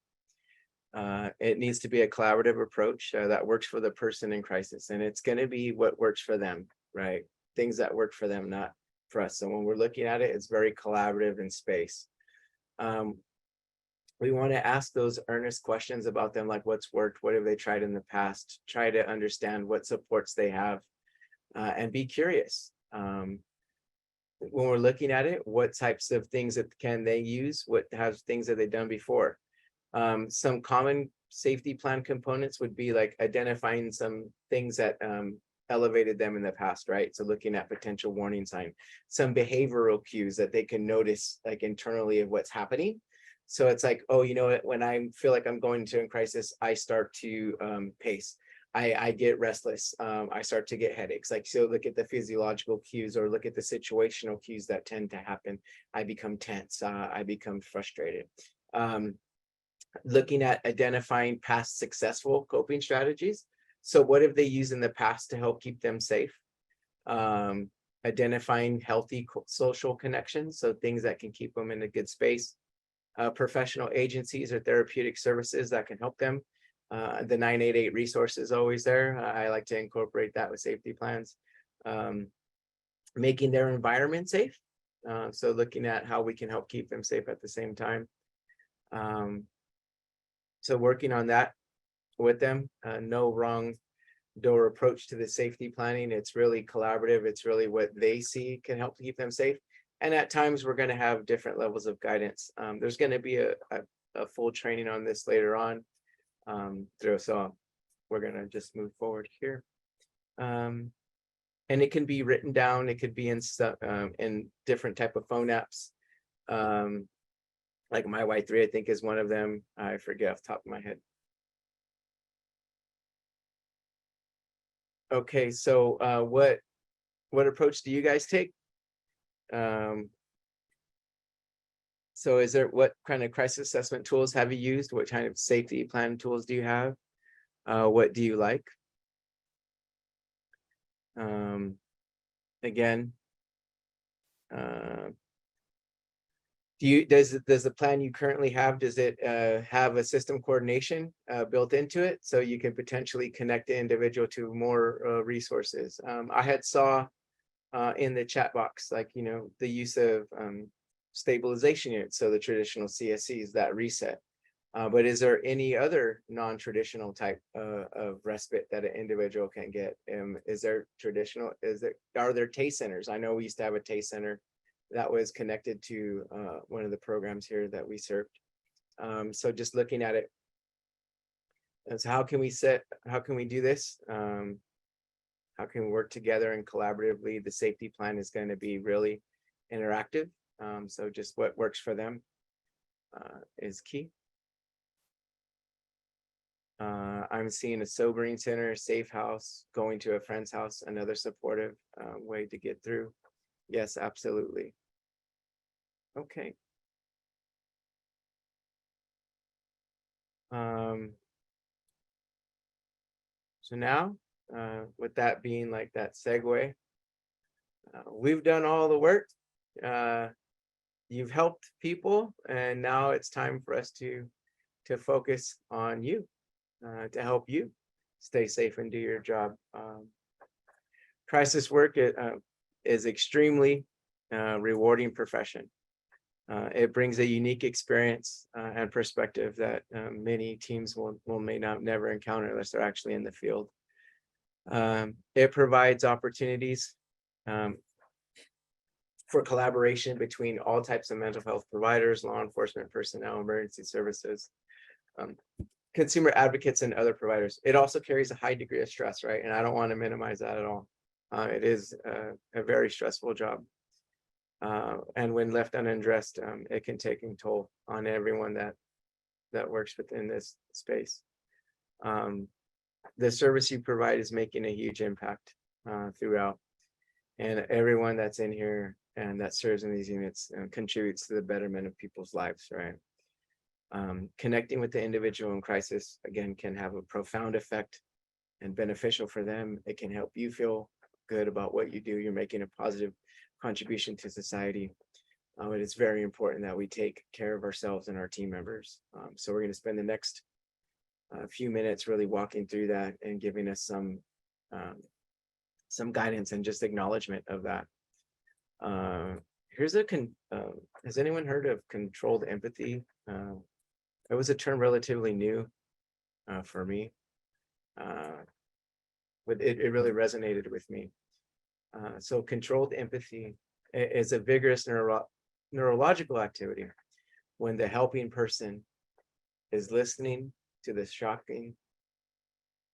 It needs to be a collaborative approach that works for the person in crisis, and it's going to be what works for them, right? Things that work for them, not for us. So when we're looking at it, it's very collaborative in space. We want to ask those earnest questions about them, like what's worked, what have they tried in the past, try to understand what supports they have, and be curious. When we're looking at it, what types of things that can they use, what have things that they've done before. Some common safety plan components would be like identifying some things that elevated them in the past, right? So looking at potential warning sign, some behavioral cues that they can notice like internally of what's happening. So it's like, oh, you know what, when I feel like I'm going into a crisis, I start to pace. I get restless. I start to get headaches. Like, so look at the physiological cues or look at the situational cues that tend to happen. I become tense. I become frustrated. Looking at identifying past successful coping strategies. So what have they used in the past to help keep them safe? Identifying healthy social connections. So things that can keep them in a good space. Professional agencies or therapeutic services that can help them. The 988 resource is always there. I like to incorporate that with safety plans. Making their environment safe. So looking at how we can help keep them safe at the same time. So working on that with them. No wrong door approach to the safety planning. It's really collaborative. It's really what they see can help to keep them safe. And at times we're going to have different levels of guidance. There's going to be a full training on this later on. So we're going to just move forward here. And it can be written down. It could be in different type of phone apps. Like My Y3, I think, is one of them. I forget off the top of my head. Okay, so what approach do you guys take? So what kind of crisis assessment tools have you used? What kind of safety plan tools do you have? What do you like? Again, does the plan you currently have, does it have a system coordination built into it so you can potentially connect the individual to more resources? I had saw in the chat box, like, you know, the use of stabilization units, so the traditional CSCs that reset. But is there any other non-traditional type of respite that an individual can get? Is there traditional? Are there TACE centers? I know we used to have a TACE center that was connected to one of the programs here that we served. So just looking at it, and so how can we do this? How can we work together and collaboratively? The safety plan is going to be really interactive. So just what works for them is key. I'm seeing a sobering center, safe house, going to a friend's house, another supportive way to get through. Yes, absolutely. Okay. So now, with that being like that segue, we've done all the work. You've helped people, and now it's time for us to focus on you, to help you stay safe and do your job Crisis work is extremely rewarding profession. It brings a unique experience and perspective that many teams will may not never encounter unless they're actually in the field. It provides opportunities for collaboration between all types of mental health providers, law enforcement personnel, emergency services, consumer advocates, and other providers. It also carries a high degree of stress, right? And I don't want to minimize that at all. It is a very stressful job. And when left unaddressed, it can take a toll on everyone that works within this space. The service you provide is making a huge impact throughout, and everyone that's in here and that serves in these units contributes to the betterment of people's lives, right? Connecting with the individual in crisis, again, can have a profound effect and beneficial for them. It can help you feel good about what you do. You're making a positive contribution to society. But it's very important that we take care of ourselves and our team members. So we're going to spend the next few minutes really walking through that and giving us some guidance and just acknowledgement of that. Here's has anyone heard of controlled empathy? It was a term relatively new for me, but it really resonated with me. So controlled empathy is a vigorous neurological activity when the helping person is listening to the shocking,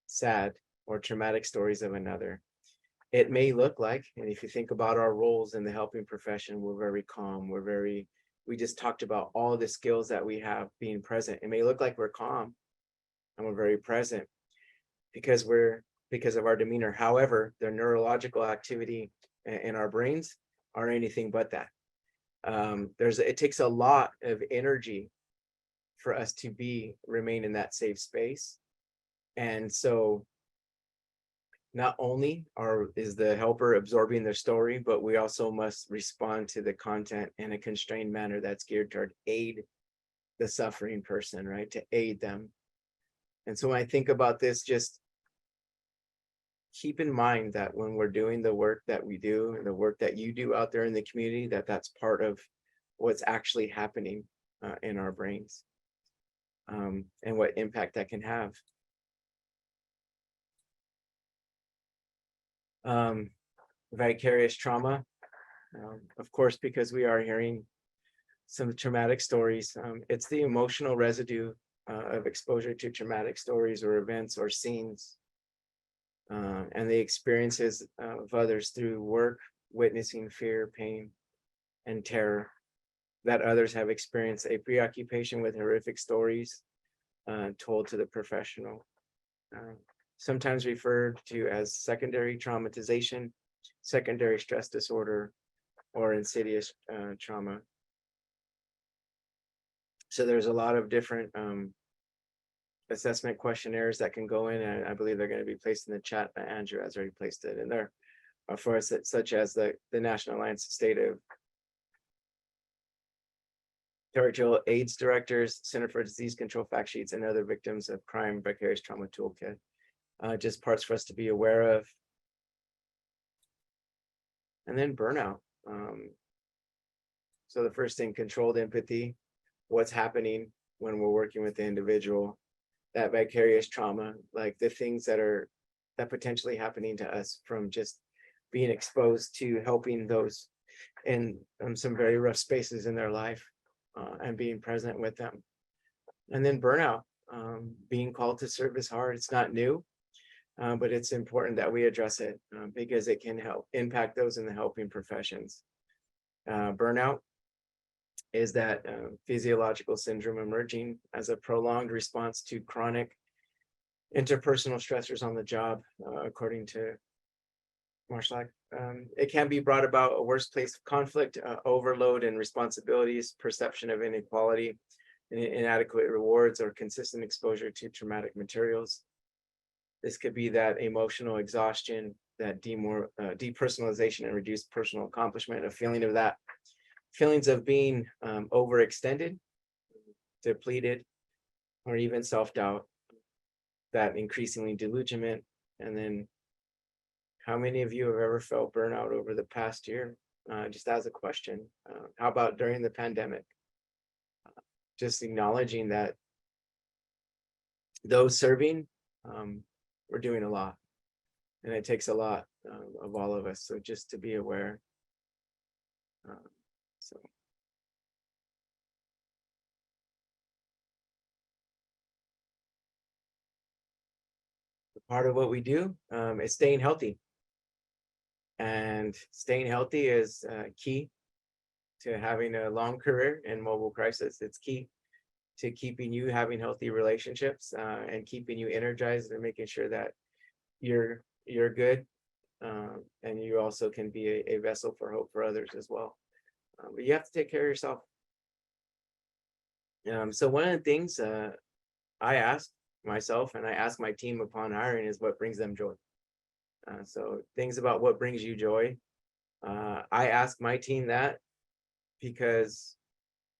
sad, or traumatic stories of another. It may look like, and if you think about our roles in the helping profession, we're very calm, we just talked about all the skills that we have being present. It may look like we're calm and we're very present because of our demeanor. However, the neurological activity in our brains are anything but that. It takes a lot of energy for us to remain in that safe space. And so not only is the helper absorbing their story, but we also must respond to the content in a constrained manner that's geared toward aid the suffering person, right? To aid them. And so when I think about this, just keep in mind that when we're doing the work that we do and the work that you do out there in the community, that's part of what's actually happening in our brains and what impact that can have. Vicarious trauma, of course, because we are hearing some traumatic stories. It's the emotional residue of exposure to traumatic stories or events or scenes, and the experiences of others through work, witnessing fear, pain, and terror that others have experienced. A preoccupation with horrific stories told to the professional. Sometimes referred to as secondary traumatization, secondary stress disorder, or insidious trauma. So there's a lot of different assessment questionnaires that can go in, and I believe they're going to be placed in the chat. Andrew has already placed it in there for us, such as the National Alliance of State of Territorial AIDS Directors, Center for Disease Control fact sheets, and other victims of crime vicarious trauma toolkit. Just parts for us to be aware of. And then burnout. So the first thing, controlled empathy, what's happening when we're working with the individual, that vicarious trauma, like the things that potentially happening to us from just being exposed to helping those in some very rough spaces in their life and being present with them. And then burnout, being called to serve is hard. It's not new. But it's important that we address it because it can help impact those in the helping professions. Burnout is that physiological syndrome emerging as a prolonged response to chronic interpersonal stressors on the job, according to Marshall. It can be brought about a workplace conflict, overload and responsibilities, perception of inequality, inadequate rewards, or consistent exposure to traumatic materials. This could be that emotional exhaustion, that depersonalization and reduced personal accomplishment, a feeling of that, feelings of being overextended, depleted, or even self-doubt, that increasingly delusionment, and then How many of you have ever felt burnout over the past year? Just as a question. How about during the pandemic? Just acknowledging that those serving, we're doing a lot. And it takes a lot of all of us. So just to be aware. So. Part of what we do is staying healthy. And staying healthy is key to having a long career in mobile crisis. It's key to keeping you having healthy relationships and keeping you energized and making sure that you're good. And you also can be a vessel for hope for others as well. But you have to take care of yourself. So one of the things I ask myself and I ask my team upon hiring is what brings them joy. So things about what brings you joy. I ask my team that because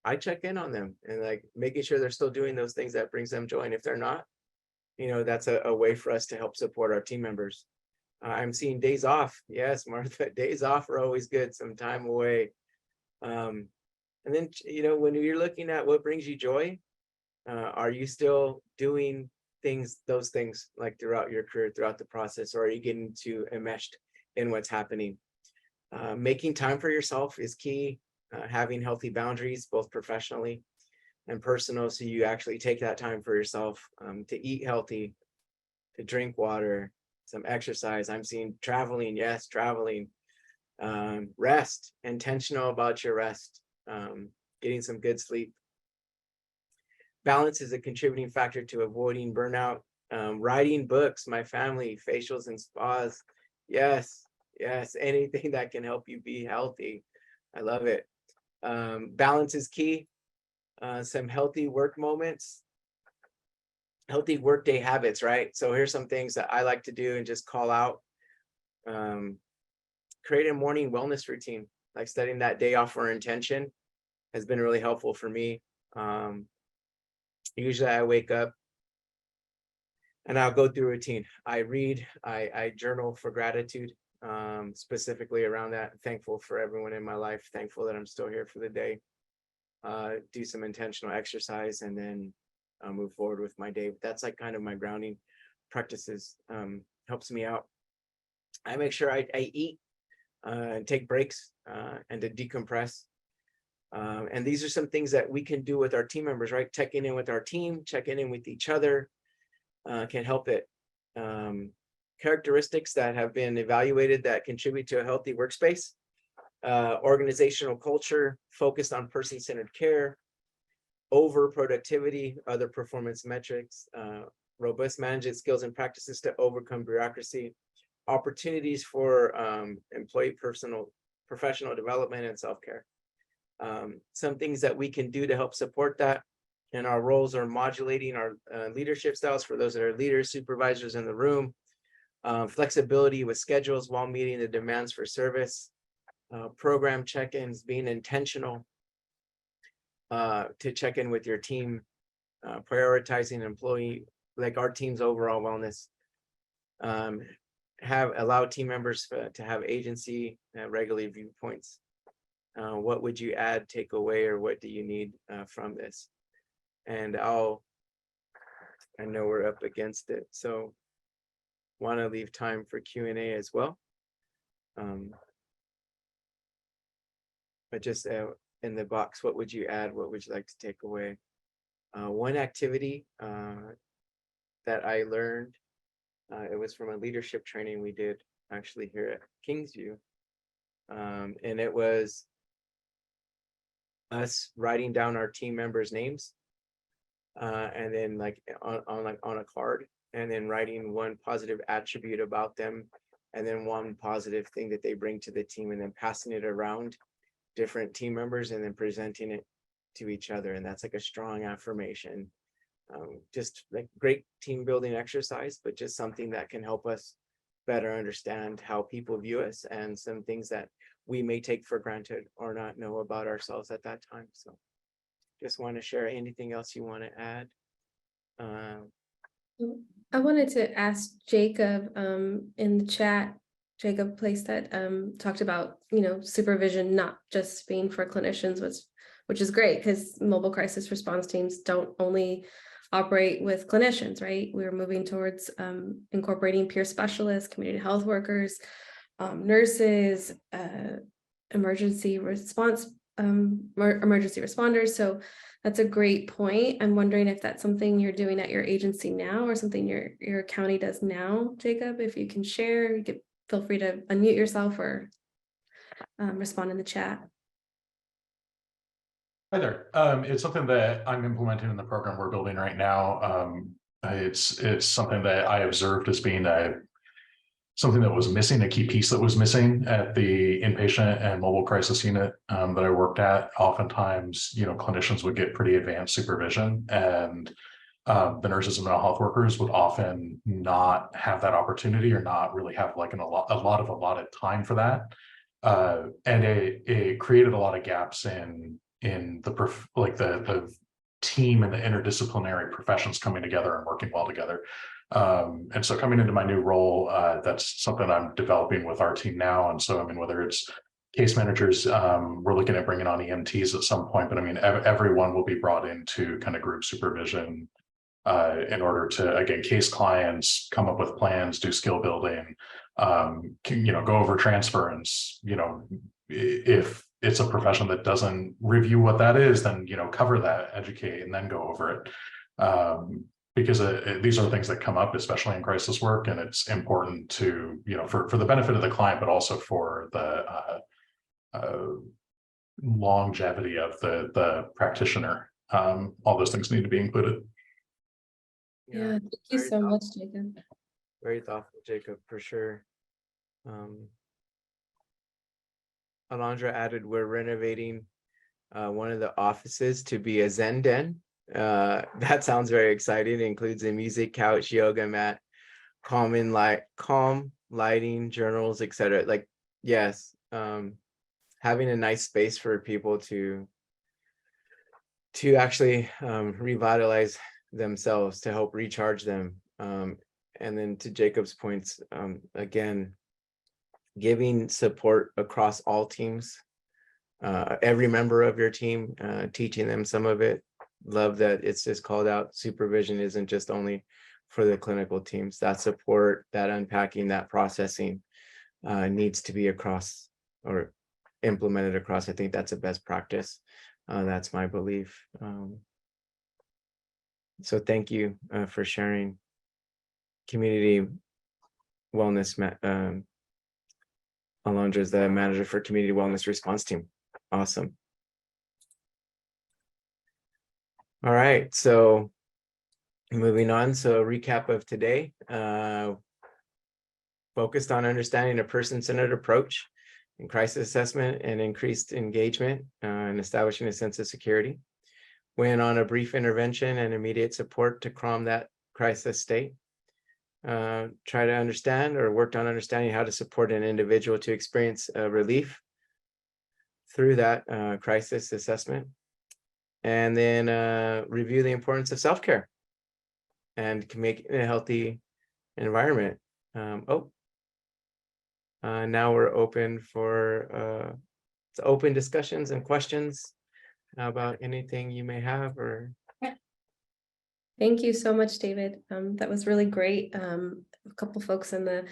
I check in on them and like making sure they're still doing those things that brings them joy. And if they're not, that's a way for us to help support our team members. I'm seeing days off. Yes, Martha, days off are always good. Some time away. And then, when you're looking at what brings you joy, are you still doing those things like throughout your career, throughout the process, or are you getting too enmeshed in what's happening? Making time for yourself is key. Having healthy boundaries, both professionally and personal, so you actually take that time for yourself to eat healthy, to drink water, some exercise. I'm seeing traveling, yes, traveling, rest, intentional about your rest, getting some good sleep. Balance is a contributing factor to avoiding burnout. Writing books, my family, facials and spas. Yes, anything that can help you be healthy. I love it. Balance is key. Some healthy work moments, healthy workday habits, right? So here's some things that I like to do and just call out. Create a morning wellness routine, like setting that day off for intention has been really helpful for me. Usually I wake up and I'll go through a routine. I read, I journal for gratitude, specifically around that. I'm thankful for everyone in my life, thankful that I'm still here for the day. Do some intentional exercise and then move forward with my day. That's like kind of my grounding practices. Helps me out. I make sure I eat and take breaks and to decompress. And these are some things that we can do with our team members, right? Checking in with our team, checking in with each other can help it. Characteristics that have been evaluated that contribute to a healthy workspace. Organizational culture focused on person-centered care, over productivity, other performance metrics, robust management skills and practices to overcome bureaucracy, opportunities for employee professional development and self-care. Some things that we can do to help support that in our roles are modulating our leadership styles for those that are leaders, supervisors in the room, flexibility with schedules while meeting the demands for service, program check-ins, being intentional to check in with your team, prioritizing employee, like our team's overall wellness, allow team members to have agency, regularly viewpoints. What would you add, take away, or what do you need from this? And I know we're up against it, so want to leave time for Q&A as well. But just in the box, what would you add? What would you like to take away? One activity that I learned, it was from a leadership training we did actually here at Kingsview. And it was us writing down our team members' names and then like on a card, and then writing one positive attribute about them and then one positive thing that they bring to the team, and then passing it around different team members and then presenting it to each other. And that's like a strong affirmation. Just like great team building exercise, but just something that can help us better understand how people view us and some things that we may take for granted or not know about ourselves at that time. So just want to share. Anything else you want to add? I wanted to ask Jacob in the chat, Jacob placed that talked about, you know, supervision not just being for clinicians, which is great because mobile crisis response teams don't only operate with clinicians, right? We're moving towards incorporating peer specialists, community health workers, nurses, emergency responders. So that's a great point. I'm wondering if that's something you're doing at your agency now or something your county does now, Jacob. If you can share, you could feel free to unmute yourself or respond in the chat. Hi there. It's something that I'm implementing in the program we're building right now. It's something that I observed as being something that was missing, a key piece that was missing at the inpatient and mobile crisis unit that I worked at. Oftentimes, you know, clinicians would get pretty advanced supervision, and the nurses and mental health workers would often not have that opportunity or not really have like a lot of allotted time for that. And it created a lot of gaps in the team and the interdisciplinary professions coming together and working well together. And so coming into my new role, that's something I'm developing with our team now. And so, I mean, whether it's case managers, we're looking at bringing on EMTs at some point, but I mean, everyone will be brought into kind of group supervision in order to, again, case clients, come up with plans, do skill building, you know, go over transference. You know, if it's a profession that doesn't review what that is, then, you know, cover that, educate, and then go over it. Because these are things that come up, especially in crisis work, and it's important to, you know, for the benefit of the client, but also for the longevity of the practitioner. All those things need to be included. Yeah, thank you very so much, thoughtful. Jacob. Very thoughtful, Jacob, for sure. Alondra added, we're renovating one of the offices to be a Zen den. That sounds very exciting. It includes a music couch, yoga mat, calm lighting, journals, etc. Like, yes, having a nice space for people to actually revitalize themselves, to help recharge them. And then to Jacob's points, again, giving support across all teams, every member of your team, teaching them some of it. Love that it's just called out. Supervision isn't just only for the clinical teams. That support, that unpacking, that processing needs to be across or implemented across. I think that's a best practice. That's my belief. So thank you for sharing. Community wellness, Alondra is the manager for community wellness response team. Awesome. All right, so moving on. So a recap of today, focused on understanding a person-centered approach in crisis assessment and increased engagement and establishing a sense of security. Went on a brief intervention and immediate support to calm that crisis state. Try to understand or worked on understanding how to support an individual to experience relief through that crisis assessment. And then review the importance of self-care and can make a healthy environment. Now we're open for open discussions and questions about anything you may have. Or Thank you so much, David. That was really great. A couple folks in the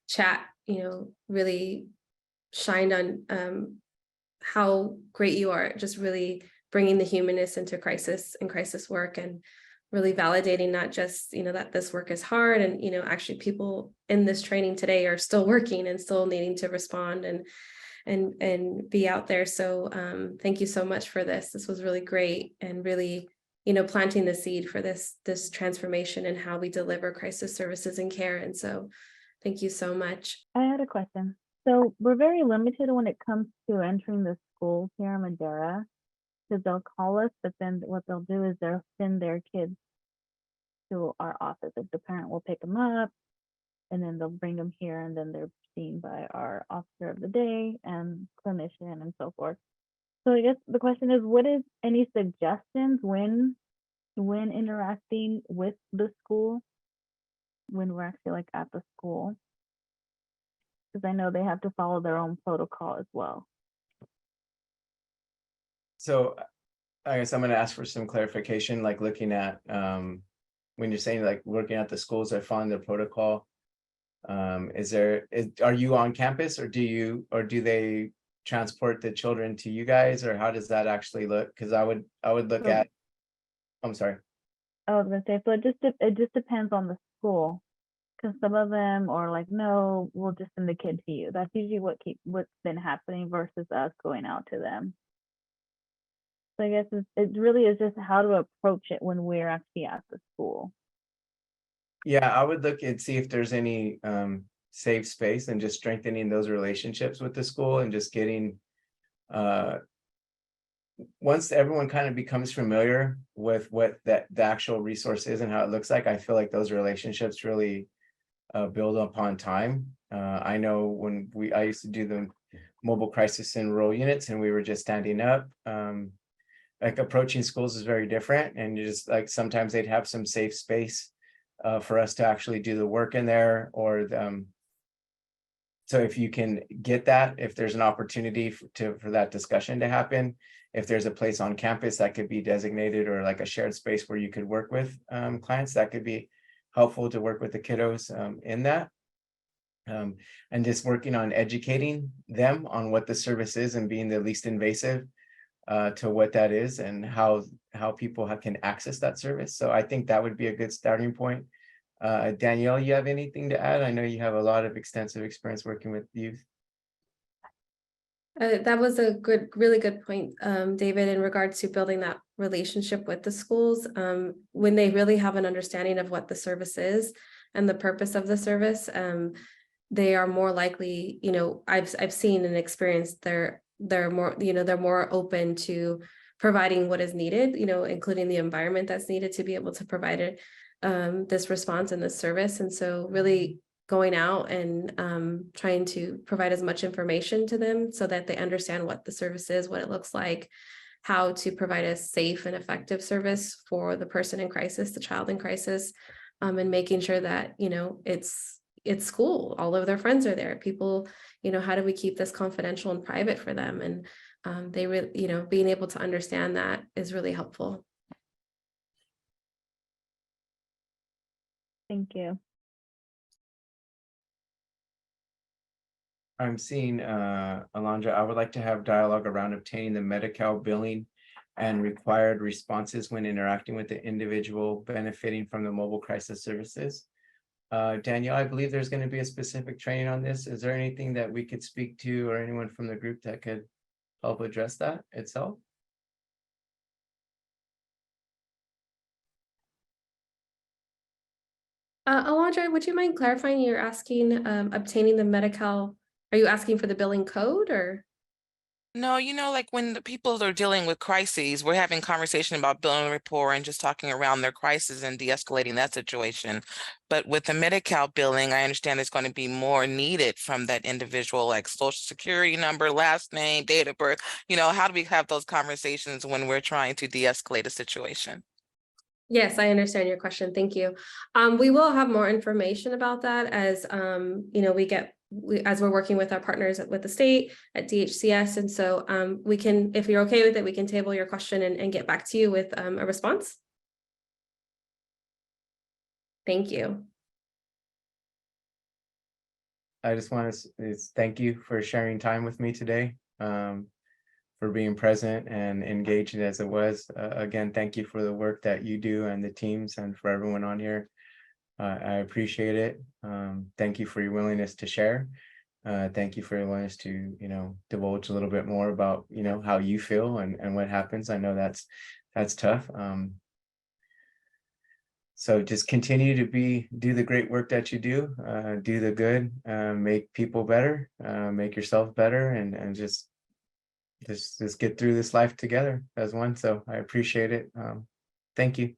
chat, you know, really shined on how great you are, just really bringing the humanness into crisis and crisis work, and really validating not just, you know, that this work is hard, and, you know, actually people in this training today are still working and still needing to respond and be out there. So thank you so much for this. This was really great, and really, you know, planting the seed for this transformation and how we deliver crisis services and care. And so thank you so much. I had a question. So we're very limited when it comes to entering the schools here in Madera, because they'll call us, but then what they'll do is they'll send their kids to our office. Like the parent will pick them up, and then they'll bring them here, and then they're seen by our officer of the day and clinician and so forth. So I guess the question is, what is any suggestions when interacting with the school, when we're actually like at the school? because I know they have to follow their own protocol as well. So I guess I'm gonna ask for some clarification, like looking at, when you're saying like looking at the schools that are following the protocol. Are you on campus or do they transport the children to you guys, or how does that actually look? Because I would look So- at, I'm sorry. I was gonna say, so it just depends on the school, because some of them are like, no, we'll just send the kid to you. That's usually what's been happening versus us going out to them. So I guess it really is just how to approach it when we're actually at the school. Yeah, I would look and see if there's any safe space and just strengthening those relationships with the school and just getting once everyone kind of becomes familiar with what the actual resource is and how it looks like, I feel like those relationships really build upon time. I know when I used to do the mobile crisis in rural units and we were just standing up, like approaching schools is very different, and you just like sometimes they'd have some safe space for us to actually do the work in there, or so if you can get that, if there's an opportunity for that discussion to happen, if there's a place on campus that could be designated or like a shared space where you could work with clients, that could be helpful to work with the kiddos in that. And just working on educating them on what the service is and being the least invasive to what that is and how people can access that service. So I think that would be a good starting point. Danielle, you have anything to add? I know you have a lot of extensive experience working with youth. That was a really good point, David, in regards to building that relationship with the schools. When they really have an understanding of what the service is and the purpose of the service, they are more likely, I've seen and experienced they're more open to providing what is needed, including the environment that's needed to be able to provide it, this response and this service. And so really going out and trying to provide as much information to them so that they understand what the service is, what it looks like, how to provide a safe and effective service for the person in crisis, the child in crisis, and making sure that, it's school, all of their friends are there. People, how do we keep this confidential and private for them? And they really, being able to understand that is really helpful. Thank you. I'm seeing, Alondra, I would like to have dialogue around obtaining the Medi-Cal billing and required responses when interacting with the individual benefiting from the mobile crisis services. Danielle, I believe there's going to be a specific training on this. Is there anything that we could speak to or anyone from the group that could help address that itself? Alondra, would you mind clarifying? You're asking obtaining the Medi-Cal. Are you asking for the billing code or? No, like when the people are dealing with crises, we're having conversation about billing rapport and just talking around their crisis and de-escalating that situation. But with the Medi-Cal billing, I understand there's going to be more needed from that individual, like social security number, last name, date of birth. How do we have those conversations when we're trying to de-escalate a situation? Yes, I understand your question. Thank you. We will have more information about that as as we're working with our partners with the state at DHCS. And so we can, if you're okay with it, we can table your question and get back to you with a response. Thank you. I just want to thank you for sharing time with me today, for being present and engaging as it was. Again, thank you for the work that you do and the teams and for everyone on here. I appreciate it. Thank you for your willingness to share. Thank you for your willingness to, divulge a little bit more about, how you feel and what happens. I know that's tough. So just continue to do the great work that you do the good, make people better, make yourself better, and just get through this life together as one. So I appreciate it. Thank you.